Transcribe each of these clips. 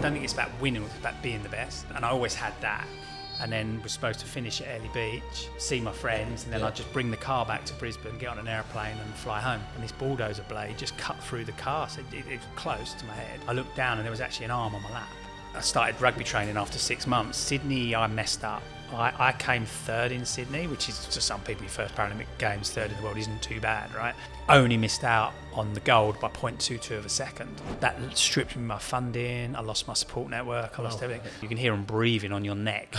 don't think it's about winning, it's about being the best. And I always had that. And then was supposed to finish at Airlie Beach, see my friends, and then I'd just bring the car back to Brisbane, get on an airplane and fly home. And this bulldozer blade just cut through the car, so it was close to my head. I looked down and there was actually an arm on my lap. I started rugby training after 6 months. Sydney, I messed up. I came third in Sydney, which is, to some people, your first Paralympic Games, third in the world isn't too bad, right? Only missed out on the gold by 0.22 of a second. That stripped me my funding, I lost my support network, I lost everything. You can hear them breathing on your neck,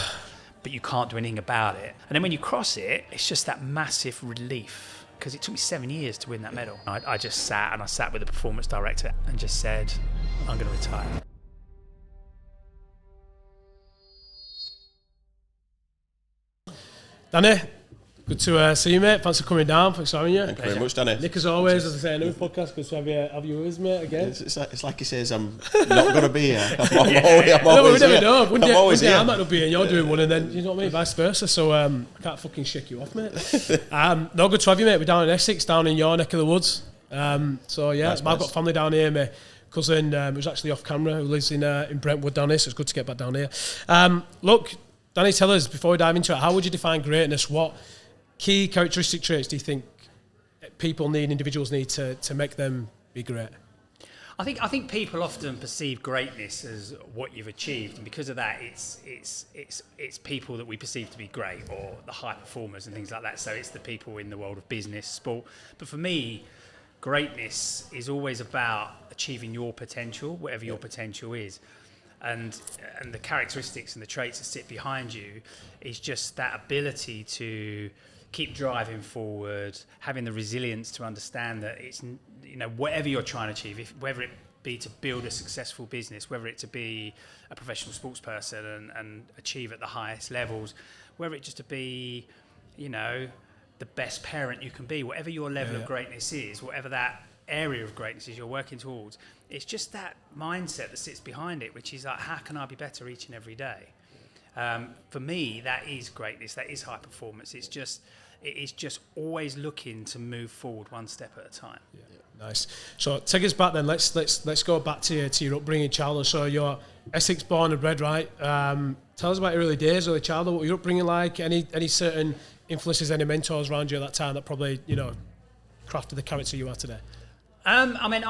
but you can't do anything about it. And then when you cross it, it's just that massive relief, because it took me 7 years to win that medal. I just sat with the performance director and just said, I'm going to retire. Danny, good to see you, mate. Thanks for coming down. Thanks for having you. Thank you very much, Danny. Nick, as always, as I say, a new podcast. Good to have you with us, mate, again. It's like he says, I'm not going to be here. I'm We always never here. know. One day here. I might not be here and you're doing one, and then, you know what I mean, vice versa. So I can't fucking shake you off, mate. No, good to have you, mate. We're down in Essex, down in your neck of the woods. So yeah, Nice I've place. got family down here. My cousin who's actually off camera, who lives in Brentwood down here, so it's good to get back down here. Look, Danny, tell us, before we dive into it, how would you define greatness? What key characteristic traits do you think individuals need to make them be great? I think people often perceive greatness as what you've achieved, and because of that, it's people that we perceive to be great, or the high performers and things like that. So it's the people in the world of business, sport. But for me, greatness is always about achieving your potential, whatever your potential is. And the characteristics and the traits that sit behind you is just that ability to keep driving forward, having the resilience to understand that it's, you know, whatever you're trying to achieve, whether it be to build a successful business, whether it to be a professional sports person and achieve at the highest levels, whether it just to be, you know, the best parent you can be, whatever your level of greatness is, whatever that area of greatness is you're working towards, it's just that mindset that sits behind it, which is like, how can I be better each and every day? For me, that is greatness, that is high performance. It is just always looking to move forward one step at a time. Nice. So take us back then. Let's go back to your upbringing, childhood. So you're Essex born and bred, right? Tell us about your early days, early childhood. What were your upbringing like? Any certain influences, any mentors around you at that time that probably, you know, crafted the character you are today? I mean,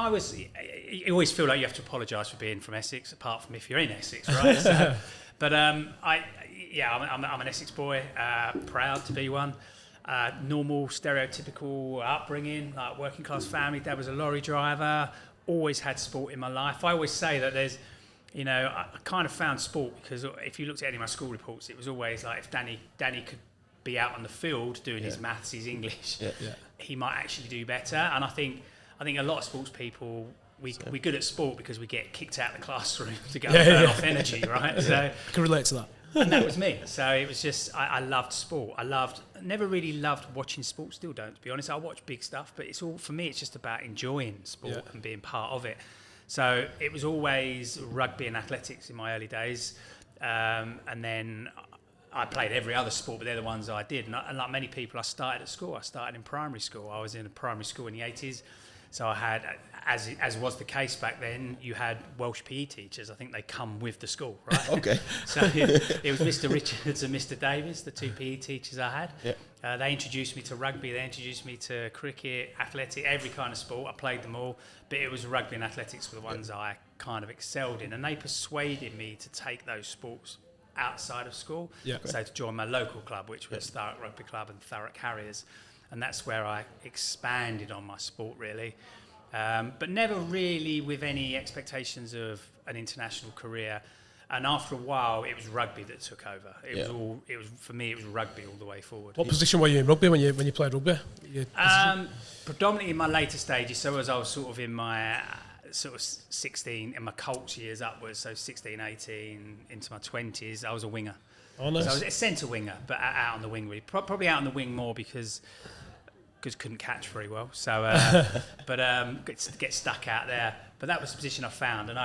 you always feel like you have to apologise for being from Essex, apart from if you're in Essex, right? So, but I'm an Essex boy, proud to be one. Normal, stereotypical upbringing, like working class family. Dad was a lorry driver. Always had sport in my life. I always say that there's, you know, I kind of found sport because if you looked at any of my school reports, it was always like if Danny could be out on the field doing his maths, his English, he might actually do better. And I think a lot of sports people, we're good at sport because we get kicked out of the classroom to go and burn off energy, right? So I can relate to that. And that was me. So it was just, I loved sport. Never really loved watching sport, still don't, to be honest. I watch big stuff, but it's all, for me, it's just about enjoying sport and being part of it. So it was always rugby and athletics in my early days. And then I played every other sport, but they're the ones I did. And like many people, I started at school. I started in primary school. I was in a primary school in the 80s. So I had, as was the case back then, you had Welsh PE teachers. I think they come with the school, right? Okay. So it was Mr. Richards and Mr. Davis, the two PE teachers I had. Yeah. They introduced me to rugby. They introduced me to cricket, athletic, every kind of sport. I played them all. But it was rugby and athletics were the ones I kind of excelled in. And they persuaded me to take those sports outside of school. Yeah. So to join my local club, which was Thurrock Rugby Club and Thurrock Harriers. And that's where I expanded on my sport, really. But never really with any expectations of an international career. And after a while, it was rugby that took over. For me, it was rugby all the way forward. What position were you in rugby when you played rugby? Predominantly in my later stages. So as I was sort of in my sort of 16, in my Colts years upwards, so 16, 18, into my 20s, I was a winger. Oh, nice. So I was a centre winger, but out on the wing, really. Probably out on the wing more because couldn't catch very well. So, get stuck out there. But that was the position I found, and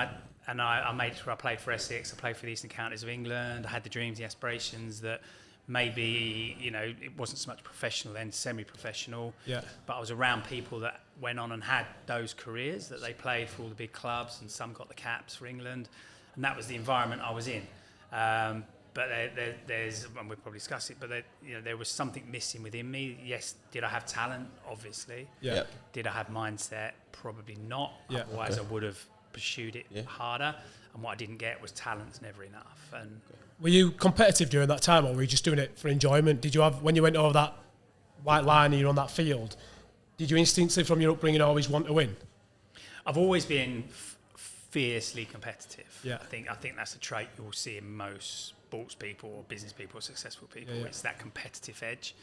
I made it where I played for Essex. I played for the Eastern Counties of England. I had the dreams, the aspirations that maybe, you know, it wasn't so much professional then, semi-professional. Yeah. But I was around people that went on and had those careers, that they played for all the big clubs, and some got the caps for England. and that was the environment I was in. But there's, and we'll probably discuss it, but there was something missing within me. Yes, did I have talent? Obviously. Yeah. Did I have mindset? Probably not. Yeah. Otherwise, I would have pursued it harder. And what I didn't get was talent's never enough. And were you competitive during that time, or were you just doing it for enjoyment? Did you have, when you went over that white line and you're on that field, did you instinctively from your upbringing always want to win? I've always been fiercely competitive. Yeah. I think that's a trait you'll see in most sports people or business people or successful people. It's that competitive edge,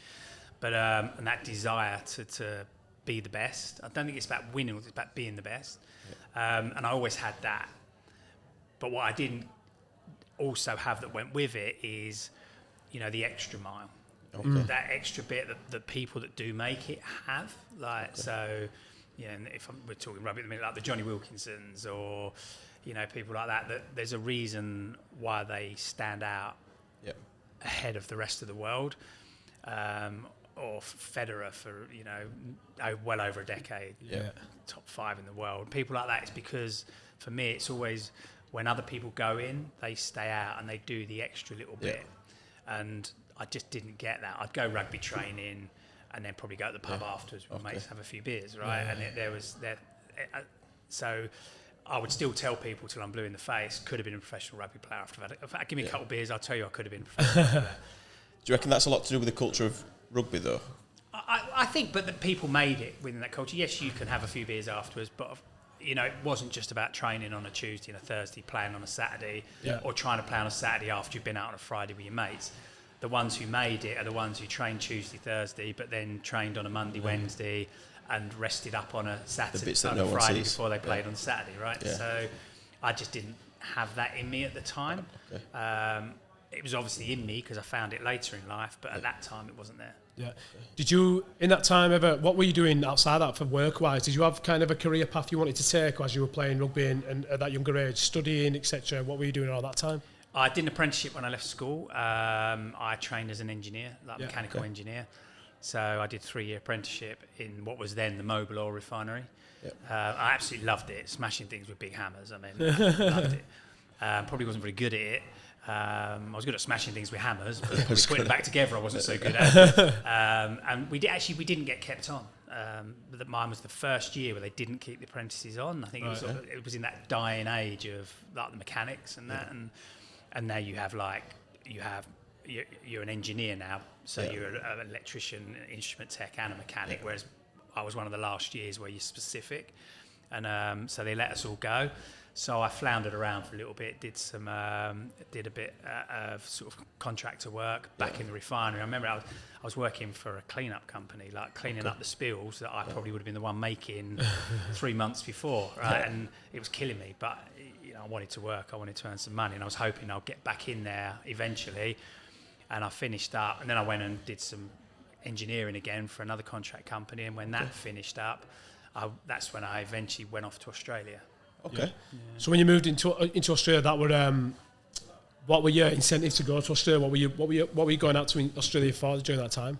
but and that desire to be the best. I don't think it's about winning; it's about being the best. And I always had that. But what I didn't also have that went with it is, the extra mile. Okay. That extra bit that people that do make it have. So, and if we're talking rugby at the minute, like the Johnny Wilkinsons or, people like that, there's a reason why they stand out ahead of the rest of the world. Or Federer for, well over a decade, top 5 in the world. People like that, it's because, for me, it's always when other people go in, they stay out and they do the extra little bit. And I just didn't get that. I'd go rugby training and then probably go to the pub afterwards with mates, have a few beers, right? So I would still tell people till I'm blue in the face, could have been a professional rugby player after that. If I give me a couple of beers, I'll tell you I could have been a professional rugby player. Do you reckon that's a lot to do with the culture of rugby, though? I think, but the people made it within that culture. Yes, you can have a few beers afterwards, but it wasn't just about training on a Tuesday and a Thursday, playing on a Saturday, or trying to play on a Saturday after you've been out on a Friday with your mates. The ones who made it are the ones who trained Tuesday, Thursday, but then trained on a Monday, Wednesday, and rested up on a Saturday, on a Friday before they played on Saturday, right? Yeah. So I just didn't have that in me at the time. Okay. It was obviously in me because I found it later in life, but at that time it wasn't there. Yeah. Did you, in that time ever, what were you doing outside that for work-wise? Did you have kind of a career path you wanted to take as you were playing rugby and at that younger age, studying, etc.? What were you doing all that time? I did an apprenticeship when I left school. I trained as an engineer, mechanical engineer. So I did a 3-year apprenticeship in what was then the Mobil Oil Refinery. Yep. I absolutely loved it, smashing things with big hammers. I mean, loved it. Probably wasn't very good at it. I was good at smashing things with hammers, but putting it back together I wasn't so good at it. And we didn't get kept on. But mine was the first year where they didn't keep the apprentices on. I think it was in that dying age of like the mechanics and that, and now you're an engineer now, so you're an electrician, instrument tech, and a mechanic. Whereas I was one of the last years where you're specific, and so they let us all go. So I floundered around for a little bit, did a bit of sort of contractor work back in the refinery. I remember I was working for a clean-up company, like cleaning up the spills that I probably would have been the one making 3 months before, right? And it was killing me, but I wanted to work, I wanted to earn some money, and I was hoping I'll get back in there eventually. And I finished up, and then I went and did some engineering again for another contract company, and when that finished up, that's when I eventually went off to Australia. Okay. Yeah. So when you moved into Australia, that would what were your incentives to go to Australia? What were you going out to Australia for during that time?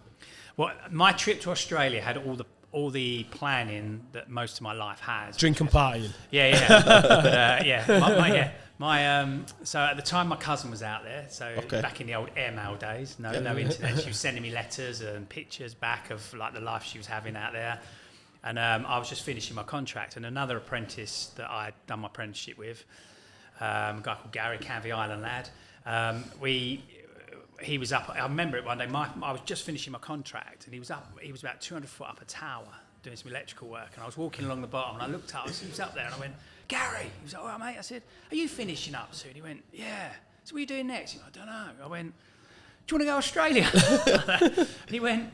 Well, my trip to Australia had all the planning that most of my life has. Drinking, partying. So at the time my cousin was out there, back in the old airmail days, no internet. She was sending me letters and pictures back of like the life she was having out there. And I was just finishing my contract, and another apprentice that I'd done my apprenticeship with, a guy called Gary, Canvey Island lad, he was up. I remember it one day. I was just finishing my contract, and he was up. He was about 200 foot up a tower doing some electrical work, and I was walking along the bottom, and I looked up. He was up there, and I went, Gary. He was like, "All right, mate." I said, "Are you finishing up soon?" He went, "Yeah." So what are you doing next? He went, "I don't know." I went, "Do you want to go Australia?" And he went,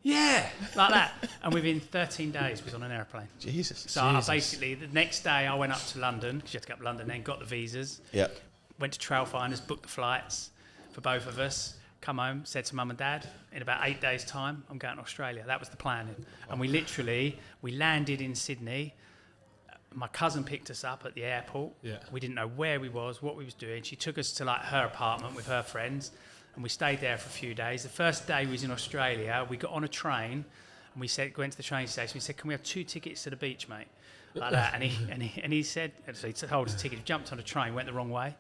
"Yeah," like that. And within 13 days, was on an airplane. Jesus. So I basically, the next day, I went up to London, because you had to go up to London then, got the visas. Yep. Went to Trailfinders, booked the flights for both of us, come home, said to mum and dad, in about 8 days' time, I'm going to Australia. That was the planning. And we landed in Sydney. My cousin picked us up at the airport. Yeah. We didn't know where we was, what we was doing. She took us to like her apartment with her friends, and we stayed there for a few days. The first day we was in Australia, we got on a train, And we went to the train station. We said, "Can we have 2 tickets to the beach, mate?" Like that. And he said, so he told us a ticket. He jumped on a train, went the wrong way.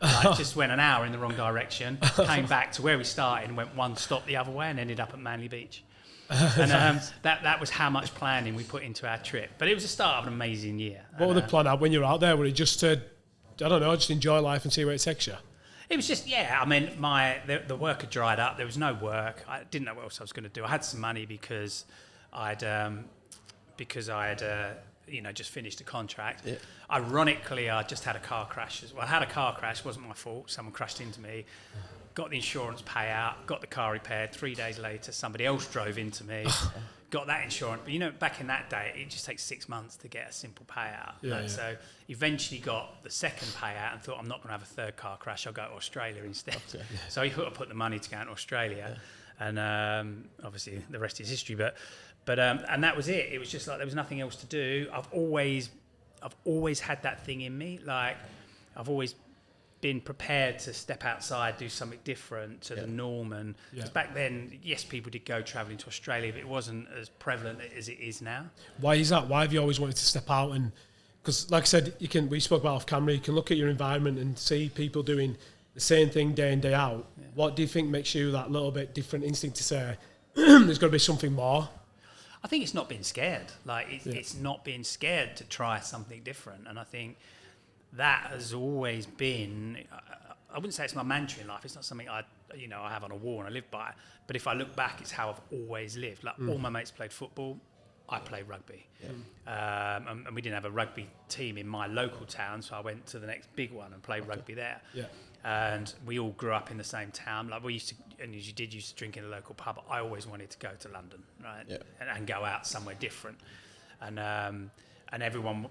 Like, just went an hour in the wrong direction. Came back to where we started and went 1 stop the other way and ended up at Manly Beach. And that was how much planning we put into our trip. But it was the start of an amazing year. What were the plan out when you were out there? Were it just to, I don't know, just enjoy life and see where it takes you? It was just, I mean, the work had dried up. There was no work. I didn't know what else I was going to do. I had some money because I'd just finished a contract. Yeah. Ironically, I just had a car crash as well. I had a car crash. It wasn't my fault. Someone crashed into me. Got the insurance payout. Got the car repaired. 3 days later, somebody else drove into me. Got that insurance. But, back in that day, it just takes 6 months to get a simple payout. So eventually got the second payout and thought, I'm not going to have a third car crash. I'll go to Australia instead. Okay. So I put the money to go to Australia. Yeah. And obviously the rest is history. But and that was it. It was just like there was nothing else to do. I've always had that thing in me. Like I've always been prepared to step outside, do something different to the norm. And 'cause back then, yes, people did go travelling to Australia, but it wasn't as prevalent as it is now. Why is that? Why have you always wanted to step out? And because, like I said, we spoke about off camera. You can look at your environment and see people doing the same thing day in day out. Yeah. What do you think makes you that little bit different instinct to say there's got to be something more? I think it's not being scared. It's not being scared to try something different. And I think that has always been, I wouldn't say it's my mantra in life. It's not something I have on a wall and I live by. But if I look back, it's how I've always lived. All my mates played football. I played rugby. Yeah. And we didn't have a rugby team in my local town, so I went to the next big one and played rugby there. Yeah. And we all grew up in the same town. Like we used to, and as you did, used to drink in a local pub. I always wanted to go to London, right? Yeah. And go out somewhere different. And everyone,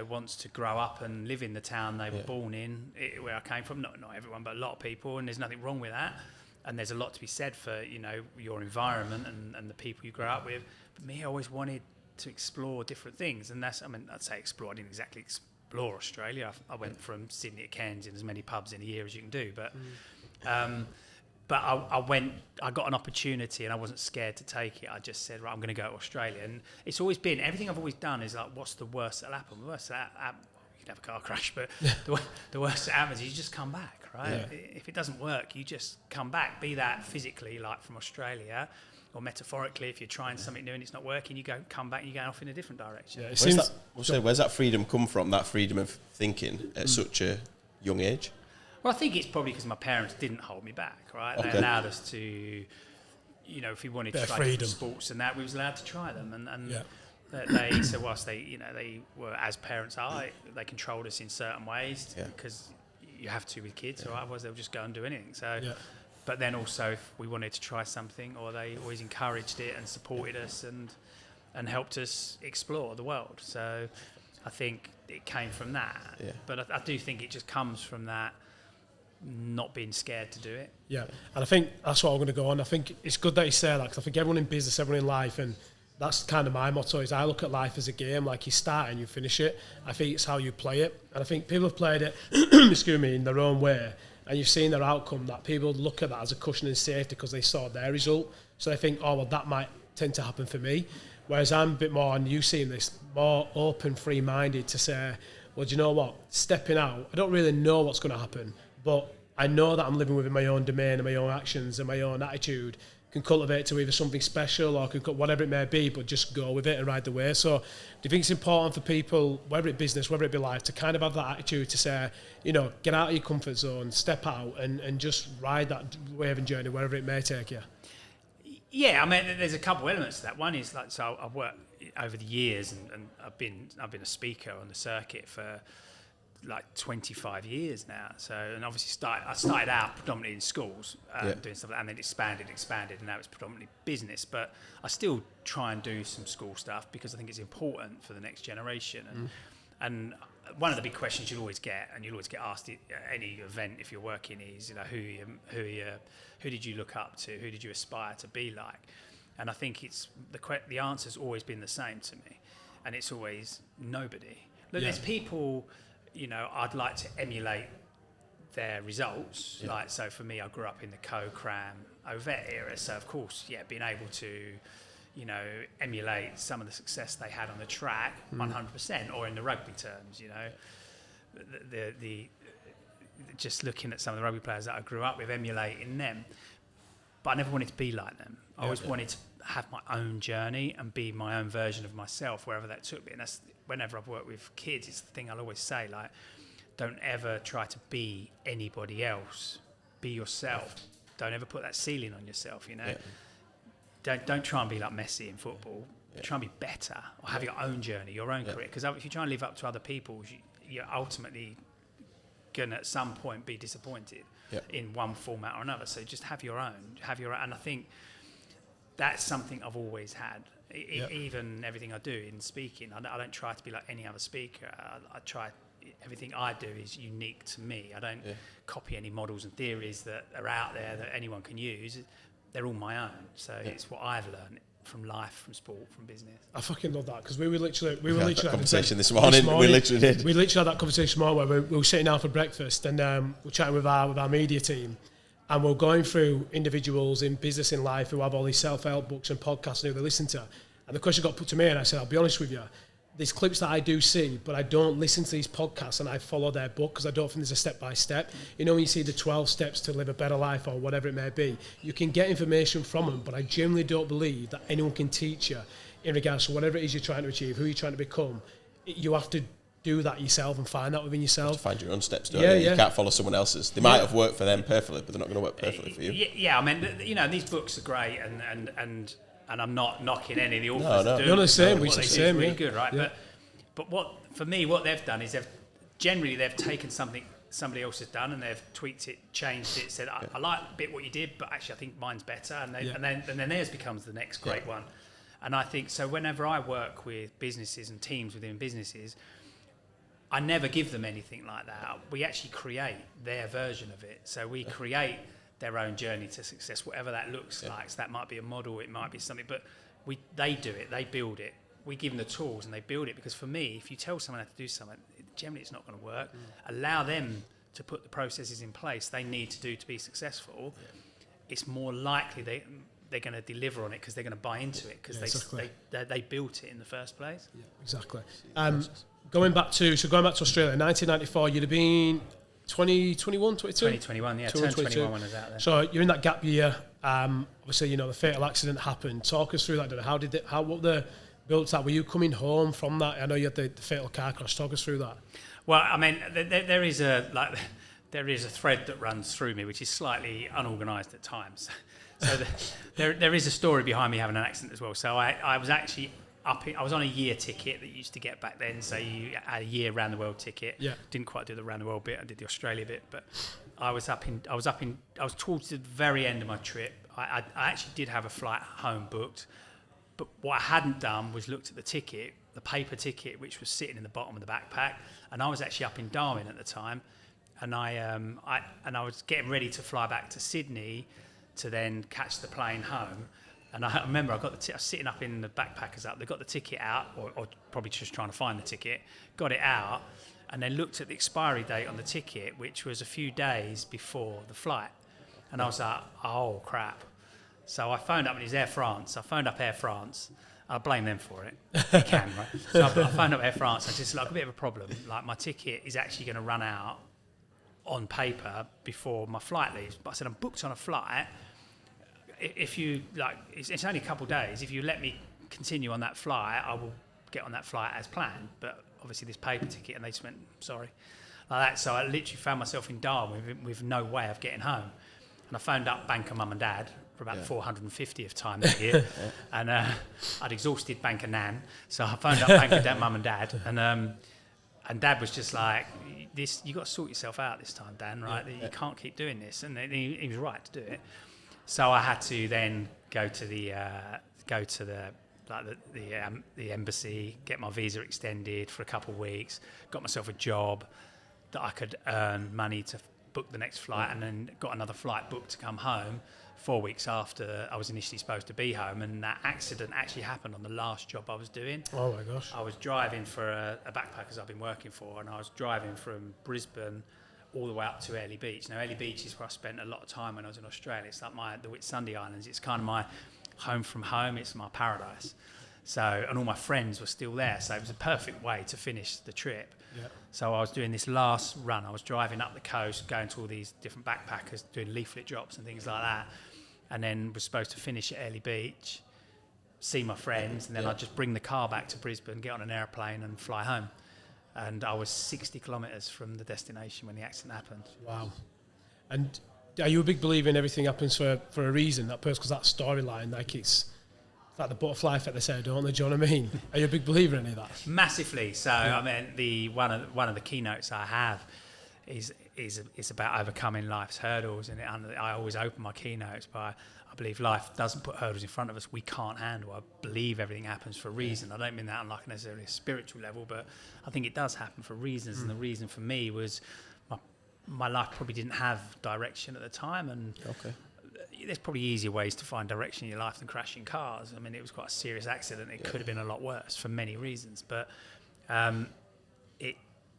wants to grow up and live in the town they were born in, where I came from. Not everyone, but a lot of people. And there's nothing wrong with that. And there's a lot to be said for, your environment and the people you grow up with. But me, I always wanted to explore different things. And I'd say explore. I didn't exactly explore Australia. I went from Sydney to Cairns in as many pubs in a year as you can do. But I got an opportunity and I wasn't scared to take it. I just said, right, I'm going to go to Australia. And it's always been, everything I've always done is like, what's the worst that'll happen? The worst that'll happen, you can have a car crash, but the worst that happens is you just come back, right? Yeah. If it doesn't work, you just come back, be that physically, like from Australia, or metaphorically, if you're trying something new and it's not working, you come back and you go off in a different direction. Yeah, where's that freedom come from, that freedom of thinking at such a young age? Well, I think it's probably because my parents didn't hold me back, right? Okay. They allowed us to, if we wanted to try different sports and that, we was allowed to try them. And they, so whilst they were, as parents are, they controlled us in certain ways because you have to with kids, or otherwise they'll just go and do anything. So, but then also if we wanted to try something, or they always encouraged it and supported us and helped us explore the world. So I think it came from that. Yeah. But I do think it just comes from that, not being scared to do it. Yeah, and I think that's what I'm going to go on. I think it's good that you say that, because I think everyone in business, everyone in life, and that's kind of my motto, is I look at life as a game. Like, you start and you finish it. I think it's how you play it. And I think people have played it, excuse me, in their own way, and you've seen their outcome, that people look at that as a cushion and safety because they saw their result. So they think, oh, well, that might tend to happen for me. Whereas I'm a bit more, and you seem this, more open, free-minded to say, well, do you know what? Stepping out, I don't really know what's going to happen, but I know that I'm living within my own domain and my own actions and my own attitude can cultivate to either something special or whatever it may be, but just go with it and ride the wave. So do you think it's important for people, whether it's business, whether it be life, to kind of have that attitude to say, get out of your comfort zone, step out and just ride that wave and journey wherever it may take you? Yeah, I mean, there's a couple elements to that. One is so I've worked over the years and I've been a speaker on the circuit for like 25 years now. So, and obviously I started out predominantly in schools doing stuff, and then expanded, and now it's predominantly business. But I still try and do some school stuff because I think it's important for the next generation. And one of the big questions you'll always get asked at any event if you're working is, who did you look up to? Who did you aspire to be like? And I think it's the answer's always been the same to me, and it's always nobody. Look, there's people, I'd like to emulate their results. Yeah. So for me, I grew up in the co-cram Ovette era. So of course, being able to, emulate some of the success they had on the track 100%, or in the rugby terms, the just looking at some of the rugby players that I grew up with, emulating them. But I never wanted to be like them. I always wanted to have my own journey and be my own version of myself, wherever that took me. And that's whenever I've worked with kids, it's the thing I'll always say, like, don't ever try to be anybody else. Be yourself. Don't ever put that ceiling on yourself, Don't try and be like Messi in football. Try and be better, or have your own journey, your own career. Because if you try and live up to other people's, you're ultimately going to at some point be disappointed in one format or another. So just have your own. And I think that's something I've always had. Even everything I do in speaking, I don't try to be like any other speaker. I try, everything I do is unique to me. I don't copy any models and theories that are out there that anyone can use. They're all my own. So it's what I've learned from life, from sport, from business. I fucking love that, because we were literally had that conversation this morning. We literally did. We literally had that conversation this morning where we were sitting down for breakfast, and we're chatting with our media team, and we're going through individuals in business, in life, who have all these self-help books and podcasts who they listen to. And the question got put to me, and I said, I'll be honest with you, there's clips that I do see, but I don't listen to these podcasts and I follow their book, because I don't think there's a step-by-step. When you see the 12 steps to live a better life, or whatever it may be, you can get information from them, but I genuinely don't believe that anyone can teach you in regards to whatever it is you're trying to achieve, who you're trying to become. You have to do that yourself and find that within yourself. You have to find your own steps, don't you? You can't follow someone else's. They might have worked for them perfectly, but they're not going to work perfectly for you. Yeah, I mean, these books are great, and I'm not knocking any of the authors. No. You're the same. We're the same. Really good, right? Yeah. But what they've done is they've taken something somebody else has done, and they've tweaked it, changed it, said, I like a bit what you did, but actually I think mine's better, and then theirs becomes the next great one. And I think so. Whenever I work with businesses and teams within businesses, I never give them anything like that. We actually create their version of it. So we create their own journey to success, whatever that looks like. So that might be a model, it might be something, but they do it, they build it. We give them the tools and they build it, because for me, if you tell someone how to do something, generally it's not going to work. Allow them to put the processes in place they need to do to be successful. It's more likely they're going to deliver on it, because they're going to buy into it, because they built it in the first place. Yeah, exactly. Going back to Australia, 1994, you'd have been 2021, 22? 2021, yeah, turned 21 when I was out there. So you're in that gap year. Obviously, the fatal accident happened. Talk us through that. What the built up? Were you coming home from that? I know you had the fatal car crash. Talk us through that. Well, I mean, there is a thread that runs through me, which is slightly unorganised at times. So there is a story behind me having an accident as well. So I was actually I was on a year ticket that you used to get back then. So you had a year round the world ticket. Yeah. Didn't quite do the round the world bit. I did the Australia bit, but I was towards the very end of my trip. I actually did have a flight home booked, but what I hadn't done was looked at the ticket, the paper ticket, which was sitting in the bottom of the backpack, and I was actually up in Darwin at the time, and I was getting ready to fly back to Sydney to then catch the plane home. And I remember I was sitting up in the backpackers up. They got the ticket out, or probably just trying to find the ticket, got it out, and then looked at the expiry date on the ticket, which was a few days before the flight. And I was like, oh, crap. So I phoned up, and it was Air France. I phoned up Air France. I blame them for it. You can, right? So I phoned up Air France. I just a bit of a problem. Like, my ticket is actually going to run out on paper before my flight leaves. But I said, I'm booked on a flight. If you it's only a couple of days. If you let me continue on that flight, I will get on that flight as planned. But obviously this paper ticket, and they just went, sorry, like that. So I literally found myself in Darwin with no way of getting home. And I phoned up Banker Mum and Dad for about the 450th time that year, and I'd exhausted Banker Nan, so I phoned up Banker Mum and Dad, and Dad was just like, "This, you got to sort yourself out this time, Dan. Right? You can't keep doing this." And he was right to do it. So I had to then go to the embassy, get my visa extended for a couple of weeks, got myself a job that I could earn money to book the next flight, and then got another flight booked to come home 4 weeks after I was initially supposed to be home. And that accident actually happened on the last job I was doing. Oh my gosh. I was driving for a backpackers I've been working for, and I was driving from Brisbane all the way up to Airlie Beach. Now, Airlie Beach is where I spent a lot of time when I was in Australia. It's like the Whitsunday Islands. It's kind of my home from home, it's my paradise. So, and all my friends were still there, so it was a perfect way to finish the trip. Yeah. So I was doing this last run. I was driving up the coast, going to all these different backpackers, doing leaflet drops and things like that, and then was supposed to finish at Airlie Beach, see my friends, and then I'd just bring the car back to Brisbane, get on an airplane and fly home. And I was 60 kilometres from the destination when the accident happened. Wow. And are you a big believer in everything happens for a reason? That person, because that storyline, like it's like the butterfly effect they say, don't they? Do you know what I mean? Are you a big believer in any of that? Massively. So I mean, one of the keynotes I have is about overcoming life's hurdles, and I always open my keynotes by, I believe life doesn't put hurdles in front of us we can't handle. I believe everything happens for a reason. I don't mean that on like necessarily a spiritual level, but I think it does happen for reasons. And the reason for me was my life probably didn't have direction at the time, and there's probably easier ways to find direction in your life than crashing cars. I mean, it was quite a serious accident. It could have been a lot worse for many reasons, but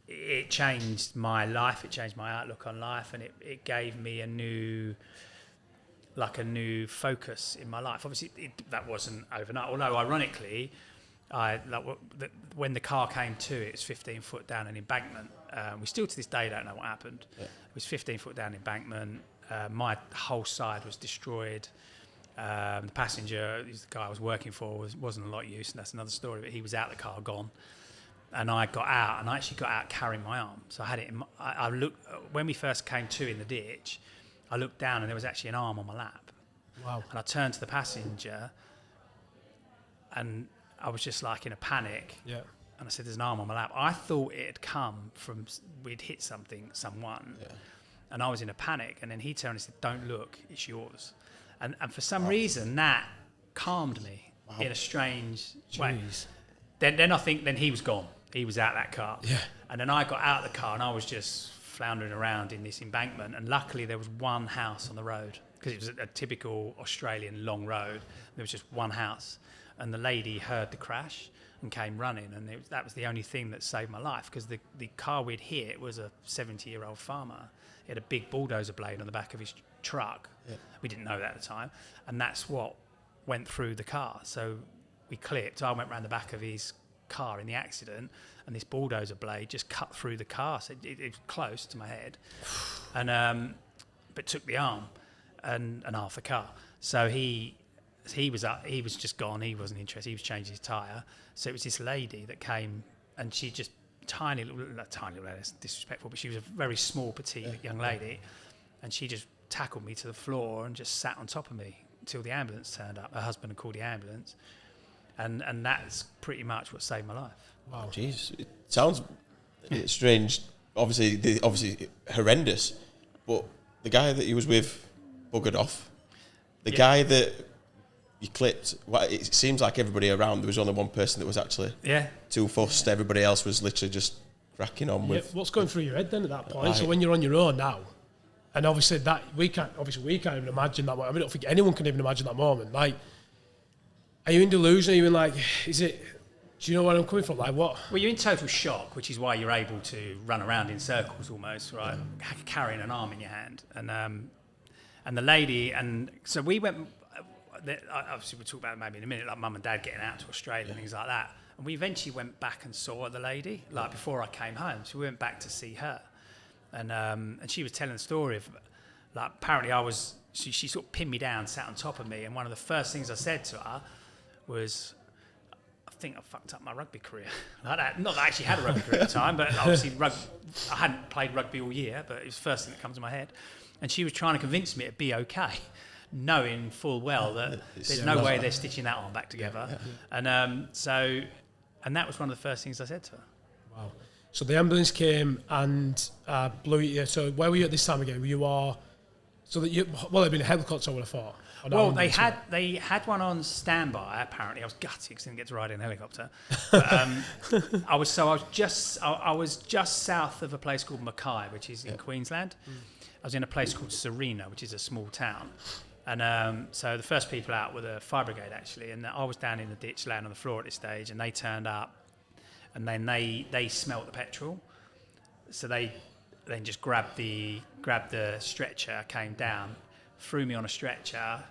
it changed my life. It changed my outlook on life, and it gave me a new focus in my life. Obviously, that wasn't overnight. Although, ironically, when the car came to, it was 15 foot down an embankment. We still to this day don't know what happened. Yeah. It was 15 foot down embankment. My whole side was destroyed. The passenger, the guy I was working for, wasn't a lot of use, and that's another story, but he was out the car, gone. And I got out, and I actually got out carrying my arm. So I had it I looked, when we first came to in the ditch, I looked down and there was actually an arm on my lap. Wow. And I turned to the passenger, and I was just like in a panic. Yeah. And I said, there's an arm on my lap. I thought it had come from, we'd hit someone. Yeah. And I was in a panic. And then he turned and said, don't look, it's yours. And for some reason, that calmed me in a strange way. Then I think, then he was gone. He was out that car. Yeah. And then I got out of the car and I was just floundering around in this embankment. And luckily there was one house on the road, because it was a typical Australian long road. There was just one house. And the lady heard the crash and came running, and that was the only thing that saved my life, because the car we'd hit was a 70-year-old farmer. He had a big bulldozer blade on the back of his truck. Yeah. We didn't know that at the time, and that's what went through the car. So we clipped. I went round the back of his car in the accident, and this bulldozer blade just cut through the car. So it was close to my head, and but took the arm and half the car. So he was just gone. He wasn't interested. He was changing his tyre. So it was this lady that came, and she just tiny little, that's disrespectful, but she was a very small, petite young lady, and she just tackled me to the floor and just sat on top of me until the ambulance turned up. Her husband had called the ambulance, and that's pretty much what saved my life. Wow, jeez, it sounds strange. Obviously horrendous, but the guy that he was with buggered off. The guy that you clipped, it seems like everybody around, there was only one person that was actually too fussed. Everybody else was literally just cracking on with. What's going through your head then at that point? So when you're on your own now, and obviously that we can't even imagine that. I don't think anyone can even imagine that moment. Like, are you in delusion? Are you in like, is it? Do you know where I'm coming from? Like what? Well, you're in total shock, which is why you're able to run around in circles almost, right? Carrying an arm in your hand, and the lady, and so we went. Obviously, we'll talk about it maybe in a minute, like mum and dad getting out to Australia and things like that. And we eventually went back and saw the lady, like before I came home. So we went back to see her, and she was telling the story of, like, apparently she sort of pinned me down, sat on top of me, and one of the first things I said to her was, I think I fucked up my rugby career. Like that. Not that I actually had a rugby career at the time, but obviously I hadn't played rugby all year, but it was the first thing that comes to my head. And she was trying to convince me it'd be okay, knowing full well that there's no way they're stitching that arm back together. And that was one of the first things I said to her. Wow. So the ambulance came and blew you. So where were you at this time again? There'd been a helicopter, I would have thought. Well, they had one on standby. Apparently, I was gutted because I didn't get to ride in a helicopter. But, I was just south of a place called Mackay, which is in Queensland. I was in a place called Serena, which is a small town. And so the first people out were the fire brigade, actually. And I was down in the ditch, laying on the floor at this stage, and they turned up, and then they smelt the petrol. So they then just grabbed the stretcher, came down, threw me on a stretcher,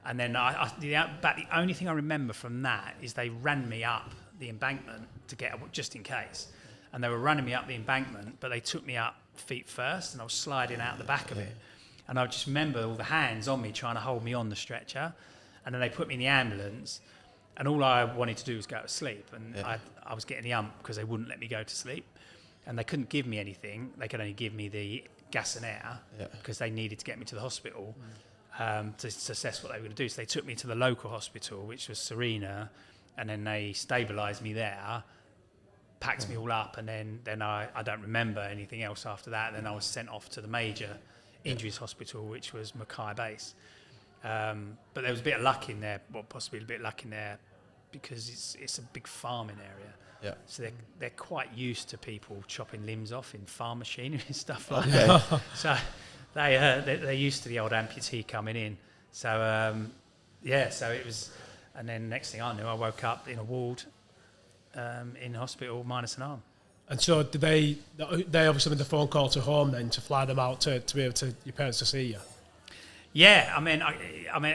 And then about the only thing I remember from that is they ran me up the embankment to get just in case. And they were running me up the embankment, but they took me up feet first, and I was sliding out the back of it. And I just remember all the hands on me trying to hold me on the stretcher. And then they put me in the ambulance, and all I wanted to do was go to sleep. And I was getting the ump because they wouldn't let me go to sleep. And they couldn't give me anything. They could only give me the gas and air because they needed to get me to the hospital to assess what they were going to do. So they took me to the local hospital, which was Serena, and then they stabilised me there, packed me all up, and then I don't remember anything else after that. Then I was sent off to the major injuries hospital, which was Mackay Base. But there was a bit of luck in there, well, possibly a bit of luck in there, because it's a big farming area. Yeah. So they're quite used to people chopping limbs off in farm machinery and stuff like that. So they're used to the old amputee coming in. So so it was, and then next thing I knew, I woke up in a ward in hospital minus an arm. And so did they obviously made the phone call to home then to fly them out to be able to your parents to see you? Yeah, I mean,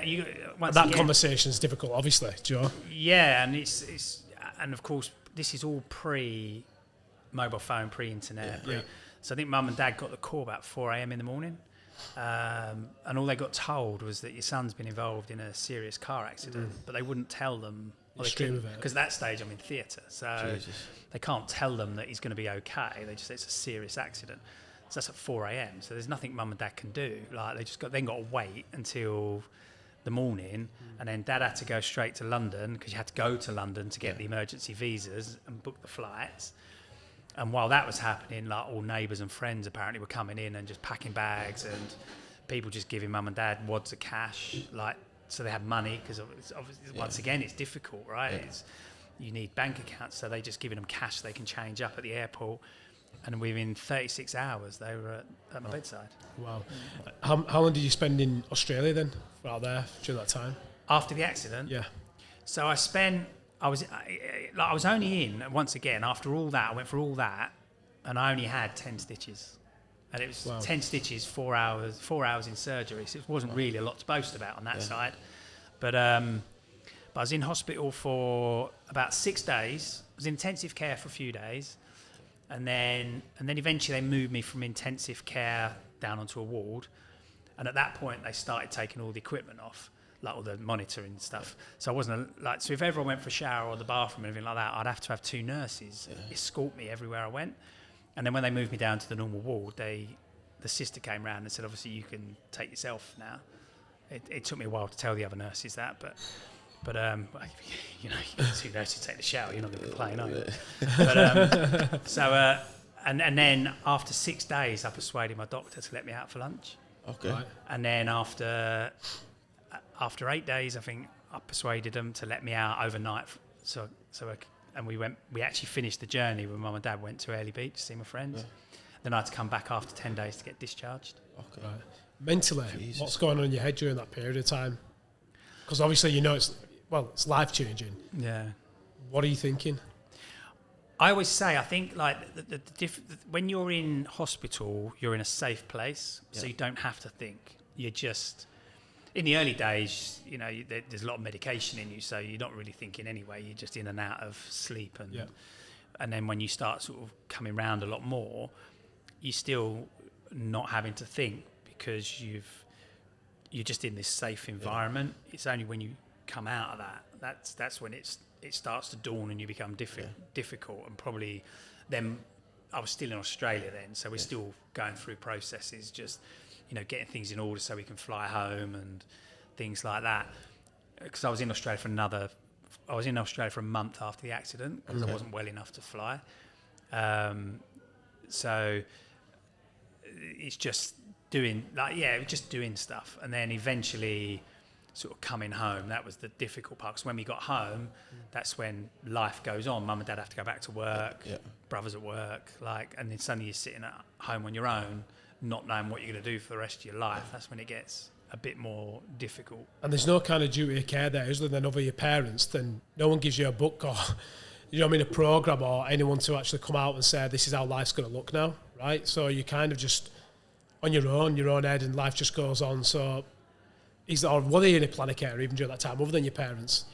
you, once that again, conversation is difficult, obviously, Joe. Yeah, and it's and of course this is all pre-mobile phone, pre-internet. Yeah. So I think Mum and Dad got the call about 4 a.m. in the morning, and all they got told was that your son's been involved in a serious car accident, but they wouldn't tell them. Because at that stage I'm in theatre, so they can't tell them that he's going to be okay. They just say it's a serious accident. So that's at 4 a.m. So there's nothing Mum and Dad can do. Like they got to wait until the morning, and then Dad had to go straight to London because you had to go to London to get the emergency visas and book the flights. And while that was happening, like all neighbours and friends apparently were coming in and just packing bags, and people just giving Mum and Dad wads of cash, like so they had money because once again it's difficult, right? You need bank accounts, so they just giving them cash they can change up at the airport. And within 36 hours, they were at my bedside. Wow. How long did you spend in Australia then, out there during that time? After the accident? Yeah. So I was only in, once again, after all that, I went for all that, and I only had 10 stitches. And it was 10 stitches, 4 hours in surgery. So it wasn't really a lot to boast about on that side. But I was in hospital for about 6 days. I was in intensive care for a few days. And then eventually they moved me from intensive care down onto a ward. And at that point, they started taking all the equipment off, like all the monitoring stuff. So I wasn't so if ever I went for a shower or the bathroom or anything like that, I'd have to have 2 nurses escort me everywhere I went. And then when they moved me down to the normal ward, the sister came round and said, obviously you can take yourself now. It took me a while to tell the other nurses that, but you know, 2 nurses take the shower, you're not going to complain, are you? But and then after 6 days, I persuaded my doctor to let me out for lunch. Okay. Right. And then after 8 days, I think I persuaded them to let me out overnight. We actually finished the journey when Mum and Dad went to Early Beach to see my friends. Yeah. Then I had to come back after 10 days to get discharged. Okay. Right. Mentally, what's going on in your head during that period of time? Because obviously you know it's life-changing. Yeah. What are you thinking? I always say, I think like when you're in hospital, you're in a safe place, so you don't have to think. You're just... In the early days, you know, there's a lot of medication in you, so you're not really thinking anyway. You're just in and out of sleep, and then when you start sort of coming round a lot more, you're still not having to think because you're just in this safe environment. It's only when you come out of that's when it starts to dawn and you become difficult. And probably then I was still in Australia then, so we're still going through processes, just getting things in order so we can fly home and things like that. Because I was in Australia for a month after the accident because I wasn't well enough to fly. So it's just doing stuff, and then eventually sort of coming home. That was the difficult part, because when we got home, that's when life goes on. Mum and Dad have to go back to work, brothers at work, and then suddenly you're sitting at home on your own, not knowing what you're going to do for the rest of your life. That's when it gets a bit more difficult. And there's no kind of duty of care there, is there, then over your parents? Then no one gives you a book or, a programme or anyone to actually come out and say, this is how life's going to look now, right? So you're kind of just on your own head, and life just goes on. So or were they in a planning care even during that time, other than your parents?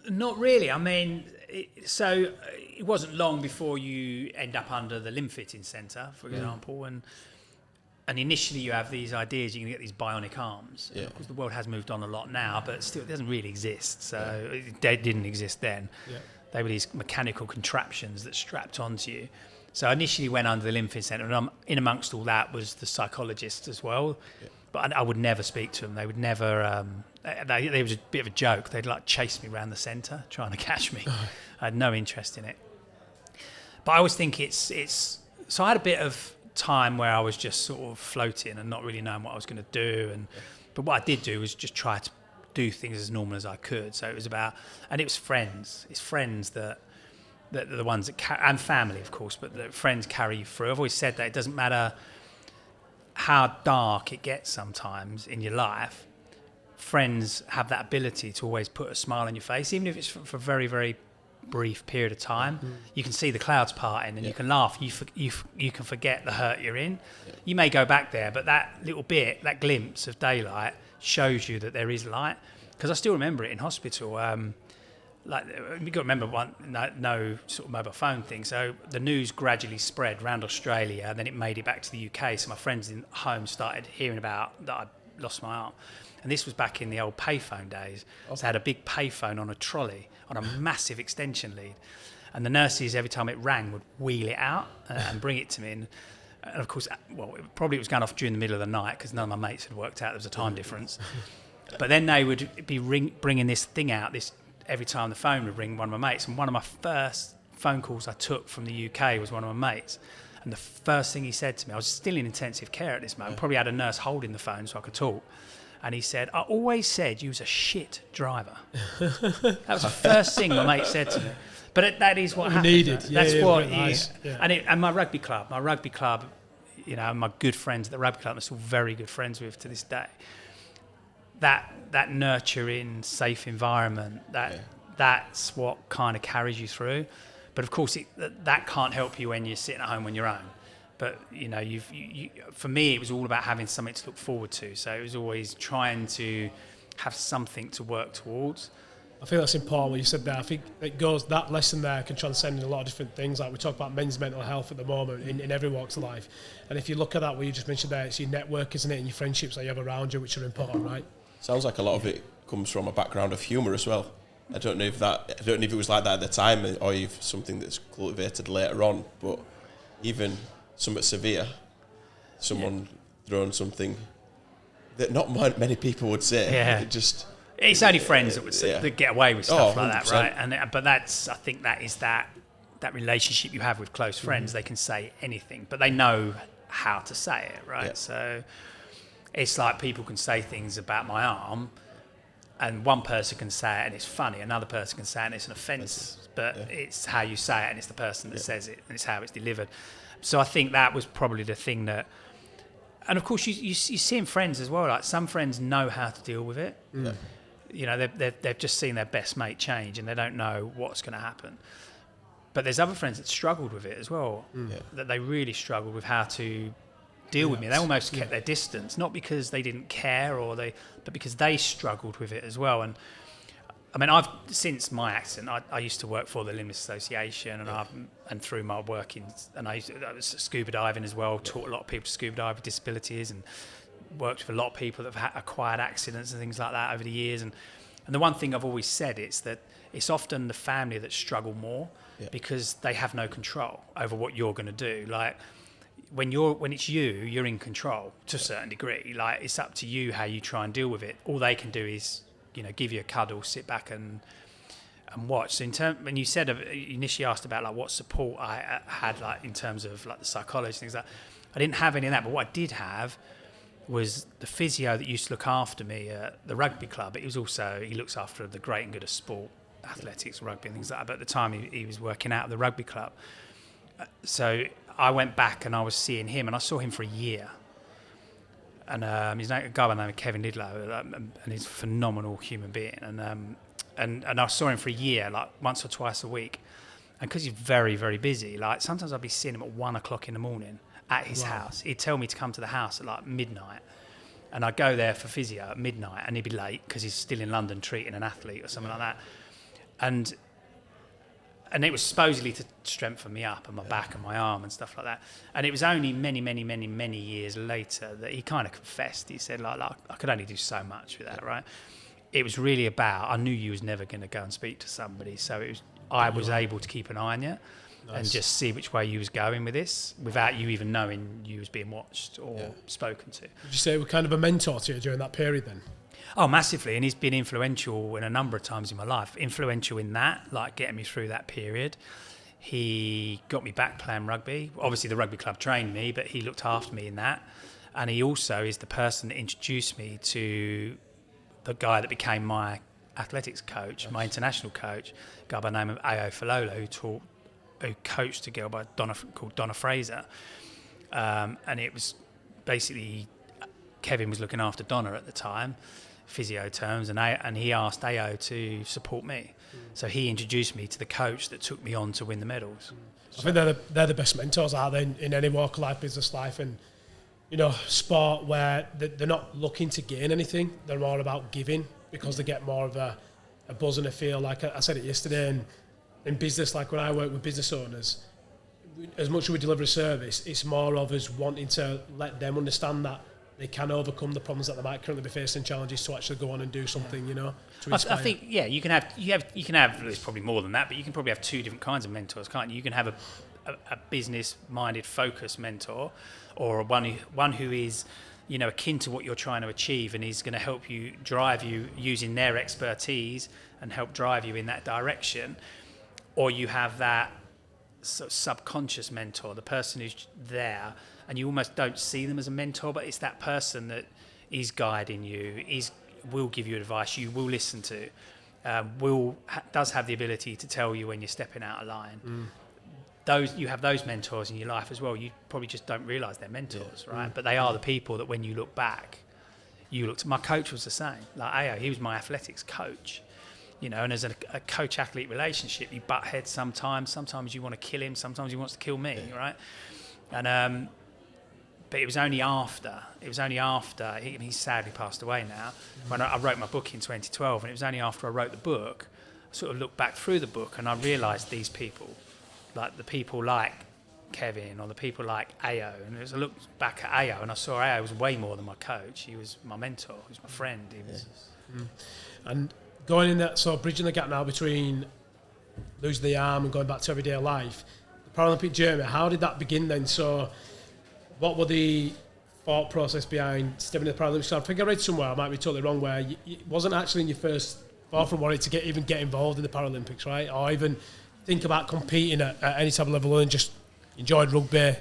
Not really. I mean, it wasn't long before you end up under the limb fitting centre, for example, and initially you have these ideas, you can get these bionic arms. Yeah. Of course, the world has moved on a lot now, but still it doesn't really exist. So it didn't exist then. Yeah. They were these mechanical contraptions that strapped onto you. So I initially went under the limb fitting centre, and in amongst all that was the psychologist as well. Yeah. But I would never speak to them. They would never. They was a bit of a joke. They'd like chase me around the centre trying to catch me. I had no interest in it. But I always think it's. So I had a bit of time where I was just sort of floating and not really knowing what I was going to do. But what I did do was just try to do things as normal as I could. So it was about, and it was friends. It's friends that are the ones that and family, of course, but the friends carry you through. I've always said that it doesn't matter how dark it gets sometimes in your life, friends have that ability to always put a smile on your face, even if it's for a very, very brief period of time. You can see the clouds parting and you can laugh. You can forget the hurt you're in. You may go back there, but that little bit, that glimpse of daylight shows you that there is light. Because I still remember it in hospital. Like, you've got to remember, no sort of mobile phone thing. So the news gradually spread around Australia, and then it made it back to the UK. So my friends in home started hearing about that I'd lost my arm. And this was back in the old payphone days. So I had a big payphone on a trolley on a massive extension lead. And the nurses, every time it rang, would wheel it out and bring it to me. And of course, well, it was going off during the middle of the night because none of my mates had worked out there was a time difference. But then they would be bringing this thing out, every time the phone would ring, one of my mates. And one of my first phone calls I took from the UK was one of my mates. And the first thing he said to me, I was still in intensive care at this moment, probably had a nurse holding the phone so I could talk. And he said, "I always said you was a shit driver." That was the first thing my mate said to me. But that is what happened. Needed. That's what he... Nice. Yeah. And my rugby club, you know, my good friends at the rugby club, I'm still very good friends with to this day. That nurturing, safe environment, that's what kind of carries you through. But of course, that can't help you when you're sitting at home on your own. But you know, for me, it was all about having something to look forward to. So it was always trying to have something to work towards. I think that's important what you said there. I think that lesson there can transcend in a lot of different things. Like we talk about men's mental health at the moment in every walks of life. And if you look at that, what you just mentioned there, it's your network, isn't it, and your friendships that you have around you, which are important, right? Sounds like a lot of it comes from a background of humour as well. I don't know if it was like that at the time or if something that's cultivated later on, but even somewhat severe, someone throwing something that not many people would say. Yeah. It's only friends that would that get away with stuff like that, right? But I think that is that relationship you have with close friends. They can say anything, but they know how to say it, right? Yeah. So it's like people can say things about my arm, and one person can say it and it's funny, another person can say it and it's an offence, but it's how you say it and it's the person that says it and it's how it's delivered. So I think that was probably the thing that, and of course you see in friends as well, like some friends know how to deal with it. Yeah. You know, they've just seen their best mate change and they don't know what's going to happen. But there's other friends that struggled with it as well, that they really struggled with how to deal with me. They almost kept their distance, not because they didn't care but because they struggled with it as well. And I mean, since my accident, I used to work for the Limbless Association, and through my work I was scuba diving as well. Taught a lot of people to scuba dive with disabilities, and worked with a lot of people that have acquired accidents and things like that over the years. And the one thing I've always said is that it's often the family that struggle more because they have no control over what you're going to do. Like when it's you're in control to a certain degree. Like it's up to you how you try and deal with it. All they can do is, you know, give you a cuddle, sit back and watch. So when you said, you initially asked about like what support I had, like in terms of like the psychology, things like that, I didn't have any of that. But what I did have was the physio that used to look after me at the rugby club. He looks after the great and good of sport, athletics, rugby and things like that. But at the time he was working out at the rugby club. So I went back and I was seeing him, and I saw him for a year. And he's a guy by the name of Kevin Lidlow, and he's a phenomenal human being. And I saw him for a year, like once or twice a week. And because he's very, very busy, like sometimes I'd be seeing him at 1 o'clock in the morning at his house. He'd tell me to come to the house at like midnight. And I'd go there for physio at midnight, and he'd be late because he's still in London treating an athlete or something like that. And it was supposedly to strengthen me up and my back and my arm and stuff like that. And it was only many years later that he kind of confessed. He said, like I could only do so much with that, right? It was really about, I knew you was never going to go and speak to somebody, so I was able to keep an eye on you. Nice. And just see which way you was going with this without you even knowing you was being watched or spoken to. Would you say we're kind of a mentor to you during that period then? Oh, massively. And he's been influential in a number of times in my life. Influential in that, like getting me through that period. He got me back playing rugby. Obviously, the rugby club trained me, but he looked after me in that. And he also is the person that introduced me to the guy that became my athletics coach, my international coach, a guy by the name of Ao Falolo, who coached a girl called Donna Fraser. And it was basically, Kevin was looking after Donna at the time, physio terms, and he asked Ao to support me. So he introduced me to the coach that took me on to win the medals. I think they're the best mentors, are they, in any walk of life, business life, and sport, where they're not looking to gain anything. They're more about giving, because they get more of a buzz and a feel. Like I said it yesterday, and in business, like when I work with business owners, as much as we deliver a service, it's more of us wanting to let them understand that they can overcome the problems that they might currently be facing, challenges, to actually go on and do something, to inspire. I think, you can have, there's probably more than that, but you can probably have two different kinds of mentors, can't you? You can have a business-minded, focused mentor, or one who is, akin to what you're trying to achieve, and is going to help you, drive you using their expertise and help drive you in that direction. Or you have that sort of subconscious mentor, the person who's there, and you almost don't see them as a mentor, but it's that person that is guiding you, will give you advice, you will listen to, does have the ability to tell you when you're stepping out of line. You have those mentors in your life as well. You probably just don't realise they're mentors, right? But they are the people that when you look back, my coach was the same. Like Ao, he was my athletics coach. And as a coach-athlete relationship, you butt heads sometimes. Sometimes you want to kill him. Sometimes he wants to kill me, right? And but it was only after he sadly passed away now. When I wrote my book in 2012, and it was only after I wrote the book, I sort of looked back through the book and I realised these people, like the people like Kevin or the people like Ao, and as I looked back at Ao, and I saw Ao was way more than my coach. He was my mentor. He was my friend. He was, and going in that, so bridging the gap now between losing the arm and going back to everyday life, the Paralympic journey, how did that begin then? So what were the thought process behind stepping into the Paralympics? So I think I read somewhere, I might be totally wrong, where it wasn't actually in your first thought from wanting to get involved in the Paralympics, right? Or even think about competing at any type of level, and just enjoyed rugby.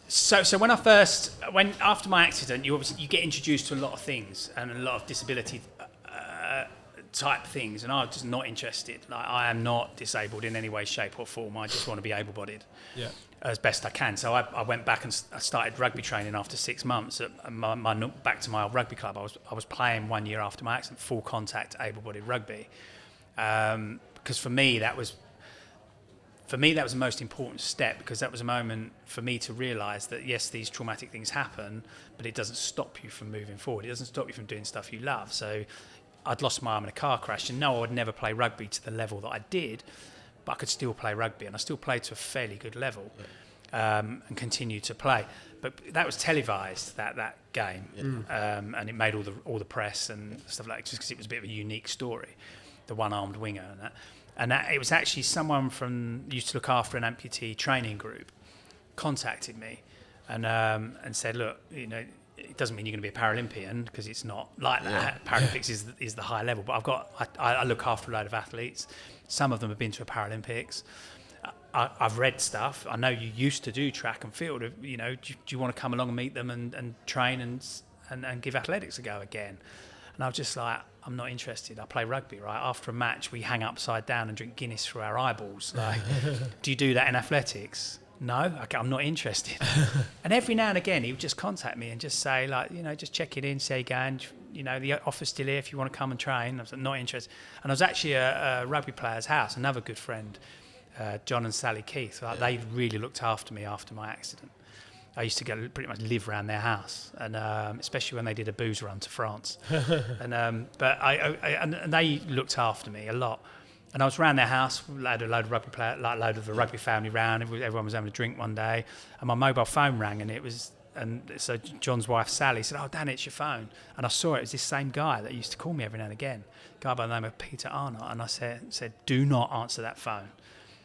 So after my accident, you get introduced to a lot of things and a lot of disability type things, and I was just not interested. Like, I am not disabled in any way, shape or form. I just want to be able-bodied as best I can. So I went back and I started rugby training after 6 months at back to my old rugby club. I was playing 1 year after my accident, full contact, able-bodied rugby, because for me that was the most important step, because that was a moment for me to realise that yes, these traumatic things happen, but it doesn't stop you from moving forward. It doesn't stop you from doing stuff you love. So I'd lost my arm in a car crash, and no, I would never play rugby to the level that I did, but I could still play rugby, and I still played to a fairly good level, and continue to play. But that was televised, that game, and it made all the press and stuff like that, just because it was a bit of a unique story, the one-armed winger and that. And it was actually someone used to look after an amputee training group, contacted me, and said, look, it doesn't mean you're going to be a Paralympian, because it's not like that. Paralympics is the high level, but I look after a load of athletes. Some of them have been to a Paralympics. I've read stuff. I know you used to do track and field. Do you want to come along and meet them and train and give athletics a go again? And I was just like, I'm not interested. I play rugby, right? After a match, we hang upside down and drink Guinness through our eyeballs. Like, do you do that in athletics? No, okay, I'm not interested. And every now and again, he would just contact me and just say, like, just checking in, say again, the offer's still here if you want to come and train. I was like, not interested. And I was actually at a rugby player's house, another good friend, John and Sally Keith. Like, they really looked after me after my accident. I used to go pretty much live around their house, and especially when they did a booze run to France. And and they looked after me a lot. And I was around their house, load of rugby players, like load of the rugby family round. Everyone was having a drink one day, and my mobile phone rang, and so John's wife Sally said, "Oh, Dan, it's your phone." And I saw it was this same guy that used to call me every now and again, a guy by the name of Peter Arnott. And I said, "Do not answer that phone."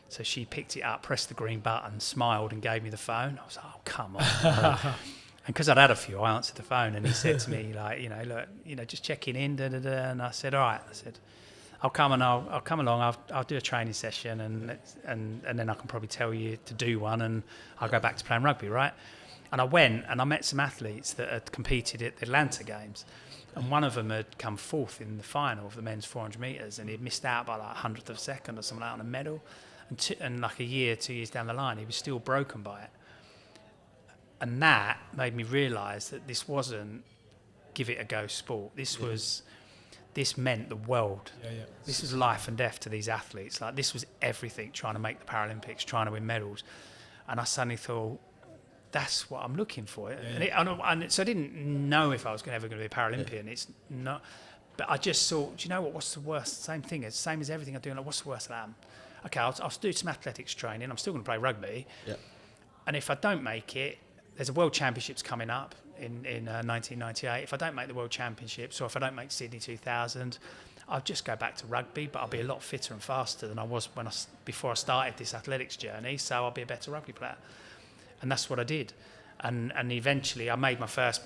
So she picked it up, pressed the green button, smiled, and gave me the phone. I was like, "Oh, come on!" And because I'd had a few, I answered the phone, and he said to me, like, look, just checking in, da da da. And I said, "All right." I said, I'll come along. I'll do a training session, and then I can probably tell you to do one, and I'll go back to playing rugby, right? And I went and I met some athletes that had competed at the Atlanta Games, and one of them had come fourth in the final of the men's 400 metres, and he'd missed out by like 100th of a second or something like that on a medal, and like 2 years down the line, he was still broken by it, and that made me realise that this wasn't give it a go sport. This meant the world. This was life and death to these athletes. Like, this was everything, trying to make the Paralympics, trying to win medals. And I suddenly thought, that's what I'm looking for. So I didn't know if I was ever going to be a Paralympian. It's not. But I just thought, do you know what? What's the worst? Same as everything I do. Like, what's the worst that I'm? Okay, I'll do some athletics training. I'm still going to play rugby. Yeah. And if I don't make it, there's a World Championships coming up in 1998. If I don't make the World Championships, or if I don't make Sydney 2000, I'll just go back to rugby, but I'll be a lot fitter and faster than I was before I started this athletics journey, so I'll be a better rugby player. And that's what I did. And eventually I made my first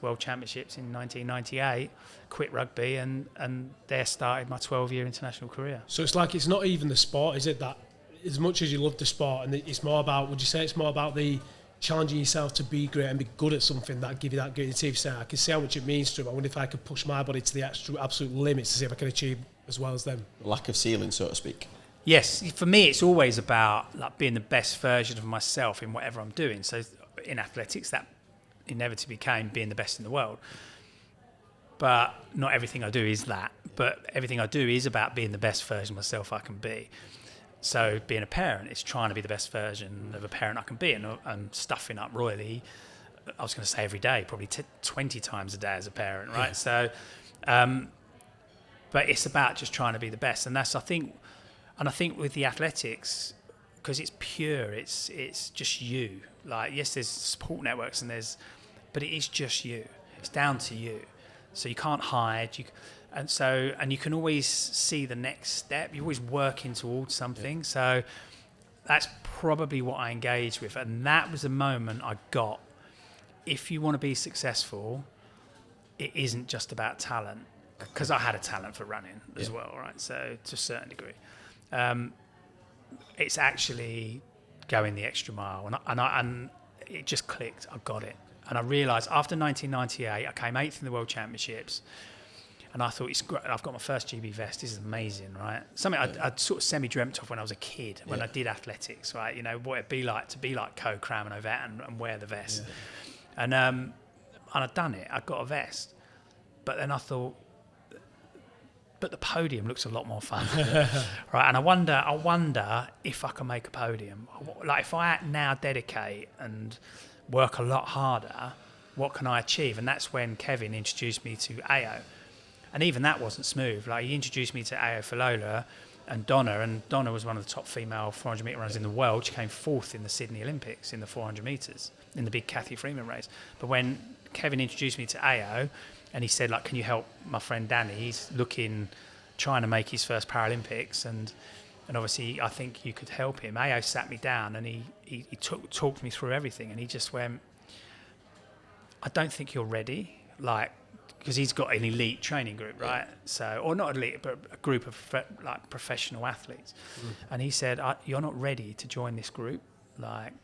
World Championships in 1998, quit rugby, and there started my 12-year international career. So it's like, it's not even the sport, is it, that as much as you love the sport, and it's more about, would you say it's more about the challenging yourself to be great and be good at something that give you that great team? So I can see how much it means to them. I wonder if I could push my body to the absolute limits to see if I can achieve as well as them. Lack of ceiling, so to speak. Yes, for me it's always about like being the best version of myself in whatever I'm doing. So in athletics, that inevitably became being the best in the world. But not everything I do is that. But everything I do is about being the best version of myself I can be. So being a parent is trying to be the best version of a parent I can be, and stuffing up royally, I was going to say every day, probably 20 times a day as a parent, right? Yeah. So, but it's about just trying to be the best. And that's, I think with the athletics, because it's pure, it's just you. Like, yes, there's support networks but it is just you. It's down to you. So you can't hide. And you can always see the next step. You're always working towards something. Yeah. So that's probably what I engaged with. And that was the moment I got. If you want to be successful, it isn't just about talent. Because I had a talent for running as well, right? So to a certain degree. It's actually going the extra mile. And it just clicked. I got it. And I realised after 1998, I came 8th in the World Championships. And I thought, it's great. I've got my first GB vest. This is amazing, right? Something I'd sort of semi-dreamt of when I was a kid, when I did athletics, right? You know, what it'd be like to be like Co Cram and Ovette and wear the vest. Yeah. And I'd done it. I got a vest. But then I thought, but the podium looks a lot more fun. Right? And I wonder if I can make a podium. Like, if I now dedicate and work a lot harder, what can I achieve? And that's when Kevin introduced me to AO. And even that wasn't smooth. Like, he introduced me to AO Falola and Donna was one of the top female 400 metre runners in the world. She came 4th in the Sydney Olympics in the 400 metres in the big Cathy Freeman race. But when Kevin introduced me to AO, and he said, like, can you help my friend Danny? He's trying to make his first Paralympics, and obviously I think you could help him. AO sat me down and he talked me through everything, and he just went, I don't think you're ready, like, because he's got an elite training group, right? So, or not elite, but a group of like professional athletes. And he said, you're not ready to join this group. Like,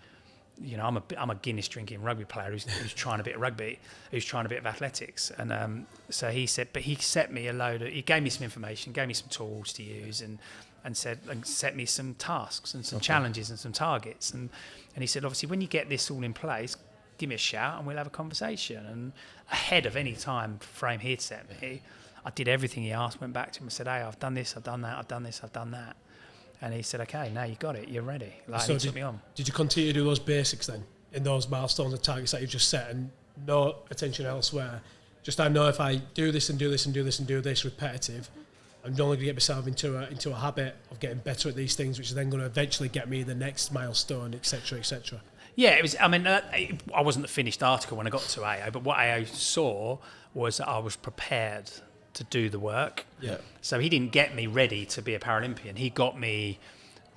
you know, I'm a Guinness drinking rugby player who's trying a bit of rugby, who's trying a bit of athletics. And so he said, but he set me he gave me some information, gave me some tools to use, and set me some tasks and some challenges and some targets. And he said, obviously, when you get this all in place, give me a shout and we'll have a conversation. And ahead of any time frame he'd set me, I did everything he asked, went back to him and said, hey, I've done this, I've done that, I've done this, I've done that. And he said, okay, now you got it, you're ready. Like, so he took me on. Did you continue to do those basics then? in those milestones and targets that you've just set, and no attention elsewhere. Just I know if I do this and do this and do this and do this repetitive, I'm only going to get myself into a habit of getting better at these things, which is then going to eventually get me the next milestone, etc., etc. Yeah, it was. I mean, I wasn't the finished article when I got to AO, but what AO saw was that I was prepared to do the work. Yeah. So he didn't get me ready to be a Paralympian. He got me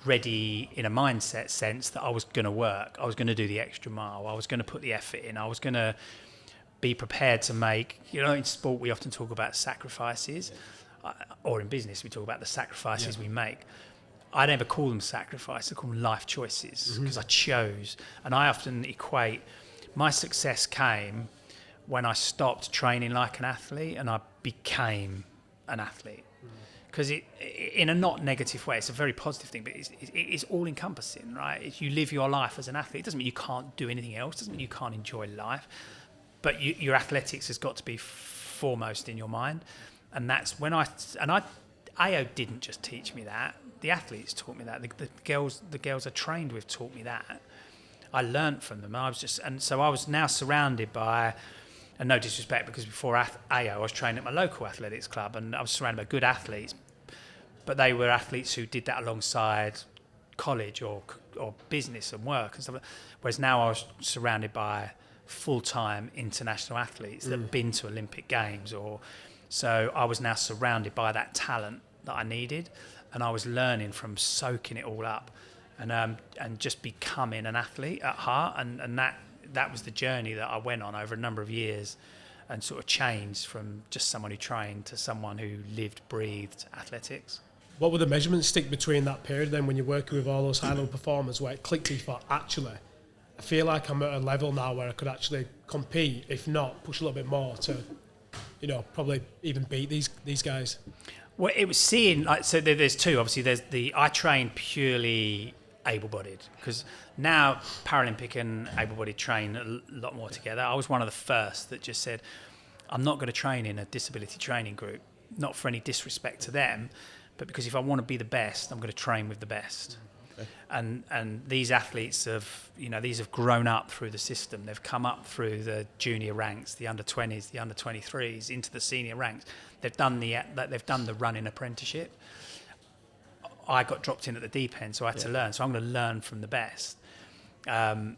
ready in a mindset sense that I was going to work. I was going to do the extra mile. I was going to put the effort in. I was going to be prepared to make. In sport we often talk about sacrifices, or in business we talk about the sacrifices we make. I never call them sacrifices, I call them life choices, because I chose. And I often equate my success came when I stopped training like an athlete and I became an athlete. Because in a not negative way, it's a very positive thing, but it's all encompassing, right? You live your life as an athlete. It doesn't mean you can't do anything else. It doesn't mean you can't enjoy life. But your athletics has got to be foremost in your mind. And that's when AO didn't just teach me that. The athletes taught me that. The girls I trained with taught me that. I learnt from them. So I was now surrounded by, and no disrespect, because before AO I was training at my local athletics club, and I was surrounded by good athletes, but they were athletes who did that alongside college or business and work and stuff. Whereas now I was surrounded by full-time international athletes that had been to Olympic Games, so I was now surrounded by that talent that I needed. And I was learning from soaking it all up, and just becoming an athlete at heart, and that was the journey that I went on over a number of years, and sort of changed from just someone who trained to someone who lived, breathed athletics. What were the measurements stick between that period then, when you're working with all those high-level performers, where it clicked to you thought, actually, I feel like I'm at a level now where I could actually compete, if not push a little bit more to, probably even beat these guys? Well, it was seeing, so there's two. Obviously, I train purely able-bodied, because now Paralympic and able-bodied train a lot more together. I was one of the first that just said, I'm not going to train in a disability training group, not for any disrespect to them, but because if I want to be the best, I'm going to train with the best. Okay. And these athletes these have grown up through the system. They've come up through the junior ranks, the under-20s, the under-23s, into the senior ranks. They've done the running apprenticeship. I got dropped in at the deep end, so I had to learn. So I'm going to learn from the best. And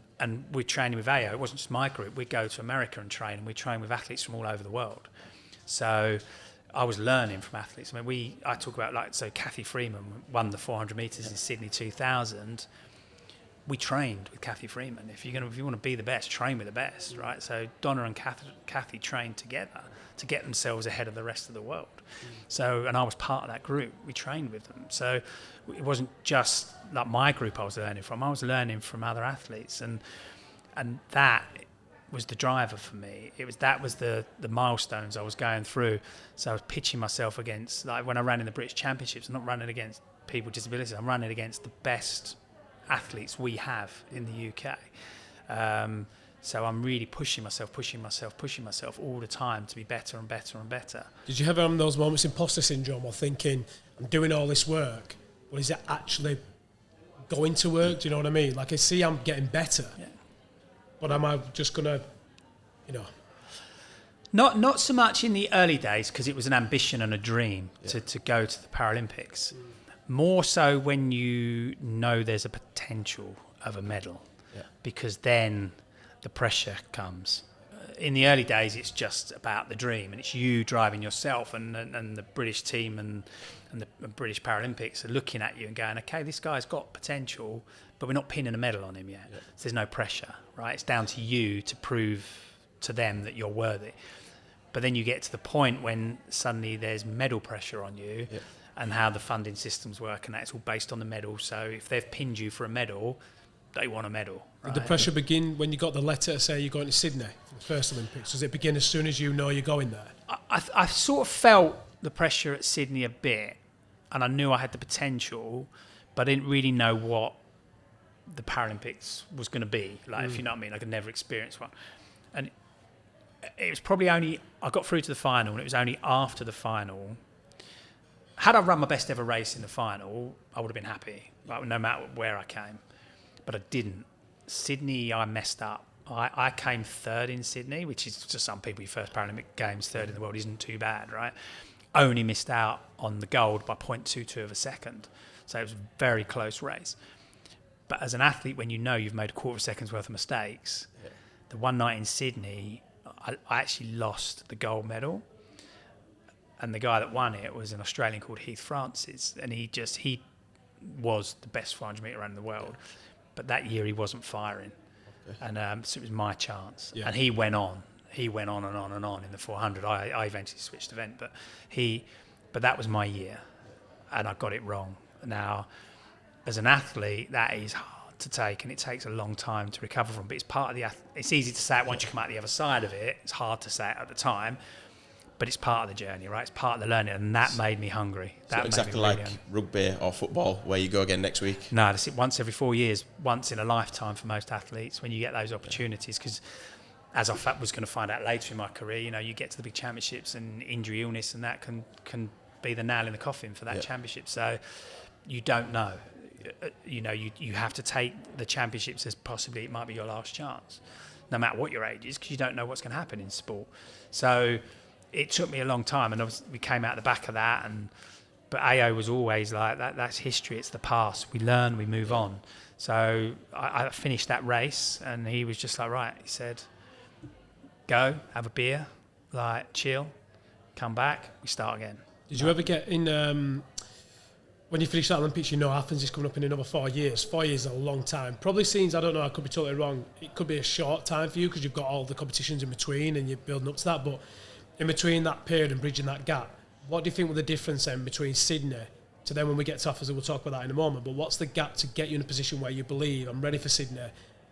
we're training with AO. It wasn't just my group. We'd go to America and train, and we train with athletes from all over the world. So I was learning from athletes. I mean, I talk about Kathy Freeman won the 400 metres in Sydney 2000. We trained with Kathy Freeman. If you want to be the best, train with the best, right? So Donna and Kathy trained together to get themselves ahead of the rest of the world. So, and I was part of that group. We trained with them. So it wasn't just like my group I was learning from. I was learning from other athletes, and that was the driver for me. That was the milestones I was going through. So I was pitching myself against, like when I ran in the British Championships, I'm not running against people with disabilities. I'm running against the best athletes we have in the UK. So I'm really pushing myself all the time to be better and better and better. Did you have those moments, imposter syndrome, or thinking, I'm doing all this work, but is it actually going to work? Do you know what I mean? Like, I see I'm getting better, but am I just going to, Not so much in the early days, because it was an ambition and a dream to go to the Paralympics. More so when you know there's a potential of a medal, because then the pressure comes. In the early days, it's just about the dream, and it's you driving yourself, and the British team and the British Paralympics are looking at you and going, okay, this guy's got potential, but we're not pinning a medal on him yet. So there's no pressure, right? It's down to you to prove to them that you're worthy. But then you get to the point when suddenly there's medal pressure on you, and how the funding systems work, and that's all based on the medal. So if they've pinned you for a medal, they want a medal. Right? Did the pressure begin when you got the letter to say you're going to Sydney for the first Olympics? Does it begin as soon as you know you're going there? I sort of felt the pressure at Sydney a bit, and I knew I had the potential, but I didn't really know what the Paralympics was going to be. Like, if you know what I mean, I could never experience one. And it was probably only, I got through to the final, and it was only after the final. Had I run my best ever race in the final, I would have been happy, like, no matter where I came. But I didn't. Sydney, I messed up. I came third in Sydney, which is to some people, your first Paralympic Games, third in the world isn't too bad, right? Only missed out on the gold by 0.22 of a second. So it was a very close race. But as an athlete, when you know you've made a quarter of a second's worth of mistakes, the one night in Sydney, I actually lost the gold medal. And the guy that won it was an Australian called Heath Francis. And he was the best 400 metre runner in the world. But that year he wasn't firing. And so it was my chance. And he went on and on and on in the 400. I eventually switched event, but that was my year, and I got it wrong. Now, as an athlete, that is hard to take, and it takes a long time to recover from. But it's part of the. It's easy to say it once you come out the other side of it. It's hard to say it at the time, but it's part of the journey, right? It's part of the learning, and that made me hungry. That it's not exactly like rugby or football, where you go again next week. No, that's it. Once every 4 years, once in a lifetime for most athletes, when you get those opportunities. Because, as I was going to find out later in my career, you get to the big championships, and injury, illness, and that can be the nail in the coffin for that championship. So, you don't know. You have to take the championships as possibly it might be your last chance, no matter what your age is, because you don't know what's going to happen in sport. So. It took me a long time, and obviously we came out the back of that. But AO was always like that. That's history. It's the past. We learn. We move on. So I finished that race, and he was just like, right. He said, "Go have a beer, like chill, come back. We start again." Did you ever get in when you finish that Olympics? Athens is coming up in another 4 years. 4 years is a long time. Probably seems, I don't know, I could be totally wrong. It could be a short time for you because you've got all the competitions in between and you're building up to that, but. In between that period and bridging that gap, what do you think was the difference then between Sydney to then when we get to Athens, we'll talk about that in a moment, but what's the gap to get you in a position where you believe, I'm ready for Sydney,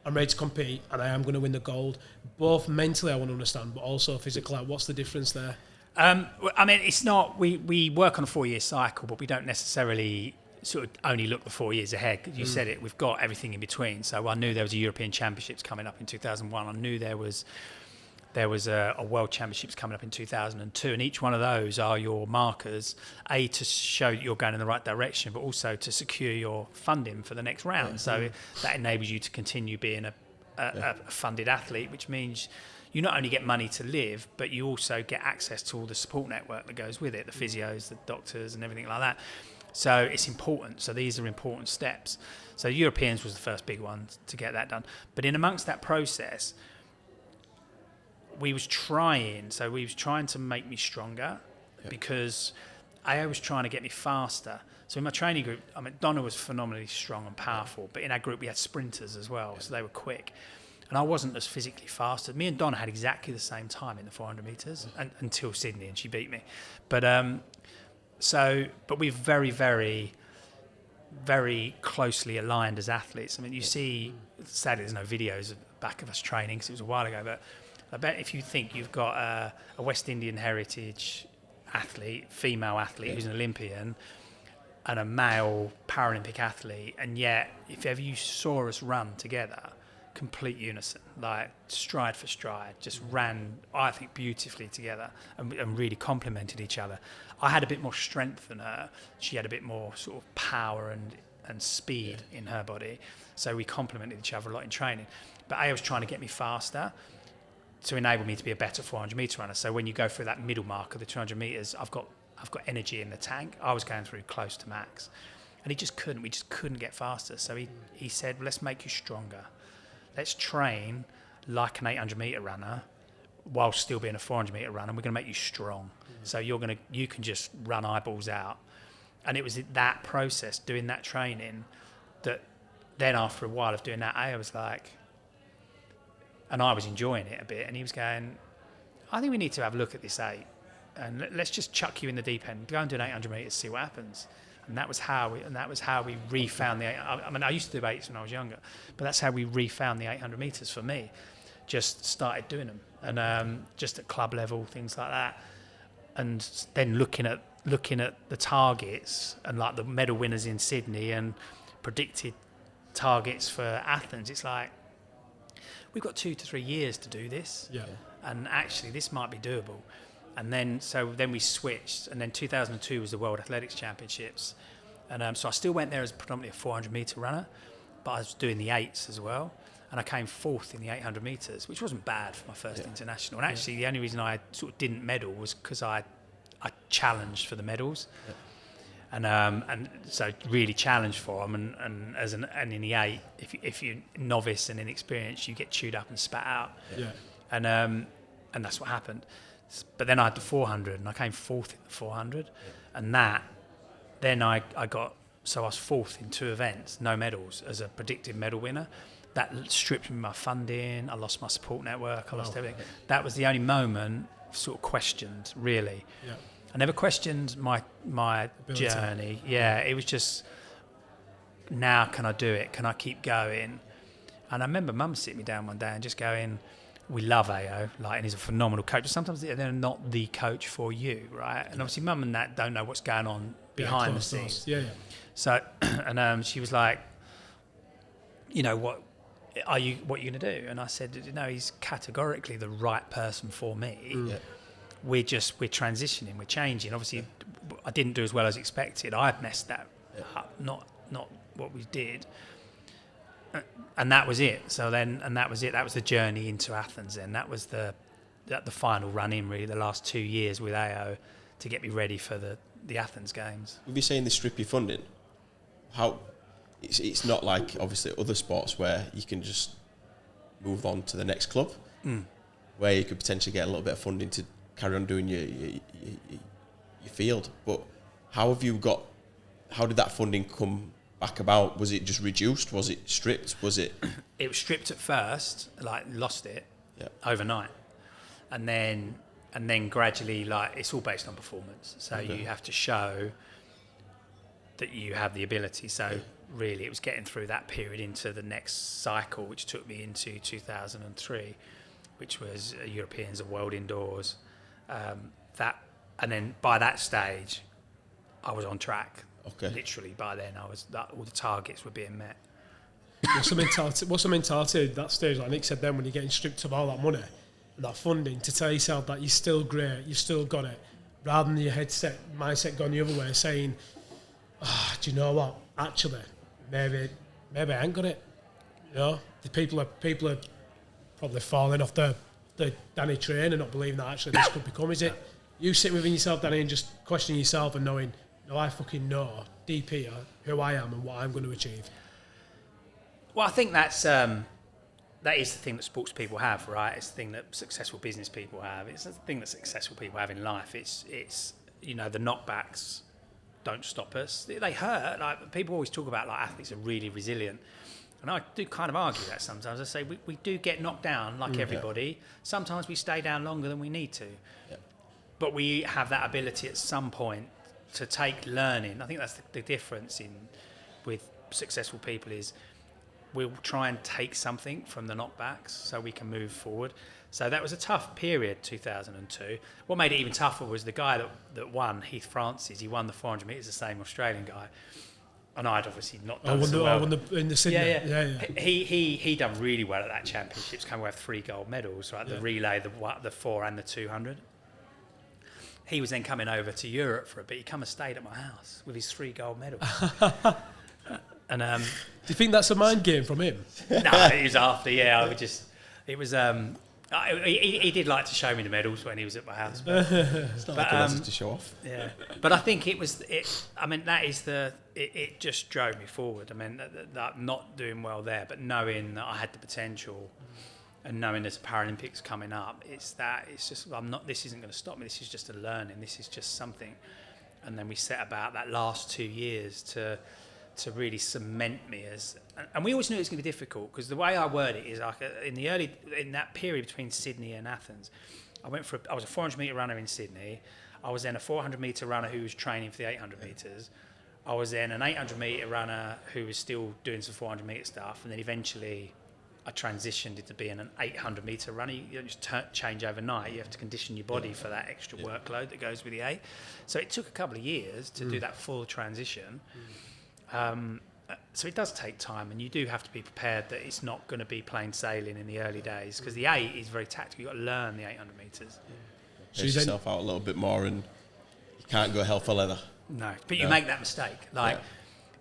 I'm ready to compete, and I am going to win the gold? Both mentally, I want to understand, but also physically, what's the difference there? It's not, we work on a 4 year cycle, but we don't necessarily sort of only look the 4 years ahead. You said it, we've got everything in between. So I knew there was a European Championships coming up in 2001. I knew there was a World Championships coming up in 2002, and each one of those are your markers, A, to show that you're going in the right direction, but also to secure your funding for the next round. So that enables you to continue being a funded athlete, which means you not only get money to live, but you also get access to all the support network that goes with it, the physios, the doctors, and everything like that. So it's important. So these are important steps. So Europeans was the first big one to get that done. But in amongst that process, we was trying to make me stronger because I was trying to get me faster. So in my training group, Donna was phenomenally strong and powerful, but in our group we had sprinters as well, so they were quick. And I wasn't as physically fast. Me and Donna had exactly the same time in the 400 metres until Sydney, and she beat me. But we're very, very, very closely aligned as athletes. You see, sadly there's no videos back of us training because it was a while ago, but I bet if you think you've got a West Indian heritage athlete, female athlete who's an Olympian, and a male Paralympic athlete, and yet if ever you saw us run together, complete unison, like stride for stride, just ran, I think, beautifully together and really complemented each other. I had a bit more strength than her. She had a bit more sort of power and speed in her body. So we complemented each other a lot in training. But I was trying to get me faster to enable me to be a better 400 metre runner. So when you go through that middle mark of the 200 metres, I've got energy in the tank. I was going through close to max. And we just couldn't get faster. So he said, let's make you stronger. Let's train like an 800 metre runner while still being a 400 metre runner. We're going to make you strong. So you can just run eyeballs out. And it was that process, doing that training, that then after a while of doing that, I was like, and I was enjoying it a bit, and he was going, I think we need to have a look at this 8, and let's just chuck you in the deep end, go and do an 800 metres, see what happens. And that was how we refound the 8. I used to do 8s when I was younger, but that's how we refound the 800 metres for me. Just started doing them, and just at club level, things like that, and then looking at the targets and like the medal winners in Sydney and predicted targets for Athens. It's like, we've got 2 to 3 years to do this, and actually this might be doable. And then we switched, and then 2002 was the World Athletics Championships, and so I still went there as predominantly a 400 metre runner, but I was doing the 8s as well, and I came fourth in the 800 metres, which wasn't bad for my first international. And actually, the only reason I sort of didn't medal was because I challenged for the medals, and so really challenged for them. And in the 8, if you're novice and inexperienced, you get chewed up and spat out. And that's what happened. But then I had the 400, and I came fourth in the 400, and then I was fourth in 2 events, no medals, as a predicted medal winner. That stripped me my funding. I lost my support network. I lost everything. That was the only moment I've sort of questioned, really. Yeah. I never questioned my journey. Yeah, it was just, now can I do it? Can I keep going? And I remember Mum sitting me down one day and just going, we love AO, and he's a phenomenal coach, but sometimes they're not the coach for you, right? And obviously Mum and that don't know what's going on behind the scenes. Yeah. So, and she was like, what are you going to do? And I said, no, he's categorically the right person for me. We're transitioning, we're changing. Obviously, I didn't do as well as expected. I messed that up, not what we did. And that was it. That was it. That was the journey into Athens. Then that was the final run in, really, the last 2 years with AO to get me ready for the Athens Games. We'll be saying they strip your funding. How it's not like obviously other sports where you can just move on to the next club, where you could potentially get a little bit of funding to carry on doing your field. But how did that funding come back about? Was it just reduced? Was it stripped? Was it? It was stripped at first, lost it overnight, and then gradually, it's all based on performance. So you have to show that you have the ability. So really, it was getting through that period into the next cycle, which took me into 2003, which was Europeans and World Indoors. And then by that stage, I was on track. Okay. Literally by then, all the targets were being met. What's the mentality at that stage? Like Nick said then, when you're getting stripped of all that money and that funding, to tell yourself that you're still great, you've still got it, rather than your mindset going the other way, saying, do you know what? Actually, maybe I ain't got it. The people are probably falling off the Danny train and not believing that actually this could become. Is it you sitting within yourself, Danny, and just questioning yourself and knowing, no, I fucking know deep here who I am and what I'm going to achieve? Well, I think that is the thing that sports people have, right? It's the thing that successful business people have. It's the thing that successful people have in life. It's the knockbacks don't stop us. They hurt. People always talk about athletes are really resilient. And I do kind of argue that sometimes. I say we do get knocked down like everybody. Sometimes we stay down longer than we need to. Yeah. But we have that ability at some point to take learning. I think that's the difference with successful people is we'll try and take something from the knockbacks so we can move forward. So that was a tough period, 2002. What made it even tougher was the guy that won, Heath Francis. He won the 400 metres, the same Australian guy. And I'd obviously not done so well. In the Sydney. Yeah. He done really well at that championships. Came away with 3 gold medals, right? The relay, the 4 and the 200. He was then coming over to Europe for a bit. He come and stayed at my house with his 3 gold medals. And do you think that's a mind game from him? No, he was after. Yeah, I would just. It was. He did like to show me the medals when he was at my house. It's not like he wanted to show off. Yeah, but I think it was. I mean, that is it just drove me forward. I mean, that not doing well there, but knowing that I had the potential, and knowing there's Paralympics coming up, it's just this isn't going to stop me. This is just a learning. This is just something. And then we set about that last 2 years to really cement me as, and we always knew it was going to be difficult because the way I word it is in that period between Sydney and Athens, I was a 400 metre runner in Sydney. I was then a 400 metre runner who was training for the 800 metres. I was then an 800 metre runner who was still doing some 400 metre stuff, and then eventually I transitioned into being an 800 metre runner. You don't just change overnight. You have to condition your body for that extra workload that goes with the 8. So it took a couple of years to do that full transition. So it does take time, and you do have to be prepared that it's not going to be plain sailing in the early days because the 8 is very tactical. You've got to learn the 800 metres. Pace yourself out a little bit more, and you can't go hell for leather. No, but you make that mistake.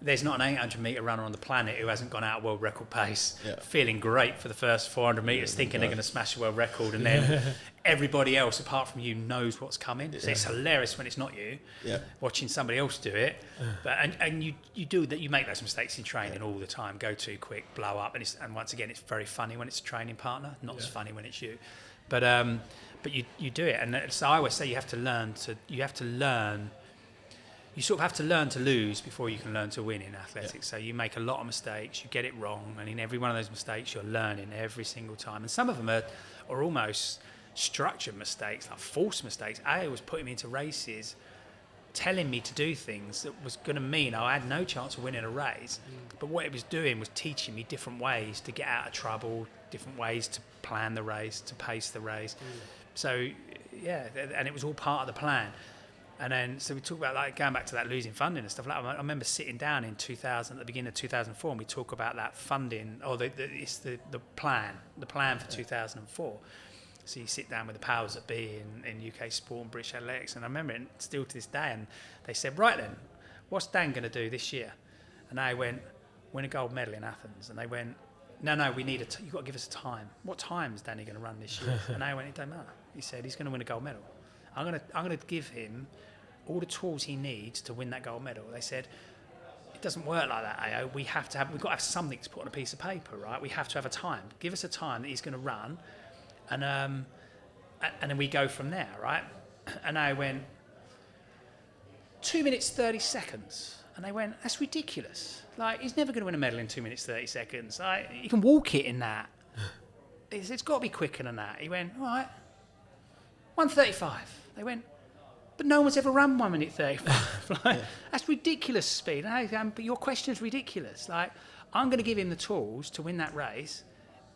there's not an 800 metre runner on the planet who hasn't gone out world record pace, Yeah. feeling great for the first 400 metres, thinking they're going to smash the world record, and then everybody else apart from you knows what's coming. So it's hilarious when it's not you, watching somebody else do it. But and you do that. You make those mistakes in training all the time. Go too quick, blow up, and once again, it's very funny when it's a training partner. Not as funny when it's you. But you do it, and so I always say you have to learn. You sort of have to learn to lose before you can learn to win in athletics. So you make a lot of mistakes, you get it wrong, and in every one of those mistakes, you're learning every single time. And some of them are almost structured mistakes, like false mistakes. I was putting me into races, telling me to do things that was going to mean I had no chance of winning a race. But what it was doing was teaching me different ways to get out of trouble, different ways to plan the race, to pace the race. So, yeah, and it was all part of the plan. And then, so we talk about like going back to that losing funding and stuff like that. I remember sitting down in 2000, at the beginning of 2004, and we talk about that funding, or it's the plan for 2004. So you sit down with the powers that be in UK sport and British athletics, and I remember it still to this day. And they said, right then, what's Dan going to do this year? And I went, win a gold medal in Athens. And they went, no, we need you've got to give us a time. What time is Danny going to run this year? And I went, it don't matter. He said he's going to win a gold medal. I'm going to give him all the tools he needs to win that gold medal. They said, it doesn't work like that, AO. We've got to have something to put on a piece of paper, right? We have to have a time. Give us a time that he's going to run, and then we go from there, right? And I went, 2 minutes 30 seconds. And they went, that's ridiculous. Like, he's never going to win a medal in 2 minutes 30 seconds. Like, you can walk it in that. It's got to be quicker than that. He went, all right, 1:35. They went, but no one's ever run 1 minute 35. Like, that's ridiculous speed. But your question's ridiculous. Like, I'm going to give him the tools to win that race.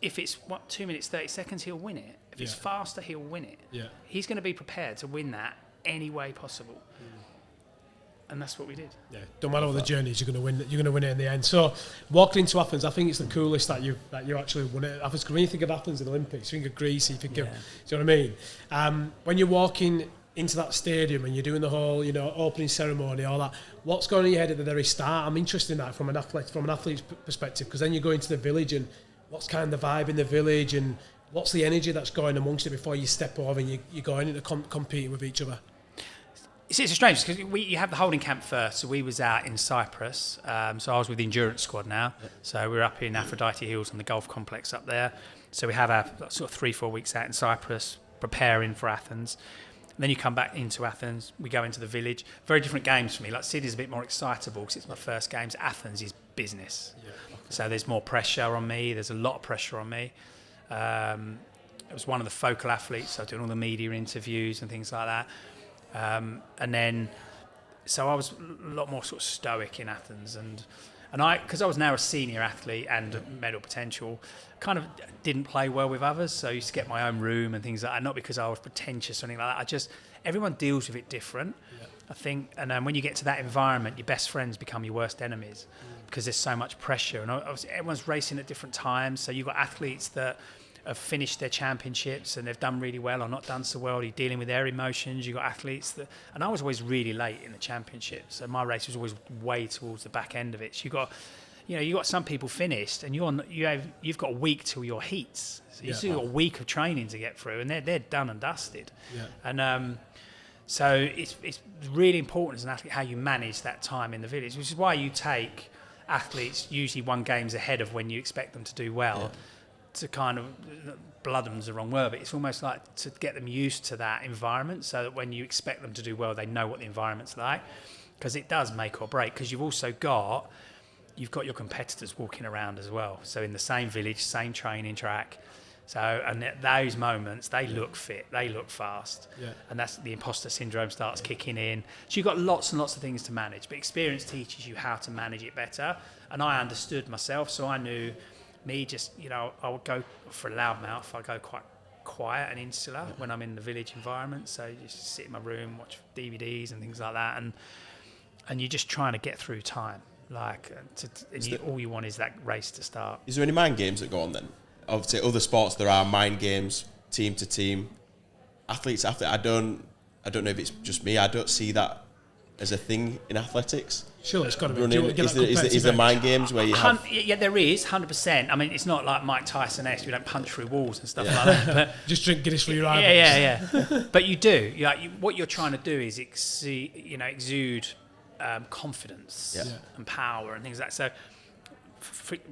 If it's 2 minutes 30 seconds, he'll win it. If it's faster, he'll win it. Yeah. He's going to be prepared to win that any way possible. And that's what we did. Yeah, don't matter what the journey is, you're going to win. You're going to win it in the end. So, walking into Athens, I think it's the coolest that you actually won it. Athens. When you think of Athens in the Olympics, you think of Greece. You think of, do you know what I mean? When you're walking into that stadium and you're doing the whole, opening ceremony, all that, what's going on in your head at the very start? I'm interested in that from an athlete's perspective, because then you go into the village and what's kind of the vibe in the village and what's the energy that's going amongst it before you step over and you're going into competing with each other. It's strange because you have the holding camp first. So we was out in Cyprus. So I was with the endurance squad now. So we're up in Aphrodite Hills on the golf complex up there. So we have our sort of 3-4 weeks out in Cyprus preparing for Athens. And then you come back into Athens. We go into the village. Very different games for me. Like Sydney's a bit more excitable because it's my first games. Athens is business. Yeah, okay. So there's more pressure on me. There's a lot of pressure on me. I was one of the focal athletes. So doing all the media interviews and things like that. And then, so I was a lot more sort of stoic in Athens, and because I was now a senior athlete and medal potential, kind of didn't play well with others. So I used to get my own room and things like that. Not because I was pretentious or anything like that. Everyone deals with it different. Yeah. I think, and when you get to that environment, your best friends become your worst enemies because there's so much pressure, and everyone's racing at different times. So you've got athletes that have finished their championships and they've done really well or not done so well. You're dealing with their emotions. You've got athletes and I was always really late in the championship, so my race was always way towards the back end of it. So you got some people finished and you've got a week till your heats. So you've still got a week of training to get through, and they're done and dusted. Yeah. And so it's really important as an athlete how you manage that time in the village, which is why you take athletes usually 1 games ahead of when you expect them to do well. Yeah. To kind of, blood them's the wrong word, but it's almost like to get them used to that environment so that when you expect them to do well, they know what the environment's like, because it does make or break, because you've got your competitors walking around as well. So in the same village, same training track. So, and at those moments, they look fit, they look fast. Yeah. And that's the imposter syndrome starts kicking in. So you've got lots and lots of things to manage, but experience teaches you how to manage it better. And I understood myself, so I knew me just, I would go for a loudmouth. I go quite quiet and insular when I'm in the village environment. So you just sit in my room, watch DVDs and things like that, and you're just trying to get through time. All you want is that race to start. Is there any mind games that go on then? Obviously, other sports there are mind games, team to team. Athletes. I don't know if it's just me. I don't see that as a thing in athletics? Sure, it's got to be. Running, is there mind games where you have... Yeah, there is, 100%. I mean, it's not like Mike Tyson-esque. You don't punch through walls and stuff like that. But just drink Guinness for your eyeballs. Yeah. But you do. What you're trying to do is exude confidence and power and things like that. So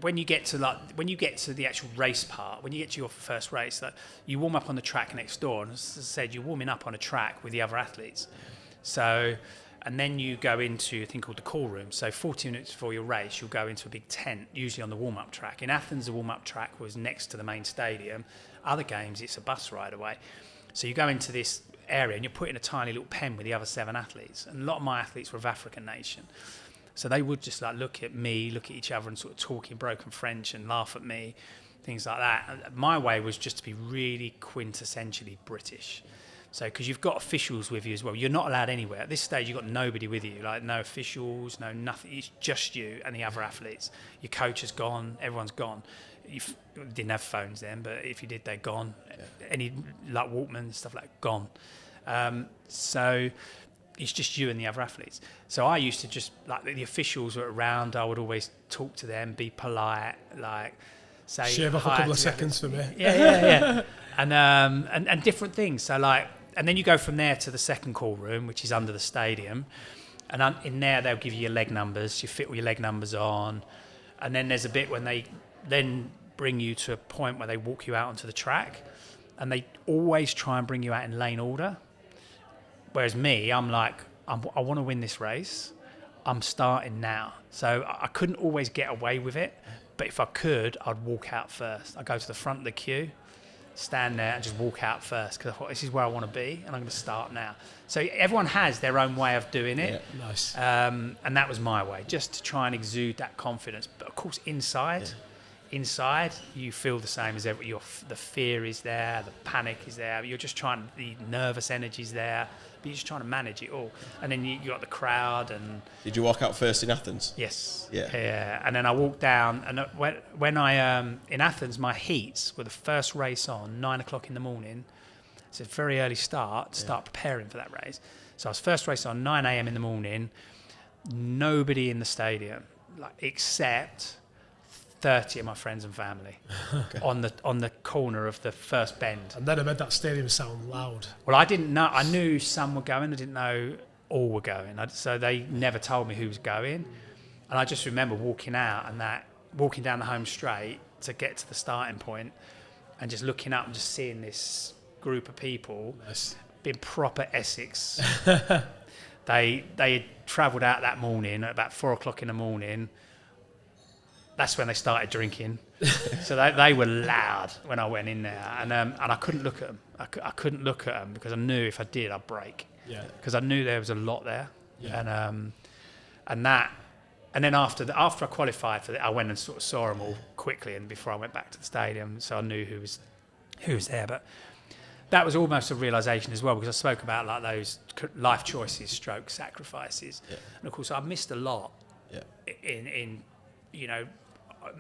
when you get to the actual race part, when you get to your first race, you warm up on the track next door, and as I said, you're warming up on a track with the other athletes. So, and then you go into a thing called the call room. So 40 minutes before your race, you'll go into a big tent, usually on the warm-up track. In Athens, the warm-up track was next to the main stadium. Other games, it's a bus ride away. So you go into this area and you're put in a tiny little pen with the other 7 athletes. And a lot of my athletes were of African nation. So they would just look at me, look at each other and sort of talk in broken French and laugh at me, things like that. And my way was just to be really quintessentially British. So, because you've got officials with you as well. You're not allowed anywhere. At this stage, you've got nobody with you, no officials, no nothing. It's just you and the other athletes. Your coach is gone. Everyone's gone. You didn't have phones then, but if you did, they're gone. Yeah. Any Walkman, stuff like that, gone. So it's just you and the other athletes. So I used to just, the officials were around, I would always talk to them, be polite, say shave off a couple of seconds for me. Yeah. And different things. So and then you go from there to the second call room, which is under the stadium. And in there, they'll give you your leg numbers. You fit all your leg numbers on. And then there's a bit when they then bring you to a point where they walk you out onto the track. And they always try and bring you out in lane order. Whereas me, I'm I want to win this race. I'm starting now. So I couldn't always get away with it. But if I could, I'd walk out first. I'd go to the front of the queue, stand there and just walk out first, because I thought, this is where I want to be and I'm going to start now. So everyone has their own way of doing it. Yeah, nice. And that was my way, just to try and exude that confidence. But of course, inside you feel the same as the fear is there, the panic is there. You're just trying, the nervous energy is there, but you're just trying to manage it all. And then you got the crowd. And did you walk out first in Athens? Yes. Yeah. And then I walked down, and when I in Athens, my heats were the first race on 9 o'clock in the morning. It's a very early start to start preparing for that race. So I was first race on 9 a.m. in the morning. Nobody in the stadium, except 30 of my friends and family on the corner of the first bend. And then I made that stadium sound loud. Well, I didn't know. I knew some were going. I didn't know all were going. So they never told me who was going. And I just remember walking out and walking down the home straight to get to the starting point and just looking up and just seeing this group of people being proper Essex. They had travelled out that morning at about 4 o'clock in the morning. That's when they started drinking. So they were loud when I went in there. And I couldn't look at them. I couldn't look at them because I knew if I did, I'd break. Yeah. Because I knew there was a lot there. Yeah. And then after I qualified for it, I went and sort of saw them all quickly and before I went back to the stadium. So I knew who was there. But that was almost a realisation as well, because I spoke about those life choices, stroke sacrifices. Yeah. And of course, I've missed a lot in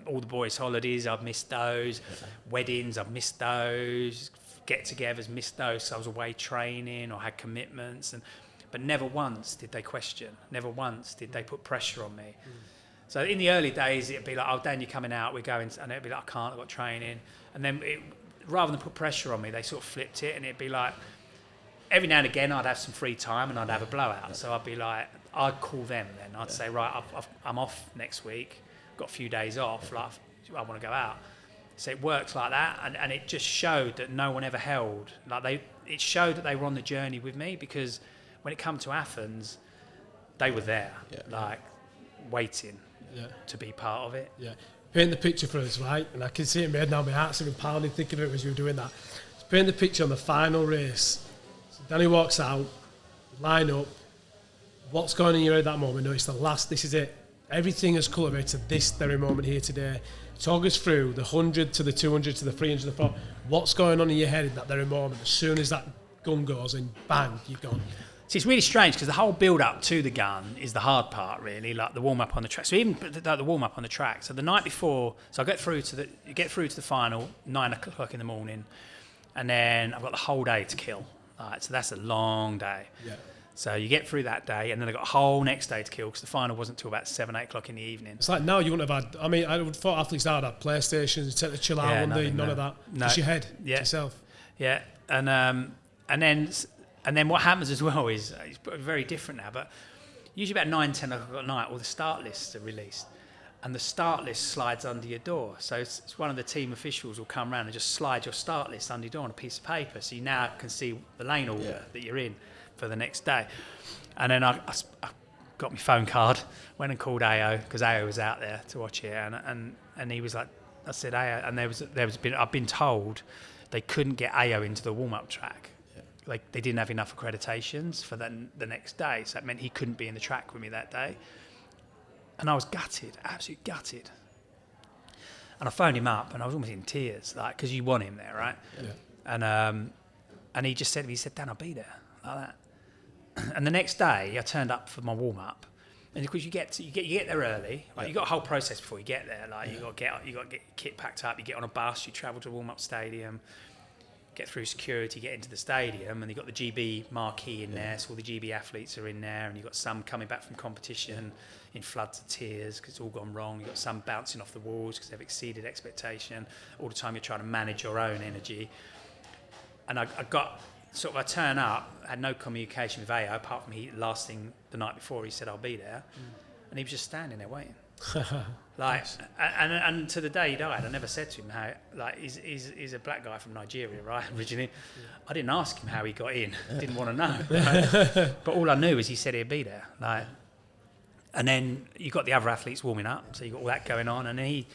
all the boys' holidays, I've missed those. Weddings, I've missed those. Get-togethers, missed those. So I was away training or had commitments, but never once did they question. Never once did they put pressure on me. So in the early days, it'd be like, "Oh, Dan, you're coming out. We're going," and it'd be like, "I can't. I've got training." And then rather than put pressure on me, they sort of flipped it, and it'd be like, every now and again, I'd have some free time and I'd have a blowout. So I'd be like, I'd call them then. I'd say, right, I'm off next week. Got a few days off, I want to go out. So it works like that, and it just showed that no one ever held. It showed that they were on the journey with me, because when it come to Athens, they were there, waiting to be part of it. Yeah, paint the picture for us, right? And I can see it in my head now. My heart's even pounding thinking of it as you were doing that. So paint the picture on the final race. So Danny walks out, line up. What's going on in your head at that moment? No, it's the last. This is it. Everything has culminated to this very moment here today. Talk us through the 100 to the 200 to the 300 to the 400. What's going on in your head in that very moment? As soon as that gun goes and bang, you're gone. See, it's really strange because the whole build-up to the gun is the hard part, really, the warm-up on the track. So even the warm-up on the track. So the night before, so I get through to the final, 9 o'clock in the morning, and then I've got the whole day to kill. So that's a long day. Yeah. So you get through that day, and then I got a whole next day to kill because the final wasn't till about 7, 8 o'clock in the evening. It's like now you wouldn't have had. I mean, I would have thought athletes now had PlayStations, take the chill out one day, none of that. Just your head, yourself. Yeah, and then what happens as well is it's very different now. But usually about 9, 10 o'clock at night, all the start lists are released, and the start list slides under your door. So it's one of the team officials will come around and just slide your start list under your door on a piece of paper, so you now can see the lane order that you're in for the next day. And then I got my phone card, went and called AO because AO was out there to watch it, and he was like, I said AO, and I've been told they couldn't get AO into the warm-up track. Like they didn't have enough accreditations for the next day, so that meant he couldn't be in the track with me that day. And I was gutted, absolutely gutted. And I phoned him up, and I was almost in tears, like because you want him there, right? Yeah. And he just said to me, he said, "Dan, I'll be there," like that. And the next day, I turned up for my warm up, and of course you get there early. Like you got a whole process before you get there. Like you got to get your kit packed up. You get on a bus. You travel to a warm up stadium. Get through security. Get into the stadium, and you got the GB marquee in there. So all the GB athletes are in there, and you got some coming back from competition in floods of tears because it's all gone wrong. You got some bouncing off the walls because they've exceeded expectation. All the time you're trying to manage your own energy. And I I turn up, had no communication with AO apart from he last thing the night before he said I'll be there, and he was just standing there waiting. And to the day he died, I never said to him how he's a black guy from Nigeria, right? Originally, I didn't ask him how he got in. Didn't want to know. Right? But all I knew is he said he'd be there. And then you got the other athletes warming up, so you got all that going on, and he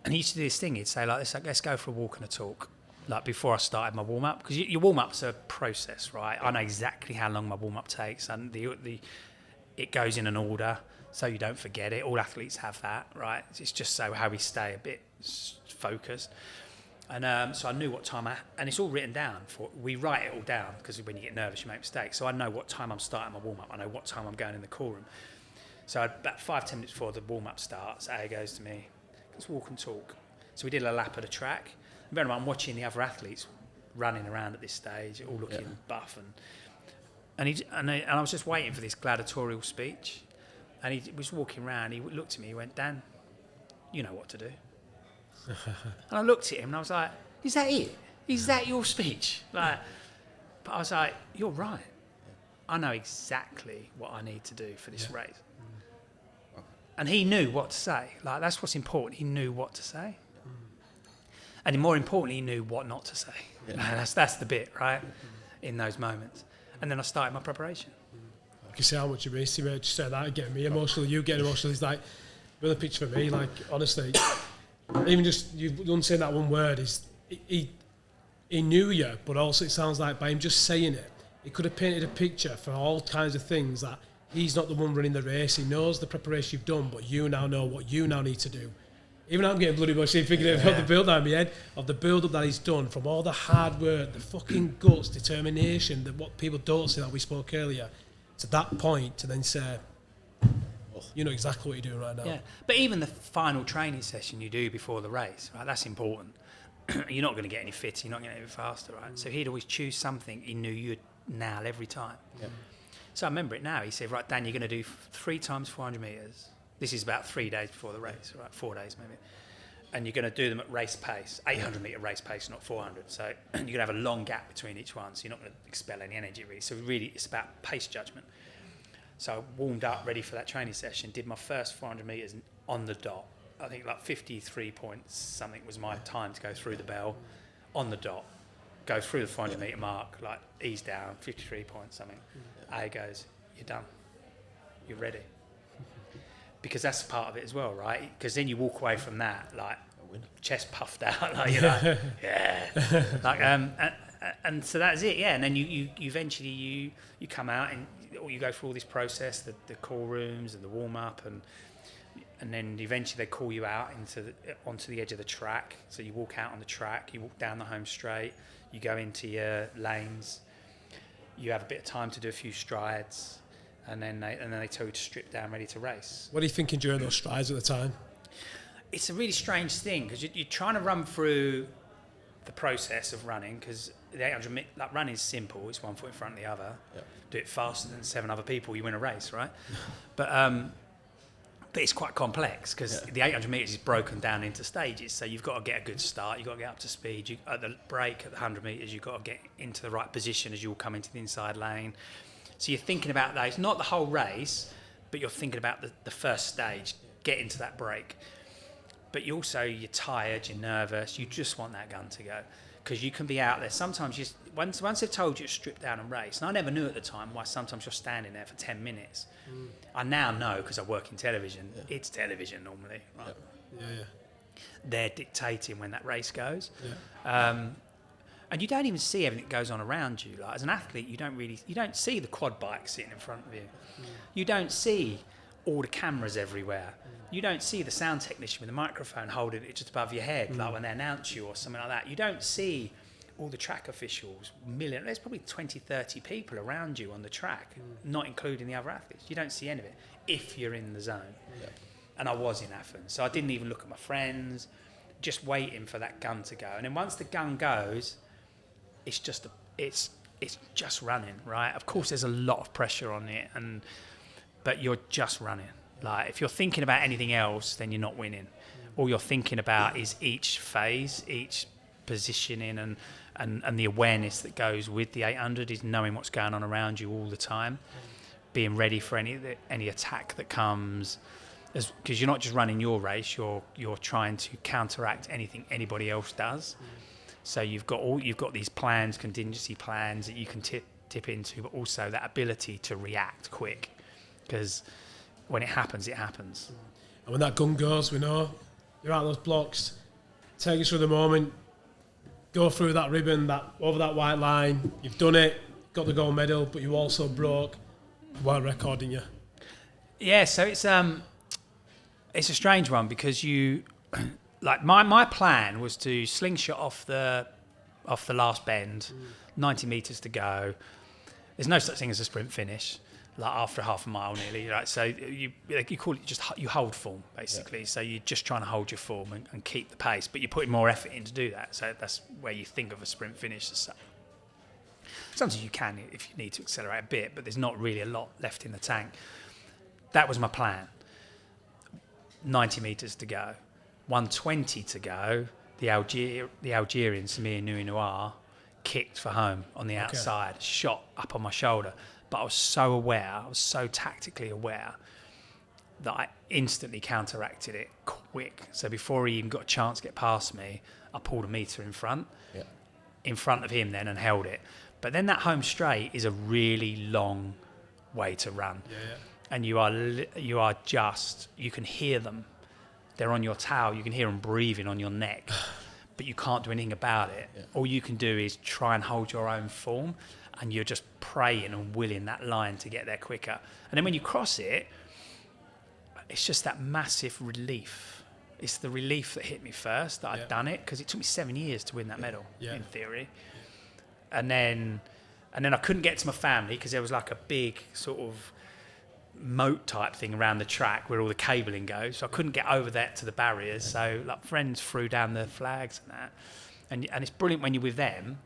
used to do this thing. He'd say let's go for a walk and a talk. Like before I started my warm up, because your warm up's a process, right? I know exactly how long my warm up takes, and it goes in an order, so you don't forget it. All athletes have that, right? It's just so how we stay a bit focused. And so I knew what time and it's all written down. We write it all down because when you get nervous, you make mistakes. So I know what time I'm starting my warm up. I know what time I'm going in the call room. So about 5-10 minutes before the warm up starts, A goes to me, let's walk and talk. So we did a lap of the track. Bear in mind, I'm watching the other athletes running around at this stage, all looking buff, and I was just waiting for this gladiatorial speech, and he was walking around. He looked at me. He went, "Dan, you know what to do." And I looked at him, and I was like, "Is that it? Is that your speech?" But I was like, "You're right. I know exactly what I need to do for this race." And he knew what to say. Like that's what's important. He knew what to say. And more importantly, he knew what not to say. Yeah. That's the bit, right? In those moments. And then I started my preparation. I can see how much you miss him. Just say that, getting me emotional. You getting emotional. It's like, really picture for me, like, honestly, even just you saying that one word, is he knew you, but also it sounds like by him just saying it, he could have painted a picture for all kinds of things that he's not the one running the race. He knows the preparation you've done, but you now know what you now need to do. Even I'm getting bloody emotional thinking of the build-up in my head, of the build-up that he's done, from all the hard work, the fucking guts, determination, what people don't see that we spoke earlier, to that point to then say, you know exactly what you're doing right now. Yeah, but even the final training session you do before the race, right, that's important. You're not going to get any fitter, you're not going to get any faster, right? So he'd always choose something he knew you'd nail every time. Yeah. So I remember it now. He said, right, Dan, you're going to do 3 times 400 metres. This is about 3 days before the race, right? 4 days maybe. And you're going to do them at race pace, 800 metre race pace, not 400. So you're going to have a long gap between each one, so you're not going to expel any energy really. So really it's about pace judgment. So I warmed up, ready for that training session, did my first 400 metres on the dot. I think like 53 points something was my time to go through the bell, on the dot, go through the 400 metre mark, like ease down, 53 points something. A goes, you're done, you're ready. Because that's part of it as well, right? Because then you walk away from that, like, chest puffed out, like, you're like, yeah. Like, and so that's it, yeah. And then you eventually you come out and you go through all this process, the call rooms and the warm-up, and then eventually they call you out onto the edge of the track. So you walk out on the track, you walk down the home straight, you go into your lanes, you have a bit of time to do a few strides, and then they tell you to strip down, ready to race. What are you thinking during those strides at the time? It's a really strange thing because you're trying to run through the process of running, because the 800 metre, like running is simple. It's one foot in front of the other. Yep. Do it faster than 7 other people, you win a race, right? But it's quite complex because the 800 metres is broken down into stages. So you've got to get a good start. You've got to get up to speed. At the break, at the 100 metres, you've got to get into the right position as you all come into the inside lane. So you're thinking about those, not the whole race, but you're thinking about the first stage, get into that break. But you're tired, you're nervous, you just want that gun to go. Because you can be out there. Sometimes, once they've told you to strip down and race, and I never knew at the time why sometimes you're standing there for 10 minutes. I now know, because I work in television, it's television normally. Right? Yeah. They're dictating when that race goes. Yeah. And you don't even see everything that goes on around you. Like, as an athlete, you don't see the quad bike sitting in front of you. You don't see all the cameras everywhere. You don't see the sound technician with the microphone holding it just above your head, like when they announce you or something like that. You don't see all the track officials, there's probably 20, 30 people around you on the track, not including the other athletes. You don't see any of it if you're in the zone. Yeah. And I was in Athens, so I didn't even look at my friends, just waiting for that gun to go. And then once the gun goes, it's just running, right? Of course, there's a lot of pressure on it, but you're just running. Like, if you're thinking about anything else, then you're not winning. All you're thinking about is each phase, each positioning, and the awareness that goes with the 800 is knowing what's going on around you all the time, being ready for any attack that comes, because you're not just running your race, you're trying to counteract anything anybody else does. So you've got these plans, contingency plans that you can tip into, but also that ability to react quick, because when it happens, it happens. And when that gun goes, we know you're out those blocks. Take us through the moment. Go through that ribbon, over that white line. You've done it. Got the gold medal, but you also broke the world record, didn't you? Yeah. So it's a strange one because my plan was to slingshot off the last bend, 90 metres to go. There's no such thing as a sprint finish. Like after half a mile nearly, right? So you call it you hold form basically. Yeah. So you're just trying to hold your form and keep the pace, but you're putting more effort in to do that. So that's where you think of a sprint finish as such. Sometimes you can if you need to accelerate a bit, but there's not really a lot left in the tank. That was my plan. 90 metres to go, 120 to go. The Algerian Samir Nui Noir kicked for home on the outside, shot up on my shoulder. But I was so tactically aware that I instantly counteracted it quick. So before he even got a chance to get past me, I pulled a metre in front of him then and held it. But then that home straight is a really long way to run. Yeah. And you can hear them. They're on your tail. You can hear them breathing on your neck, but you can't do anything about it. Yeah. All you can do is try and hold your own form. And you're just praying and willing that line to get there quicker. And then when you cross it, it's just that massive relief. It's the relief that hit me first, that I'd done it, because it took me 7 years to win that medal, in theory. Yeah. And then I couldn't get to my family because there was like a big sort of moat type thing around the track where all the cabling goes. So I couldn't get over that to the barriers. So like friends threw down the flags and that. And it's brilliant when you're with them.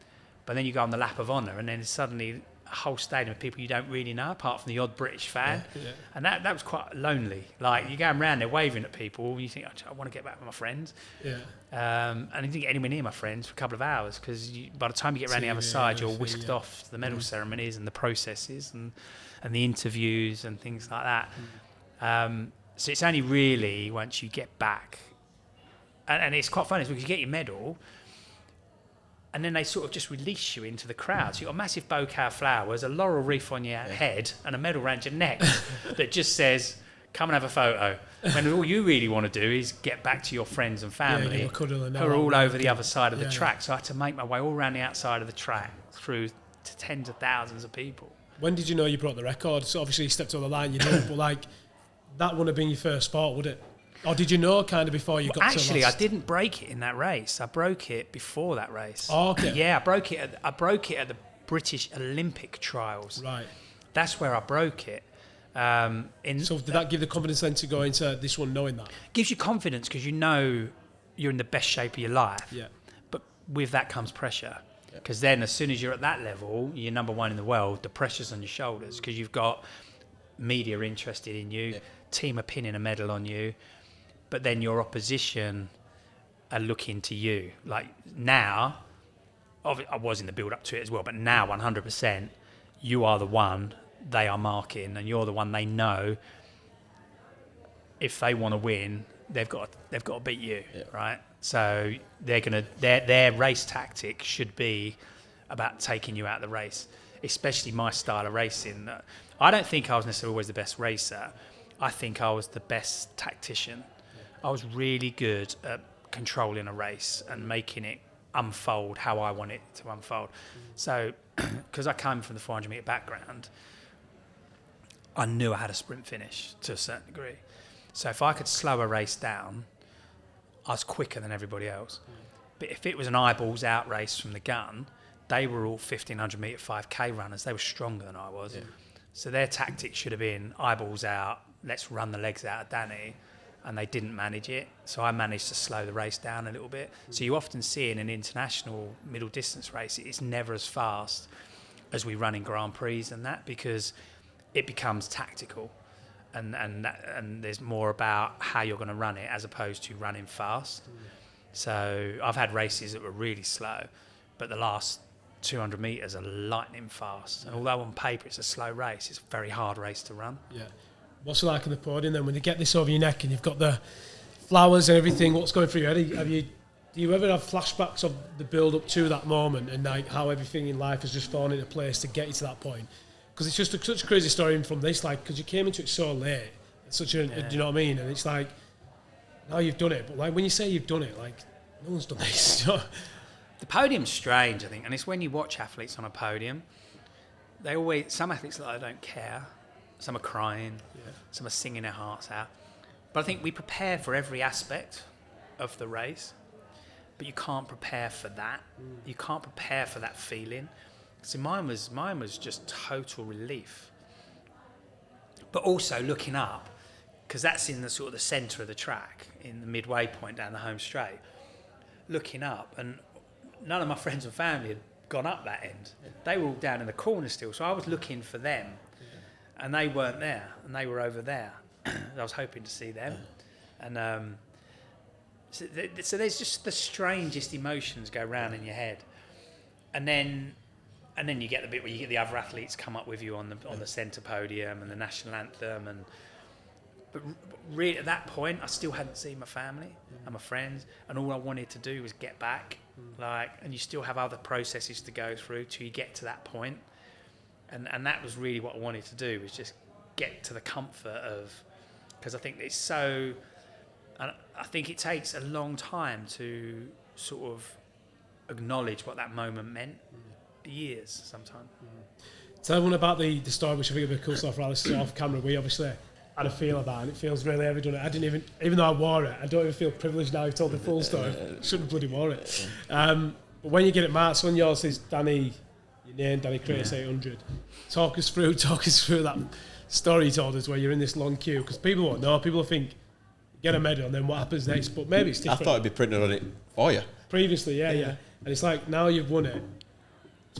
But then you go on the lap of honour, and then suddenly a whole stadium of people you don't really know, apart from the odd British fan. Yeah. And that was quite lonely. Like, you're going around there waving at people, and you think, I want to get back with my friends. Yeah. And I didn't get anywhere near my friends for a couple of hours, because by the time you get around the other side, you're whisked off to the medal ceremonies and the processes and the interviews and things like that. So it's only really once you get back, and it's quite funny, because you get your medal, and then they sort of just release you into the crowd. So you've got a massive bouquet of flowers, a laurel wreath on your head, and a medal around your neck that just says, come and have a photo. When all you really want to do is get back to your friends and family who are all over the other side of the track. So I had to make my way all around the outside of the track through to tens of thousands of people. When did you know you broke the record? So obviously you stepped over the line, you did, but that wouldn't have been your first sport, would it? Or did you know kind of before you got to actually, I didn't break it in that race. I broke it before that race. Oh, okay. Yeah, I broke it at the British Olympic trials. Right. That's where I broke it. So did that give the confidence then to go into this one knowing that? Gives you confidence because you know you're in the best shape of your life. Yeah. But with that comes pressure. Because then as soon as you're at that level, you're number one in the world, the pressure's on your shoulders because you've got media interested in you, team are pinning a medal on you, but then your opposition are looking to you. Like now, I was in the build up to it as well, but now 100%, you are the one they are marking, and you're the one they know. If they want to win, they've got to beat you, right? So their race tactic should be about taking you out of the race, especially my style of racing. I don't think I was necessarily always the best racer. I think I was the best tactician. I was really good at controlling a race and making it unfold how I want it to unfold. So, because I came from the 400 metre background, I knew I had a sprint finish to a certain degree. So if I could slow a race down, I was quicker than everybody else. But if it was an eyeballs out race from the gun, they were all 1,500 metre 5K runners. They were stronger than I was. So their tactics should have been eyeballs out, let's run the legs out of Danny. And they didn't manage it. So I managed to slow the race down a little bit. So you often see in an international middle distance race, it's never as fast as we run in Grand Prix and that, because it becomes tactical. And there's more about how you're going to run it as opposed to running fast. So I've had races that were really slow, but the last 200 metres are lightning fast. And although on paper it's a slow race, it's a very hard race to run. Yeah. What's it like on the podium then when you get this over your neck and you've got the flowers and everything? What's going through your head? Do you ever have flashbacks of the build up to that moment and like how everything in life has just fallen into place to get you to that point? Because it's just such a crazy story from this, like, because you came into it so late. It's such a, do you know what I mean? And it's like, now you've done it, but like when you say you've done it, like no one's done this. The podium's strange, I think, and it's when you watch athletes on a podium, some athletes like, I don't care. Some are crying, some are singing their hearts out. But I think we prepare for every aspect of the race, but you can't prepare for that. You can't prepare for that feeling. So mine was just total relief. But also looking up, because that's in the sort of the centre of the track, in the midway point down the home straight. Looking up, and none of my friends and family had gone up that end. They were all down in the corner still, so I was looking for them. And they weren't there, and they were over there. I was hoping to see them. And so there's just the strangest emotions go round in your head. And then you get the bit where you get the other athletes come up with you on the centre podium and the national anthem. But really at that point, I still hadn't seen my family and my friends, and all I wanted to do was get back. And you still have other processes to go through till you get to that point. And that was really what I wanted to do, was just get to the comfort of, because I think it's so, and I think it takes a long time to sort of acknowledge what that moment meant. Years sometimes. Tell everyone about the story, which I think would be a cool stuff for Alice off camera. We obviously had a feel of that, and it feels really heavy done it. I didn't even though I wore it, I don't even feel privileged now. You've told the full story. Shouldn't have bloody wore it. But when you get it marked, on yours says Danny. Your name, Danny Crace 800. Talk us through that story you told us where you're in this long queue, because people won't know. People will think, get a medal and then what happens next, but maybe it's different. I thought it'd be printed on it for you. Previously, yeah. And it's like, now you've won it,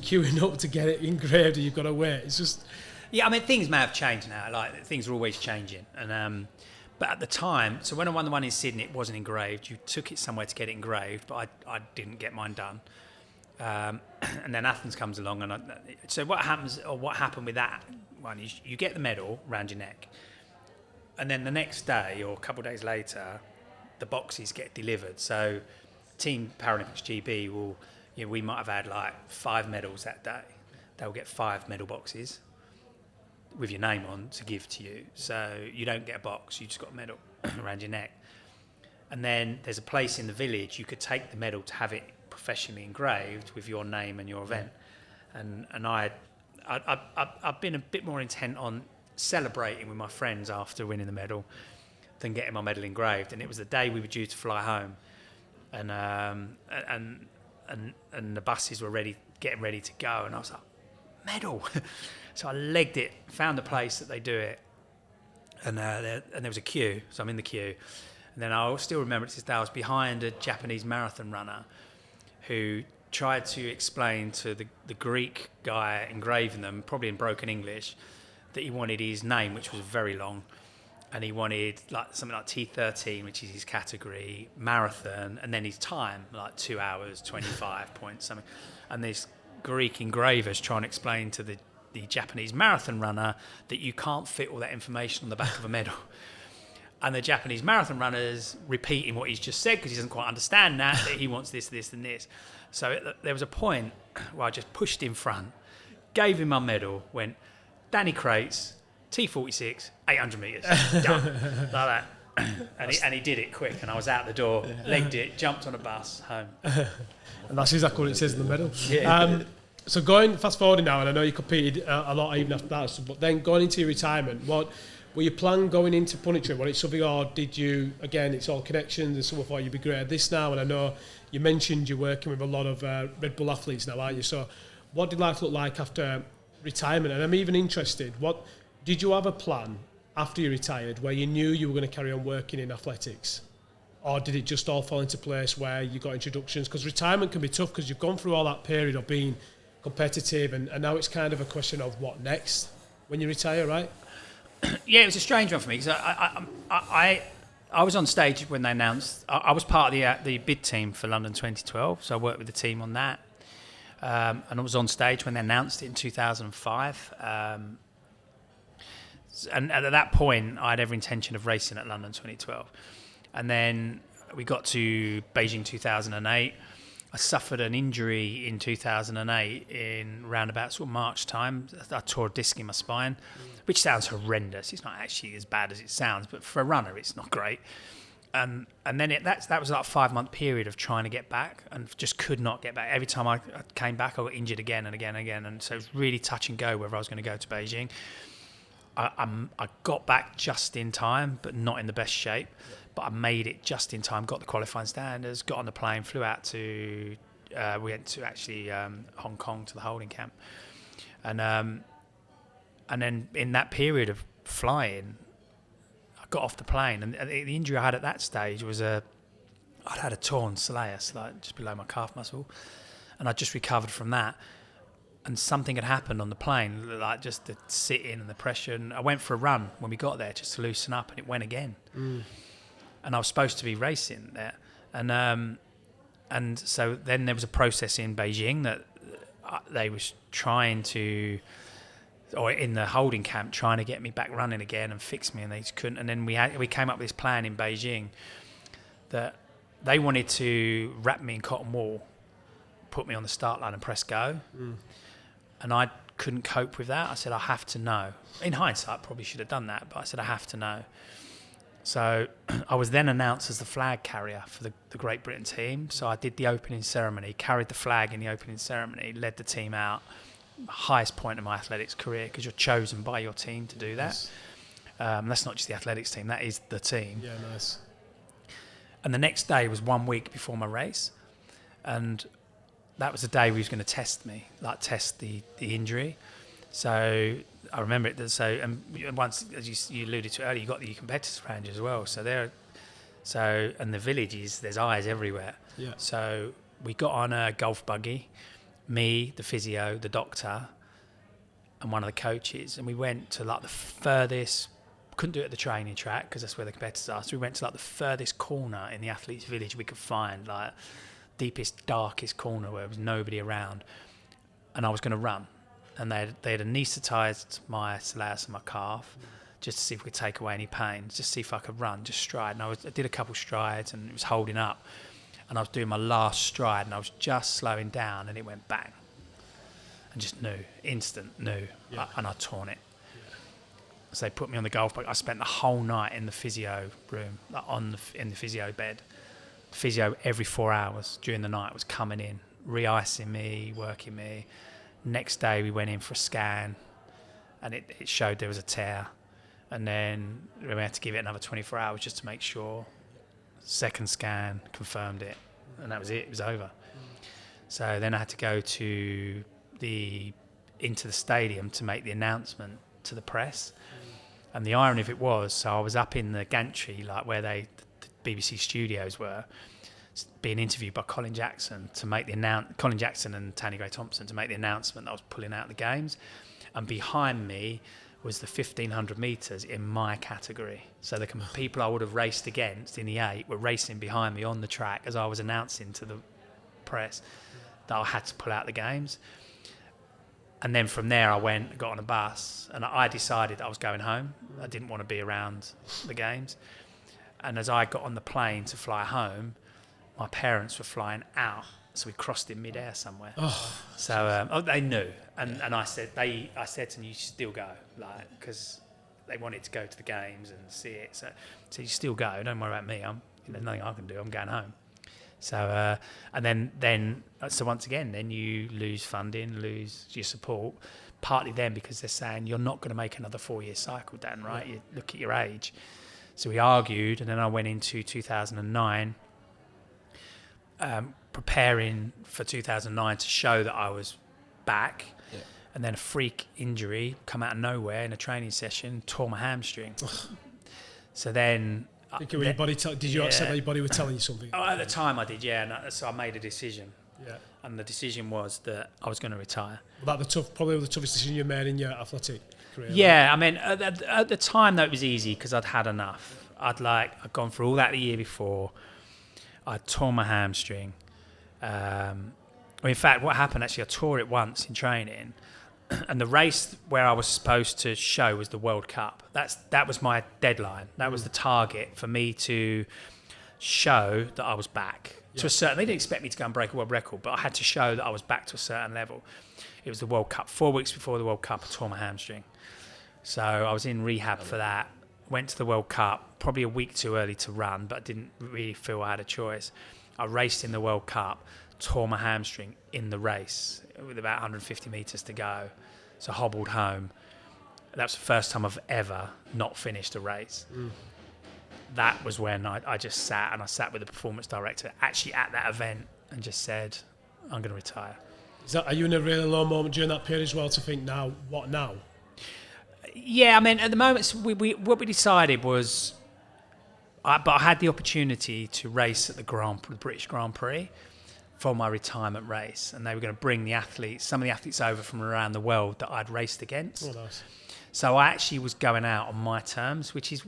queuing up to get it engraved and you've got to wait. It's just... Yeah, I mean, things may have changed now. Like, things are always changing. And but at the time, so when I won the one in Sydney, it wasn't engraved. You took it somewhere to get it engraved, but I didn't get mine done. And then Athens comes along, and so what happened with that one is you get the medal around your neck, and then the next day or a couple of days later, the boxes get delivered. So Team Paralympics GB will, we might have had like 5 medals that day. They'll get 5 medal boxes with your name on to give to you. So you don't get a box, you just got a medal around your neck. And then there's a place in the village you could take the medal to have it professionally engraved with your name and your event. And I've been a bit more intent on celebrating with my friends after winning the medal than getting my medal engraved. And it was the day we were due to fly home, and the buses were getting ready to go, and I was like, medal. So I legged it, found the place that they do it, and there was a queue, so I'm in the queue. And then I still remember it to this day, I was behind a Japanese marathon runner who tried to explain to the Greek guy engraving them, probably in broken English, that he wanted his name, which was very long, and he wanted like something like T13, which is his category, marathon, and then his time, like 2 hours, 25 points, something. And this Greek engraver's trying to explain to the Japanese marathon runner that you can't fit all that information on the back of a medal. And the Japanese marathon runner's repeating what he's just said because he doesn't quite understand that he wants this, this, and this. So there was a point where I just pushed in front, gave him my medal, went, Danny Crates, T46, 800 metres, done, like that. And he did it quick, and I was out the door, legged it, jumped on a bus, home. And that's exactly what it says in the medal. Yeah. So going fast forwarding now, and I know you competed a lot even after that, so, but then going into your retirement, what were your plan going into punishment? Was it something, or did you, again, it's all connections, and someone thought you'd be great at this now, and I know you mentioned you're working with a lot of Red Bull athletes now, aren't you? So what did life look like after retirement? And I'm even interested, what did you have a plan after you retired where you knew you were going to carry on working in athletics? Or did it just all fall into place where you got introductions? Because retirement can be tough because you've gone through all that period of being competitive, and now it's kind of a question of what next when you retire, right? Yeah, it was a strange one for me because I was on stage when they announced. I was part of the bid team for London 2012, so I worked with the team on that. And I was on stage when they announced it in 2005. And at that point, I had every intention of racing at London 2012. And then we got to Beijing 2008. I suffered an injury in 2008 in roundabout sort of March time. I tore a disc in my spine, which sounds horrendous. It's not actually as bad as it sounds, but for a runner, it's not great. And then that was like a 5-month period of trying to get back and just could not get back. Every time I came back, I got injured again and again and again. And so it was really touch and go whether I was going to go to Beijing. I got back just in time, but not in the best shape. But I made it just in time, got the qualifying standards, got on the plane, flew out to, we went to actually Hong Kong to the holding camp. And then in that period of flying, I got off the plane, and the injury I had at that stage was I'd had a torn soleus, like just below my calf muscle, and I just recovered from that. And something had happened on the plane, like just the sit-in and the pressure. And I went for a run when we got there just to loosen up, and it went again. And I was supposed to be racing there. And so then there was a process in Beijing that they was trying to, or in the holding camp, trying to get me back running again and fix me, and they just couldn't. And then we came up with this plan in Beijing that they wanted to wrap me in cotton wool, put me on the start line and press go. And I couldn't cope with that. I said, I have to know. In hindsight, I probably should have done that, but I said, I have to know. So I was then announced as the flag carrier for the Great Britain team. So I did the opening ceremony, carried the flag in the opening ceremony, led the team out. Highest point of my athletics career, because you're chosen by your team to do that. That's not just the athletics team, that is the team. Yeah, nice. And the next day was 1 week before my race. And that was the day we was going to test me, like test the injury. So I remember it. So and once, as you alluded to earlier, you got the competitors around you as well. So and the villages, there's eyes everywhere. Yeah. So we got on a golf buggy, me, the physio, the doctor, and one of the coaches, and we went to like the furthest. Couldn't do it at the training track because that's where the competitors are. So we went to like the furthest corner in the athletes' village we could find, like deepest, darkest corner where there was nobody around, and I was going to run. And they had anaesthetised my soleus and my calf just to see if we could take away any pain, just to see if I could run, just stride. And I did a couple strides and it was holding up. And I was doing my last stride and I was just slowing down and it went bang. And just instant knew. Yeah. And I torn it. Yeah. So they put me on the golf bag. I spent the whole night in the physio room, like in the physio bed. Physio every 4 hours during the night was coming in, re-icing me, working me. Next day we went in for a scan and it showed there was a tear, and then we had to give it another 24 hours just to make sure. Second scan confirmed it, and that was it was over. So then I had to go into the stadium to make the announcement to the press. And the irony of it was, so I was up in the gantry, like where the BBC studios were. being interviewed by Colin Jackson and Tanny Gray Thompson to make the announcement that I was pulling out the games, and behind me was the 1500 metres in my category. So the people I would have raced against in the 8 were racing behind me on the track as I was announcing to the press that I had to pull out the games. And then from there I got on a bus, and I decided I was going home. I didn't want to be around the games. And as I got on the plane to fly home, my parents were flying out. So we crossed in midair somewhere. So they knew, and I said to them, you should still go, like, because they wanted to go to the games and see it. So you still go. Don't worry about me. There's nothing I can do. I'm going home. So and then once again, then you lose funding, lose your support. Partly then because they're saying you're not going to make another 4-year cycle, Dan. Right? You look at your age. So we argued, and then I went into 2009. Preparing for 2009 to show that I was back, and then a freak injury come out of nowhere in a training session, tore my hamstring. So then did you accept that your body was telling you something? At the time I did, and so I made a decision, and the decision was that I was going to retire. Was that probably the toughest decision you made in your athletic career? Yeah, I mean at the time though it was easy because I'd had enough. I'd gone through all that the year before. I tore my hamstring. In fact, what happened actually, I tore it once in training, and the race where I was supposed to show was the World Cup. That was my deadline. That was the target for me to show that I was back to a certain. They didn't expect me to go and break a world record, but I had to show that I was back to a certain level. It was the World Cup. 4 weeks before the World Cup, I tore my hamstring, so I was in rehab for that. Went to the World Cup, probably a week too early to run, but didn't really feel I had a choice. I raced in the World Cup, tore my hamstring in the race with about 150 metres to go, so hobbled home. That was the first time I've ever not finished a race. That was when I just sat with the performance director actually at that event and just said, I'm going to retire. Are you in a really low moment during that period as well to think, now, what now? Yeah, I mean, at the moment, what we decided was, I had the opportunity to race at the British Grand Prix for my retirement race, and they were going to bring some of the athletes over from around the world that I'd raced against. Oh, nice. So I actually was going out on my terms, which is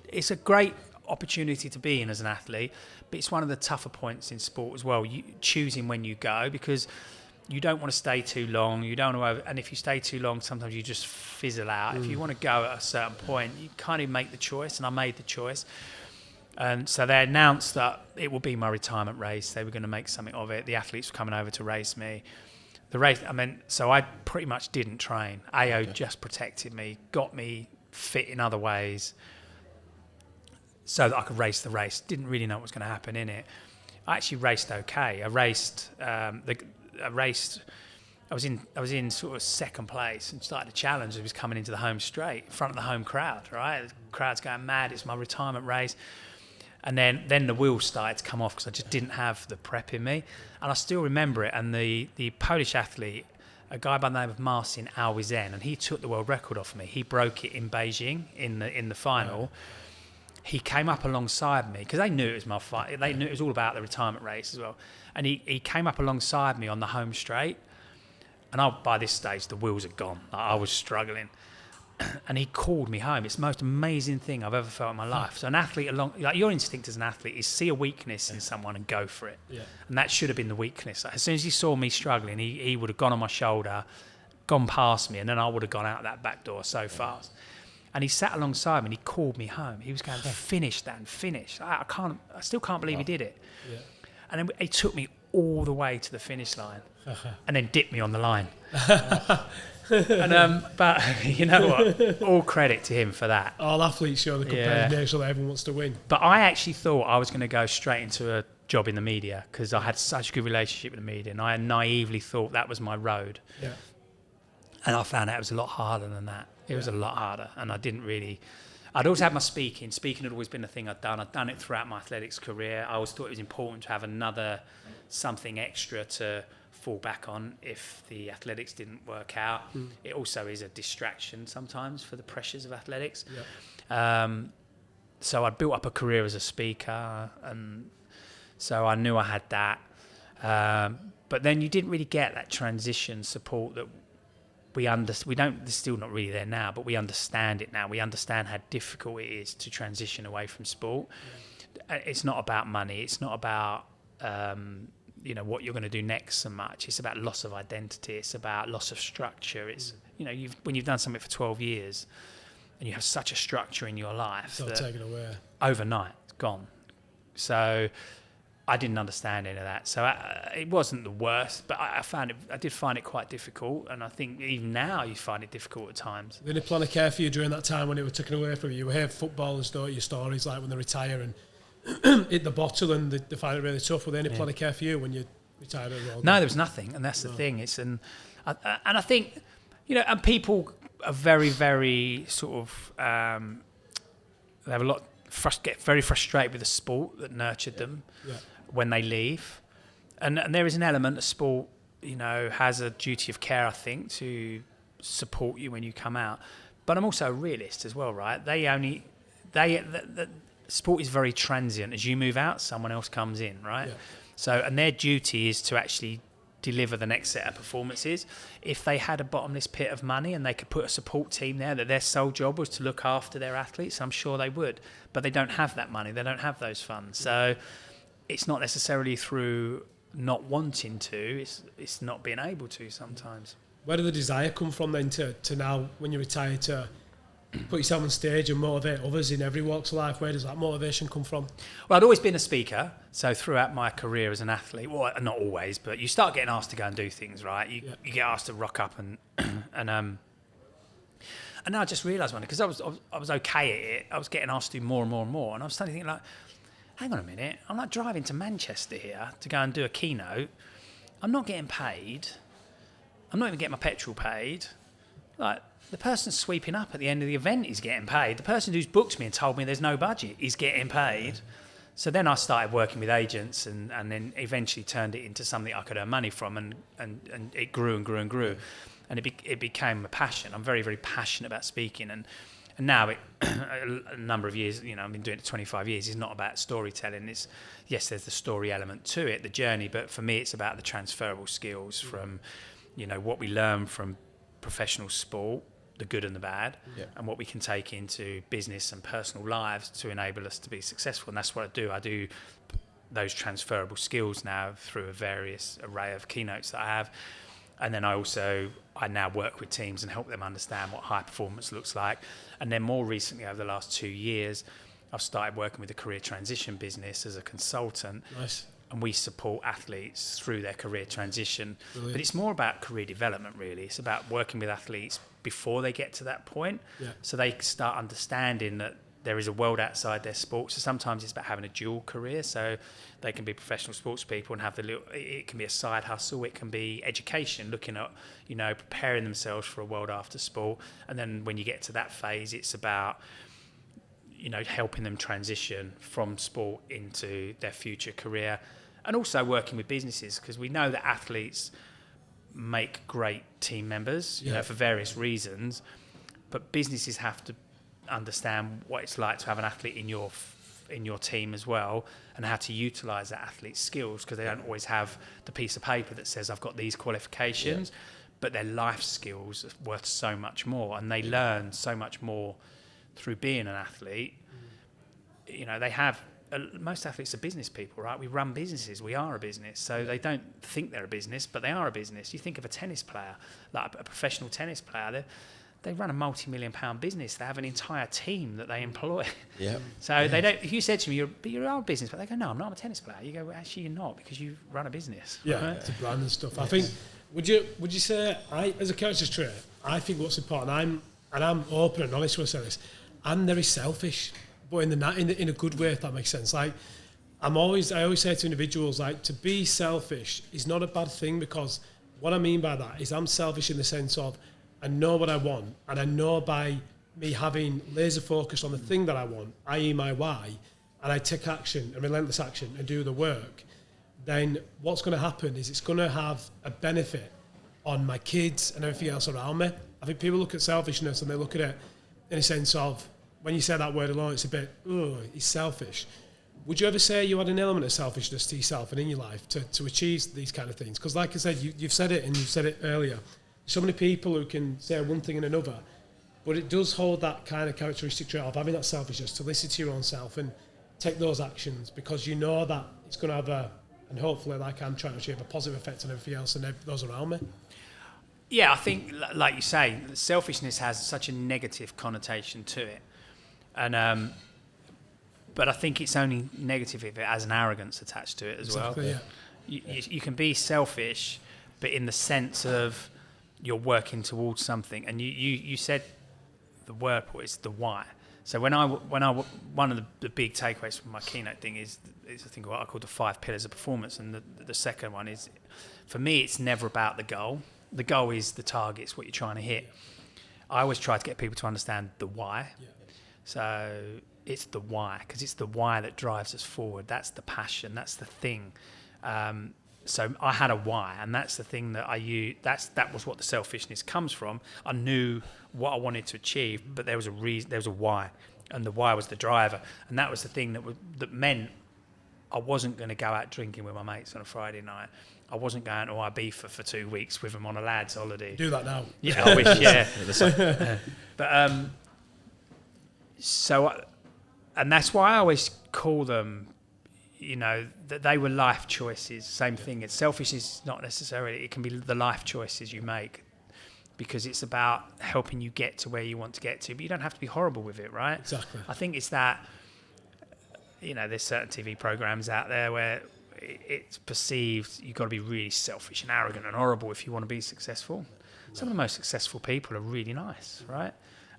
it's a great opportunity to be in as an athlete, but it's one of the tougher points in sport as well. You choosing when you go, because you don't want to stay too long. You don't want to and if you stay too long, sometimes you just fizzle out. If you want to go at a certain point, you kind of make the choice, and I made the choice. And so they announced that it would be my retirement race. They were going to make something of it. The athletes were coming over to race me. The race, so I pretty much didn't train. AO just protected me, got me fit in other ways so that I could race the race. Didn't really know what was going to happen in it. I actually raced okay. I was in sort of second place and started a challenge. It was coming into the home straight in front of the home crowd, right? The crowd's going mad. It's my retirement race. And then the wheels started to come off because I just didn't have the prep in me. And I still remember it. And the Polish athlete, a guy by the name of Marcin Alwizen, and he took the world record off me. He broke it in Beijing in the final. He came up alongside me because they knew it was my fight. They knew it was all about the retirement race as well. And he came up alongside me on the home straight. And by this stage, the wheels had gone. I was struggling. And he called me home. It's the most amazing thing I've ever felt in my life. So an athlete, your instinct as an athlete is see a weakness in someone and go for it. Yeah. And that should have been the weakness. As soon as he saw me struggling, he would have gone on my shoulder, gone past me, and then I would have gone out that back door so fast. And he sat alongside me and he called me home. He was going, finish, Dan, finish. I still can't believe he did it. Yeah. And then he took me all the way to the finish line and then dipped me on the line. But you know what? All credit to him for that. All athletes show the competitive nature that everyone wants to win. But I actually thought I was going to go straight into a job in the media because I had such a good relationship with the media, and I naively thought that was my road. Yeah. And I found out it was a lot harder than that. It was a lot harder, and I didn't really. I'd always had my speaking. Speaking had always been a thing I'd done. I'd done it throughout my athletics career. I always thought it was important to have something extra to fall back on if the athletics didn't work out. It also is a distraction sometimes for the pressures of athletics. So I built up a career as a speaker, and So I knew I had that. But then you didn't really get that transition support that we don't, it's still not really there now, but we understand it now. We understand how difficult it is to transition away from sport. It's not about money. It's not about, what you're going to do next so much. It's about loss of identity. It's about loss of structure. It's, when you've done something for 12 years and you have such a structure in your life It's all taken away. Overnight, it's gone. So I didn't understand any of that. So it wasn't the worst, but I did find it quite difficult. And I think even now you find it difficult at times. Did any plan of care for you during that time when it was taken away from you? You hear footballers, don't you, stories like when they retire and hit the bottle and they find it really tough. Were there any plan of care for you when you retired as well? No, there was nothing. And that's the thing. I think, and people are very, very sort of, they have a lot, get very frustrated with the sport that nurtured them. Yeah. When they leave, and there is an element of sport, has a duty of care, I think, to support you when you come out. But I'm also a realist as well, right? The sport is very transient. As you move out, someone else comes in, right? Yeah. So, and their duty is to actually deliver the next set of performances. If they had a bottomless pit of money and they could put a support team there that their sole job was to look after their athletes, I'm sure they would. But they don't have that money. They don't have those funds. So it's not necessarily through not wanting to, it's not being able to sometimes. Where did the desire come from then to now, when you retire, to put yourself on stage and motivate others in every walk of life? Where does that motivation come from? Well, I'd always been a speaker, so throughout my career as an athlete, well, not always, but you start getting asked to go and do things, right? You get asked to rock up and then I just realised one day, because I was okay at it, I was getting asked to do more and more and more, and I was starting to think, like, hang on a minute, I'm like driving to Manchester here to go and do a keynote. I'm not getting paid. I'm not even getting my petrol paid. Like, the person sweeping up at the end of the event is getting paid. The person who's booked me and told me there's no budget is getting paid. So then I started working with agents and then eventually turned it into something I could earn money from, and it grew and grew and grew. And it became a passion. I'm very, very passionate about speaking, and now a number of years, I've been doing it 25 years, it's not about storytelling. Yes, there's the story element to it, the journey, but for me it's about the transferable skills from, what we learn from professional sport, the good and the bad, and what we can take into business and personal lives to enable us to be successful. And that's what I do. I do those transferable skills now through a various array of keynotes that I have. And then I now work with teams and help them understand what high performance looks like. And then more recently, over the last 2 years, I've started working with a career transition business as a consultant. Nice. And we support athletes through their career transition. Brilliant. But it's more about career development, really. It's about working with athletes before they get to that point. Yeah. So they start understanding that there is a world outside their sport. So sometimes it's about having a dual career. So they can be professional sports people and have it can be a side hustle. It can be education, looking at, preparing themselves for a world after sport. And then when you get to that phase, it's about, helping them transition from sport into their future career. And also working with businesses, because we know that athletes make great team members, for various reasons. But businesses have to understand what it's like to have an athlete in your team as well, and how to utilise that athlete's skills, because they don't always have the piece of paper that says I've got these qualifications, but their life skills are worth so much more, and they learn so much more through being an athlete. They have most athletes are business people, right? We run businesses. We are a business. So they don't think they're a business, but they are a business. You think of a tennis player, like a professional tennis player, they run a multi-million-pound business. They have an entire team that they employ. Yeah. So they don't. If you said to me, "You're a business," but they go, "No, I'm not. I'm a tennis player." You go, well, "Actually, you're not, because you run a business." Yeah, right? It's a brand and stuff. Yes. I think. Would you say, as a character trait, I think what's important. I'm open and honest when I say this. I'm very selfish, but in a good way, if that makes sense. Like, I always say to individuals, like, to be selfish is not a bad thing, because what I mean by that is I'm selfish in the sense of I know what I want, and I know by me having laser focus on the thing that I want, i.e. my why, and I take action and relentless action and do the work, then what's going to happen is it's going to have a benefit on my kids and everything else around me. I think people look at selfishness and they look at it in a sense of, when you say that word alone, it's a bit, he's selfish. Would you ever say you had an element of selfishness to yourself and in your life to achieve these kind of things? Because like I said, you've said it and you've said it earlier. So many people who can say one thing and another, but it does hold that kind of characteristic trait of having that selfishness to listen to your own self and take those actions because you know that it's going to have and hopefully, like I'm trying to achieve, a positive effect on everything else and those around me. Yeah, I think, like you say, selfishness has such a negative connotation to it. And but I think it's only negative if it has an arrogance attached to it as well. Yeah. You can be selfish, but in the sense of you're working towards something. And you said the word is the why. So one of the big takeaways from my keynote thing is I think what I call the 5 pillars of performance, and the second one is, for me, it's never about the goal. The goal is the target, it's what you're trying to hit. I always try to get people to understand the why. Yeah. So it's the why, because it's the why that drives us forward. That's the passion. That's the thing. So I had a why, and that's the thing that I used. That was what the selfishness comes from. I knew what I wanted to achieve, but there was a reason. There was a why, and the why was the driver, and that was the thing that meant I wasn't going to go out drinking with my mates on a Friday night. I wasn't going to Ibiza for 2 weeks with them on a lads' holiday. Do that now. Yeah, I wish. Yeah, but so, and that's why I always call them, that they were life choices. Same thing. It's selfish is not necessarily. It can be the life choices you make, because it's about helping you get to where you want to get to. But you don't have to be horrible with it, right? Exactly. I think it's that. There's certain TV programs out there where it's perceived you've got to be really selfish and arrogant and horrible if you want to be successful. Some of the most successful people are really nice, right?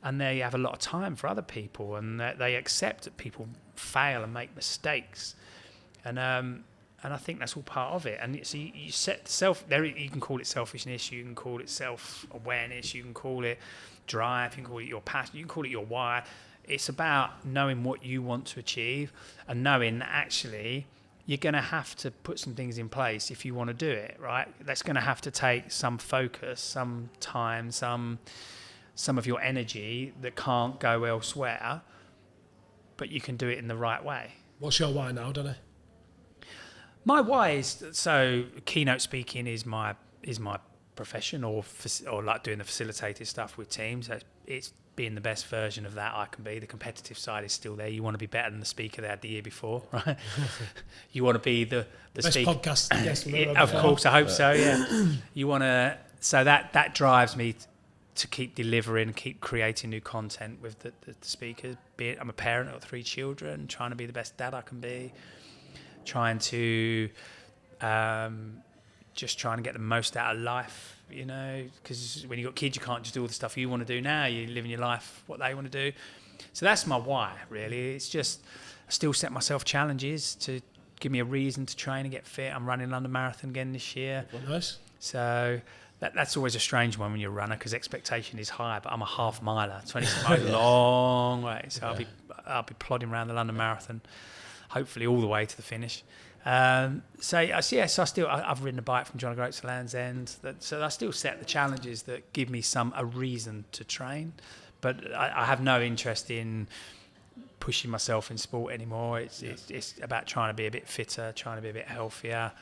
And they have a lot of time for other people, and they accept that people fail and make mistakes. And I think that's all part of it. And so you set there. You can call it selfishness, you can call it self-awareness, you can call it drive, you can call it your passion, you can call it your why. It's about knowing what you want to achieve and knowing that actually you're going to have to put some things in place if you want to do it, right? That's going to have to take some focus, some time, some of your energy that can't go elsewhere, but you can do it in the right way. What's your why now, Danny? My why is, so keynote speaking is my profession, or like doing the facilitated stuff with teams. It's being the best version of that I can be. The competitive side is still there. You want to be better than the speaker they had the year before, right? You want to be the best speaker. Podcast guest Of course, I hope so. Yeah. You want to. So that drives me to keep delivering, keep creating new content with the speakers. I'm a parent of 3 children, trying to be the best dad I can be, trying to just trying to get the most out of life. Because when you've got kids, you can't just do all the stuff you want to do now. You're living your life what they want to do. So that's my why, really. It's just I still set myself challenges to give me a reason to train and get fit. I'm running London Marathon again this year. Nice. So that's always a strange one when you're a runner, because expectation is high, but I'm a half miler. 26 miles is a long way. So I'll be plodding around the London Marathon, hopefully all the way to the finish. So I've ridden a bike from John O'Groats to Land's End. So I still set the challenges that give me a reason to train, but I have no interest in pushing myself in sport anymore. It's about trying to be a bit fitter, trying to be a bit healthier,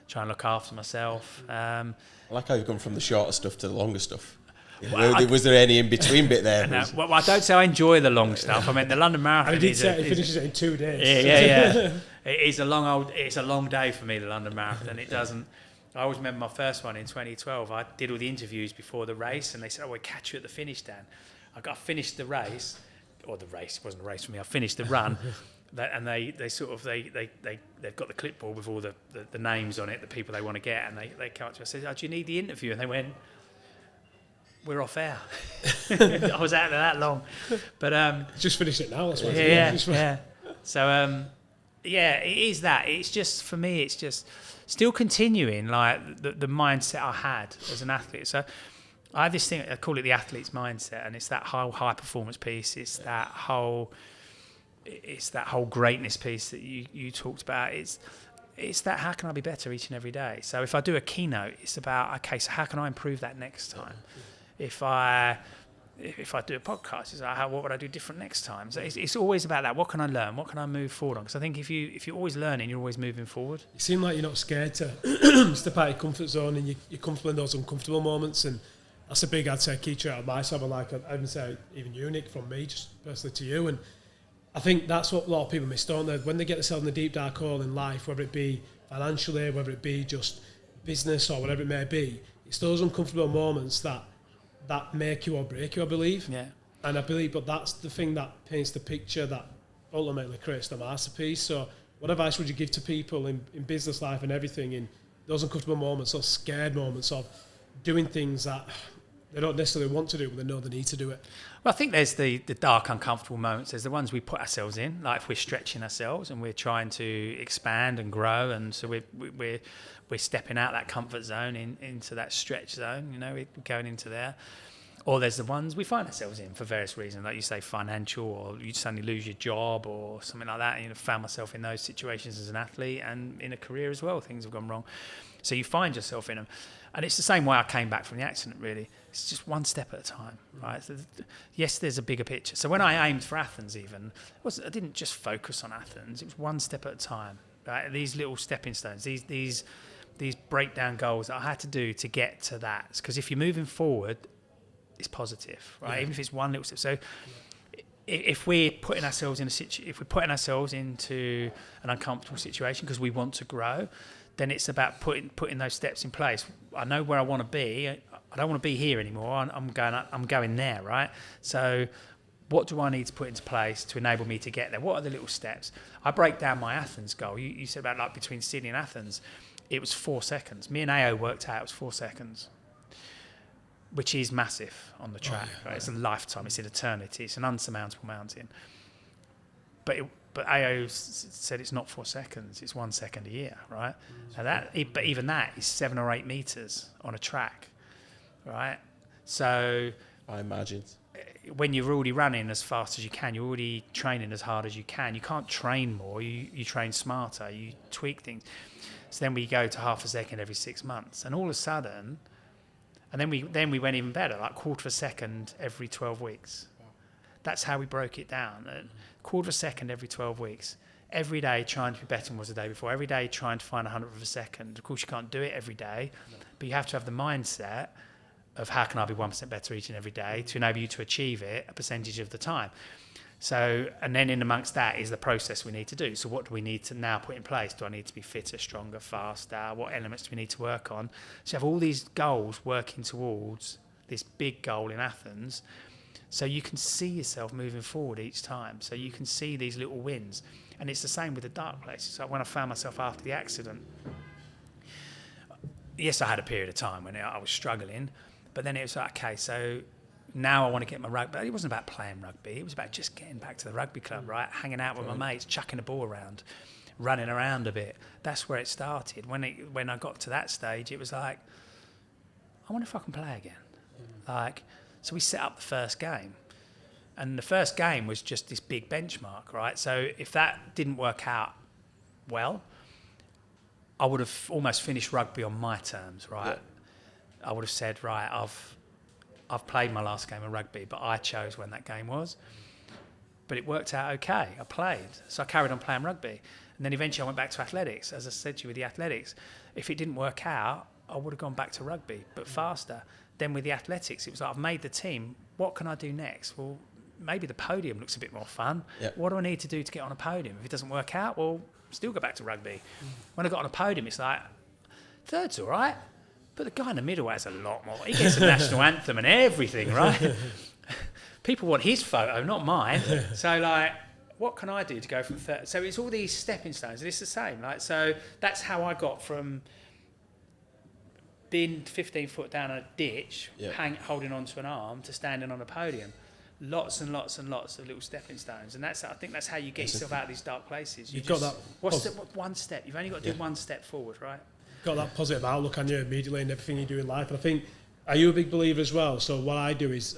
trying to look after myself. I like how you've gone from the shorter stuff to the longer stuff. Was there any in between bit there? No, well, I don't say I enjoy the long stuff. I mean, the London Marathon. He did say he finishes it in 2 days. Yeah. It's a long day for me, the London Marathon. It doesn't. I always remember my first one in 2012. I did all the interviews before the race, and they said, "Oh, we'll catch you at the finish, Dan." I finished the race, or the race wasn't a race for me. I finished the run. And they've got the clipboard with all the names on it, the people they want to get, and they come up to me. I said, "Oh, do you need the interview?" And they went, "We're off air." I was out there that long, but just finished it now. That's what yeah. So it is that. It's just, for me, it's just still continuing like the mindset I had as an athlete. So I have this thing, I call it the athlete's mindset, and it's that whole high performance piece. It's that whole greatness piece that you talked about. It's that, how can I be better each and every day? So if I do a keynote, it's about, okay, so how can I improve that next time? If I if I do a podcast, it's like, what would I do different next time? So it's always about that. What can I learn? What can I move forward on? Because I think if you're always learning, you're always moving forward. You seem like you're not scared to step out of your comfort zone, and you're comfortable in those uncomfortable moments, and that's a big, I'd say, key trait of myself. I would say even unique from me, just personally to you. And I think that's what a lot of people miss, don't they? When they get themselves in the deep dark hole in life, whether it be financially, whether it be just business or whatever it may be, it's those uncomfortable moments that make you or break you, I believe. Yeah. And I believe, but that's the thing that paints the picture that ultimately creates the masterpiece. So what advice would you give to people in business life and everything, in those uncomfortable moments, those scared moments of doing things that they don't necessarily want to do, but they know they need to do it? Well, I think there's the dark, uncomfortable moments. There's the ones we put ourselves in, like if we're stretching ourselves and we're trying to expand and grow, and so we're stepping out that comfort zone into that stretch zone. You know, we're going into there. Or there's the ones we find ourselves in for various reasons, like you say, financial, or you suddenly lose your job or something like that. And, you know, found myself in those situations as an athlete and in a career as well. Things have gone wrong, so you find yourself in them. And it's the same way I came back from the accident, really. It's just one step at a time, right? So yes, there's a bigger picture. So when I aimed for Athens even, I didn't just focus on Athens. It was one step at a time, right? These little stepping stones, these breakdown goals that I had to do to get to that. Because if you're moving forward, it's positive, right? Yeah. Even if it's one little step. So if we're putting ourselves into an uncomfortable situation because we want to grow, then it's about putting those steps in place. I know where I want to be. I don't want to be here anymore. I'm going there, right? So what do I need to put into place to enable me to get there? What are the little steps? I break down my Athens goal. You said about like between Sydney and Athens, it was 4 seconds. Me and AO worked out it was 4 seconds, which is massive on the track. Oh, yeah, right? It's a lifetime. It's an eternity. It's an unsurmountable mountain. But AO said it's not 4 seconds. It's 1 second a year, right? But even that is 7 or 8 meters on a track, right? So I imagine when you're already running as fast as you can, you're already training as hard as you can. You can't train more. You train smarter. You tweak things. So then we go to half a second every 6 months, and all of a sudden, and then we went even better, like quarter of a second every 12 weeks. That's how we broke it down. A quarter of a second every 12 weeks. Every day trying to be better than was the day before. Every day trying to find 100th of a second. Of course, you can't do it every day, but you have to have the mindset of how can I be 1% better each and every day to enable you to achieve it a percentage of the time. So, and then in amongst that is the process we need to do. So what do we need to now put in place? Do I need to be fitter, stronger, faster? What elements do we need to work on? So you have all these goals working towards this big goal in Athens, so you can see yourself moving forward each time. So you can see these little wins. And it's the same with the dark places. So when I found myself after the accident, yes, I had a period of time when I was struggling, but then it was like, okay, so now I want to get my rugby. It wasn't about playing rugby. It was about just getting back to the rugby club, right? Hanging out with my mates, chucking the ball around, running around a bit. That's where it started. When I got to that stage, it was like, I wonder if I can play again. So we set up the first game. And the first game was just this big benchmark, right? So if that didn't work out well, I would have almost finished rugby on my terms, right? Yeah. I would have said, right, I've played my last game of rugby, but I chose when that game was. But it worked out okay. I played. So I carried on playing rugby. And then eventually I went back to athletics. As I said to you with the athletics, if it didn't work out, I would have gone back to rugby, but faster. Then with the athletics, it was like, I've made the team. What can I do next? Well, maybe the podium looks a bit more fun. Yep. What do I need to do to get on a podium? If it doesn't work out, well, still go back to rugby. When I got on a podium, it's like, third's all right. But the guy in the middle has a lot more. He gets the national anthem and everything, right? People want his photo, not mine. So, like, what can I do to go from third? So it's all these stepping stones, and it's the same. Like, so that's how I got from being 15 foot down a ditch, holding onto an arm, to standing on a podium. Lots and lots and lots of little stepping stones, and I think that's how you get yourself out of these dark places. You've got that. One step. You've only got to do one step forward, right? Got that positive outlook on you immediately in everything you do in life. And I think, are you a big believer as well? So what I do is,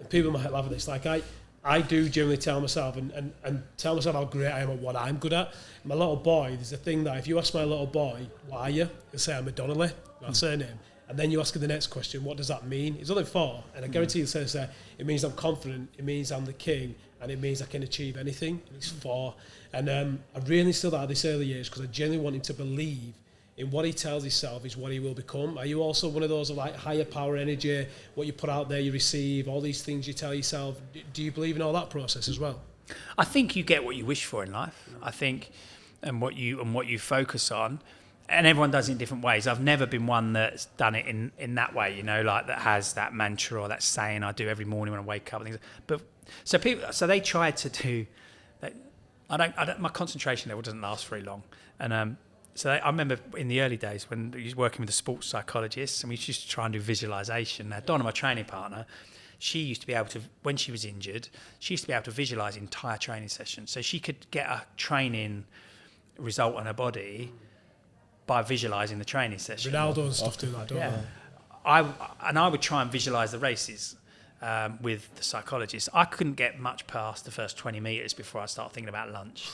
people might laugh at this, like I do generally tell myself and tell myself how great I am at what I'm good at. My little boy, there's a thing that if you ask my little boy, what are you? He'll say I'm a Donnelly, my surname. And then you ask her the next question, what does that mean? It's only 4, and I guarantee you it says it means I'm confident, it means I'm the king, and it means I can achieve anything. And it's 4. And I really instilled that at this early years because I genuinely want him to believe in what he tells himself is what he will become. Are you also one of those like higher power energy, what you put out there you receive, all these things you tell yourself? Do you believe in all that process as well? I think you get what you wish for in life. I think, and what you focus on, and everyone does it in different ways. I've never been one that's done it in that way, you know, like that has that mantra or that saying I do every morning when I wake up and things. But so they try to do. I don't. My concentration level doesn't last very long, and I remember in the early days when I was working with a sports psychologist, and we used to try and do visualization. Now, Donna, my training partner, she used to be able to, when she was injured, she used to be able to visualize entire training sessions. So she could get a training result on her body by visualizing the training session. Ronaldo and stuff do that, don't they? I would try and visualize the races with the psychologist. I couldn't get much past the first 20 meters before I started thinking about lunch.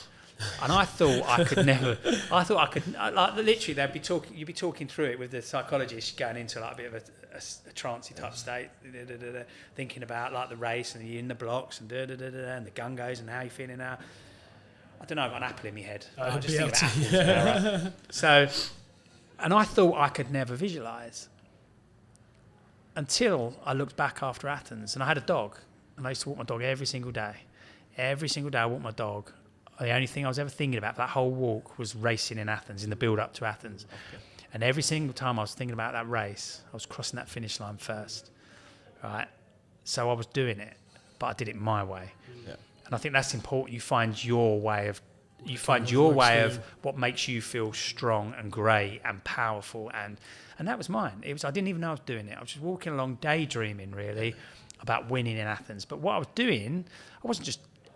And I thought I could never. I thought I could. Like literally, you'd be talking through it with the psychologist, going into like a bit of a trancey type state, thinking about like the race and you're in the blocks and and the gun goes and how you're feeling now. I don't know. I've got an apple in my head. I just think about apples now, right? So, and I thought I could never visualise until I looked back after Athens, and I had a dog, and I used to walk my dog every single day. Every single day I walked my dog. The only thing I was ever thinking about for that whole walk was racing in Athens, in the build-up to Athens. Okay. And every single time I was thinking about that race, I was crossing that finish line first, right? So I was doing it, but I did it my way. Yeah. And I think that's important. You find your way of what makes you feel strong and great and powerful, and that was mine. I didn't even know I was doing it. I was just walking along daydreaming really about winning in Athens. But what I was doing,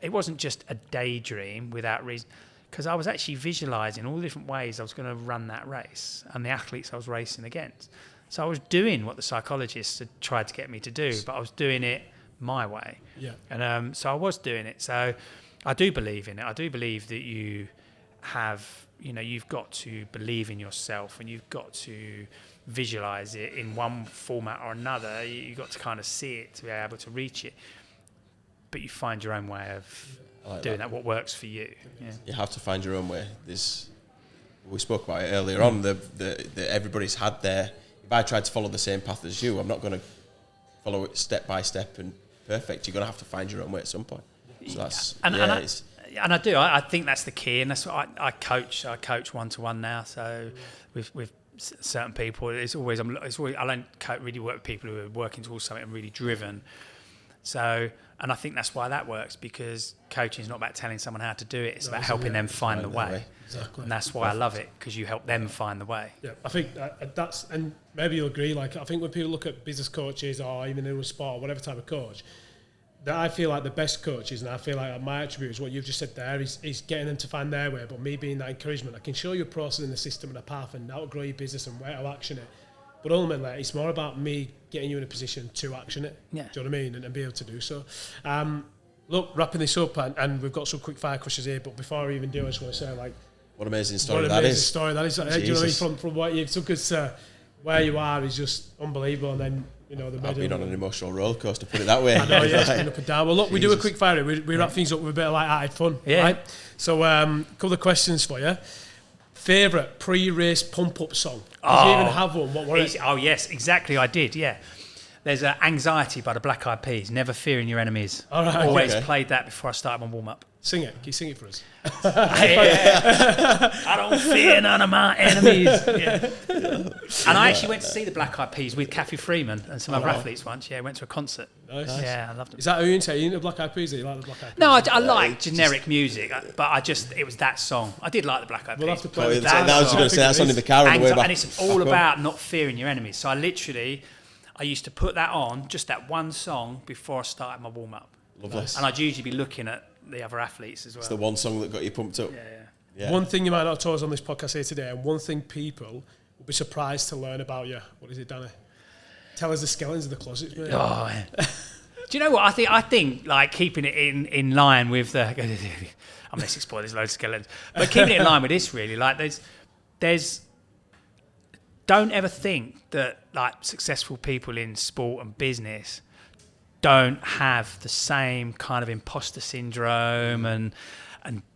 it wasn't just a daydream without reason, because I was actually visualising all the different ways I was going to run that race and the athletes I was racing against. So I was doing what the psychologists had tried to get me to do, but I was doing it my way. Yeah. And so I was doing it. So I do believe in it. I do believe that you've got to believe in yourself, and you've got to visualise it in one format or another. You've got to kind of see it to be able to reach it. But you find your own way of doing that, what works for you. Yeah. You have to find your own way. We spoke about it earlier on, that everybody's had their... If I tried to follow the same path as you, I'm not going to follow it step by step and perfect. You're going to have to find your own way at some point. So that's... And I do. I think that's the key, and that's what I coach. I coach one-to-one now, so with certain people, I don't really work with people who are working towards something and really driven. So... And I think that's why that works, because coaching is not about telling someone how to do it. It's about helping them find the way. Exactly. And that's why I love it, because you help them find the way. Yeah, I think that's, and maybe you'll agree, like I think when people look at business coaches or even in a sport or whatever type of coach, that I feel like the best coaches, and I feel like my attribute is what you've just said there, is getting them to find their way, but me being that encouragement. I can show you a process in the system and a path and how to grow your business and where to action it. But ultimately, it's more about me getting you in a position to action it. Yeah. Do you know what I mean? And be able to do so. Look, wrapping this up, and we've got some quick fire questions here. But before I even do, I just want to say, like, what an amazing story that is. Do you know what I mean? From what you took us to where you are is just unbelievable. And then the medal. I've been on an emotional roller coaster, put it that way. I know, yeah, it's been up and down. Well, look, we do a quick fire. We wrap things up with a bit of light-hearted fun, right? So, a couple of questions for you. Favourite pre-race pump-up song? Did you even have one? What was it? Oh, yes, exactly, I did, yeah. There's Anxiety by the Black Eyed Peas, Never Fearing Your Enemies. All right, always played that before I started my warm-up. Sing it. Can you sing it for us? I don't fear none of my enemies. Yeah. And I actually went to see the Black Eyed Peas with Kathy Freeman and some other athletes once. Yeah, went to a concert. Nice. Yeah, I loved it. Is that who you into? Are you into Black Eyed Peas? You like the Black Eyed Peas? No, I like generic music, but it was that song. I did like the Black Eyed Peas. We'll have to play that. I was going to say that's on in the car on the way back. And it's all about not fearing your enemies. So I used to put that on, just that one song, before I started my warm-up. Lovely. And I'd usually be looking at the other athletes as well. It's the one song that got you pumped up. Yeah. One thing you might not have told us on this podcast here today, and one thing people will be surprised to learn about you. What is it, Danny? Tell us the skeletons of the closets, mate. Oh, yeah. Do you know what? I think like keeping it in line with the... I'm Essex boy, there's loads of skeletons. But keeping it in line with this, really, like there's don't ever think that like successful people in sport and business don't have the same kind of imposter syndrome and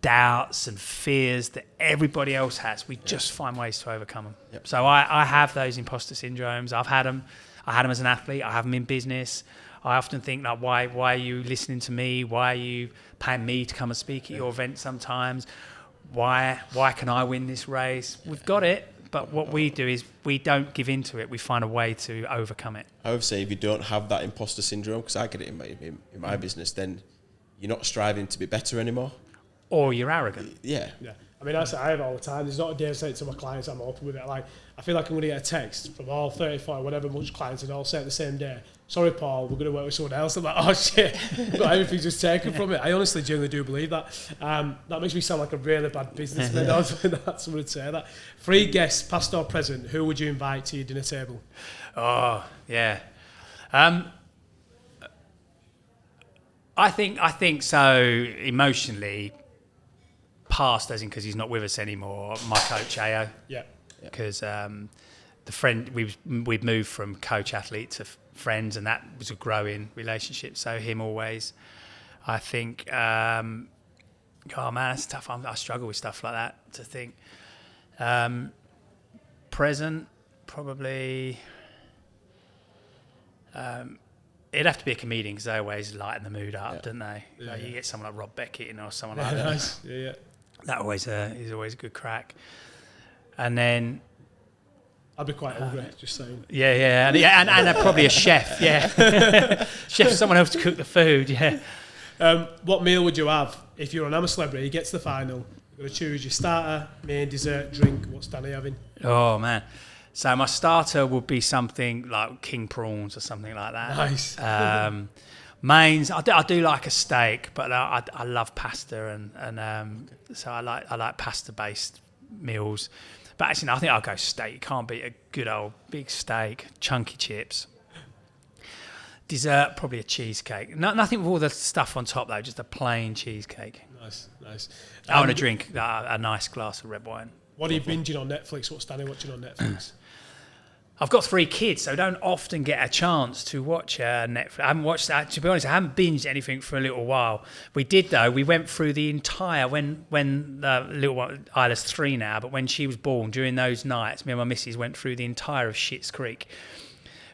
doubts and fears that everybody else has. We just find ways to overcome them. Yep. So I have those imposter syndromes. I've had them. I had them as an athlete. I have them in business. I often think, like, why are you listening to me? Why are you paying me to come and speak at your event sometimes? Why can I win this race? We've got it, but what we do is we don't give into it. We find a way to overcome it. I would say if you don't have that imposter syndrome, because I get it in my business, then you're not striving to be better anymore. Or you're arrogant. Yeah. I mean, that's what I have all the time. There's not a day I say it to my clients, I'm open with it. Like, I feel like I'm going to get a text from all 35, whatever much clients, and all say it the same day. Sorry, Paul, we're going to work with someone else. I'm like, oh shit, got everything just taken from it. I honestly genuinely do believe that. That makes me sound like a really bad businessman. Someone would say that. 3 guests, past or present, who would you invite to your dinner table? Oh, yeah. I think so emotionally. Past, as in because he's not with us anymore. My coach Ao, because the friend we'd moved from coach athlete to friends, and that was a growing relationship. So him always. I think, oh man, that's tough. I struggle with stuff like that to think. Present, probably. It'd have to be a comedian because they always lighten the mood up, don't they? Yeah, like you get someone like Rob Beckett or someone like that. Nice. Yeah. That always is always a good crack. And then I'd be quite hungry, just saying. Yeah, and probably a chef. Yeah, chef, someone else to cook the food. Yeah. What meal would you have if you're an amateur celebrity? You get to the final. You've got to choose your starter, main, dessert, drink. What's Danny having? Oh man. So my starter would be something like king prawns or something like that. Nice. Mains, I do like a steak, but I love pasta and so I like pasta based meals. But actually, no, I think I'll go steak. You can't beat a good old big steak, chunky chips. Dessert, probably a cheesecake. Nothing with all the stuff on top though, just a plain cheesecake. Nice. I want to drink a nice glass of red wine. What are you binging on Netflix? What's Danny watching on Netflix? I've got 3 kids, so I don't often get a chance to watch Netflix. I haven't watched that. To be honest, I haven't binged anything for a little while. We did, though. We went through the entire, when the little one, Isla's 3 now, but when she was born, during those nights, me and my missus went through the entire of Schitt's Creek,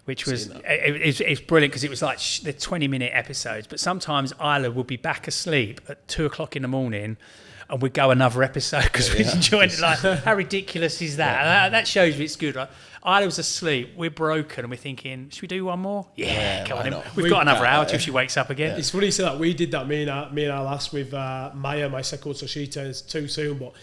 which was, it's brilliant because it was like the 20-minute episodes, but sometimes Isla would be back asleep at 2 o'clock in the morning, and we'd go another episode because we enjoyed it. Like, how ridiculous is that? Yeah. That shows you it's good. Like, Isla was asleep, we're broken, and we're thinking, should we do one more? Yeah, come on. We've got another hour till she wakes up again. It's funny you say that. We did that, me and our lass, with Maya, my second, so she turns 2 soon, but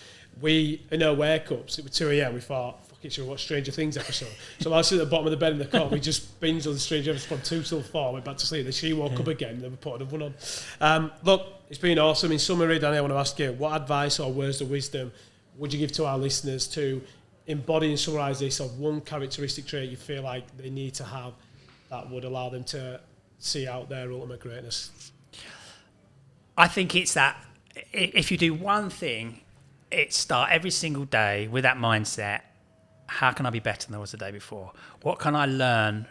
we, in her wake-ups, it was 2 a.m, we thought, fuck it, should we watch Stranger Things episode? So I was at the bottom of the bed in the cot, we just binged on the Stranger Things from 2 till 4, went back to sleep, then she woke up again, then we put another one on. Look, it's been awesome. In summary, Danny, I want to ask you, what advice or words of wisdom would you give to our listeners to embody and summarise this of one characteristic trait you feel like they need to have that would allow them to see out their ultimate greatness? I think it's that if you do one thing, it's start every single day with that mindset. How can I be better than I was the day before? What can I learn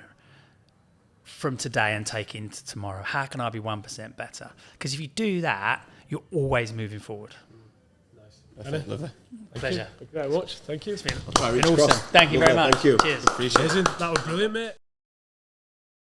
from today and take into tomorrow? How can I be 1% better? Because if you do that, you're always moving forward. Lovely. Pleasure. Thank you very much. Thank you. It's been awesome. Thank you very much. Thank you. Cheers. Appreciate it. That was brilliant, mate.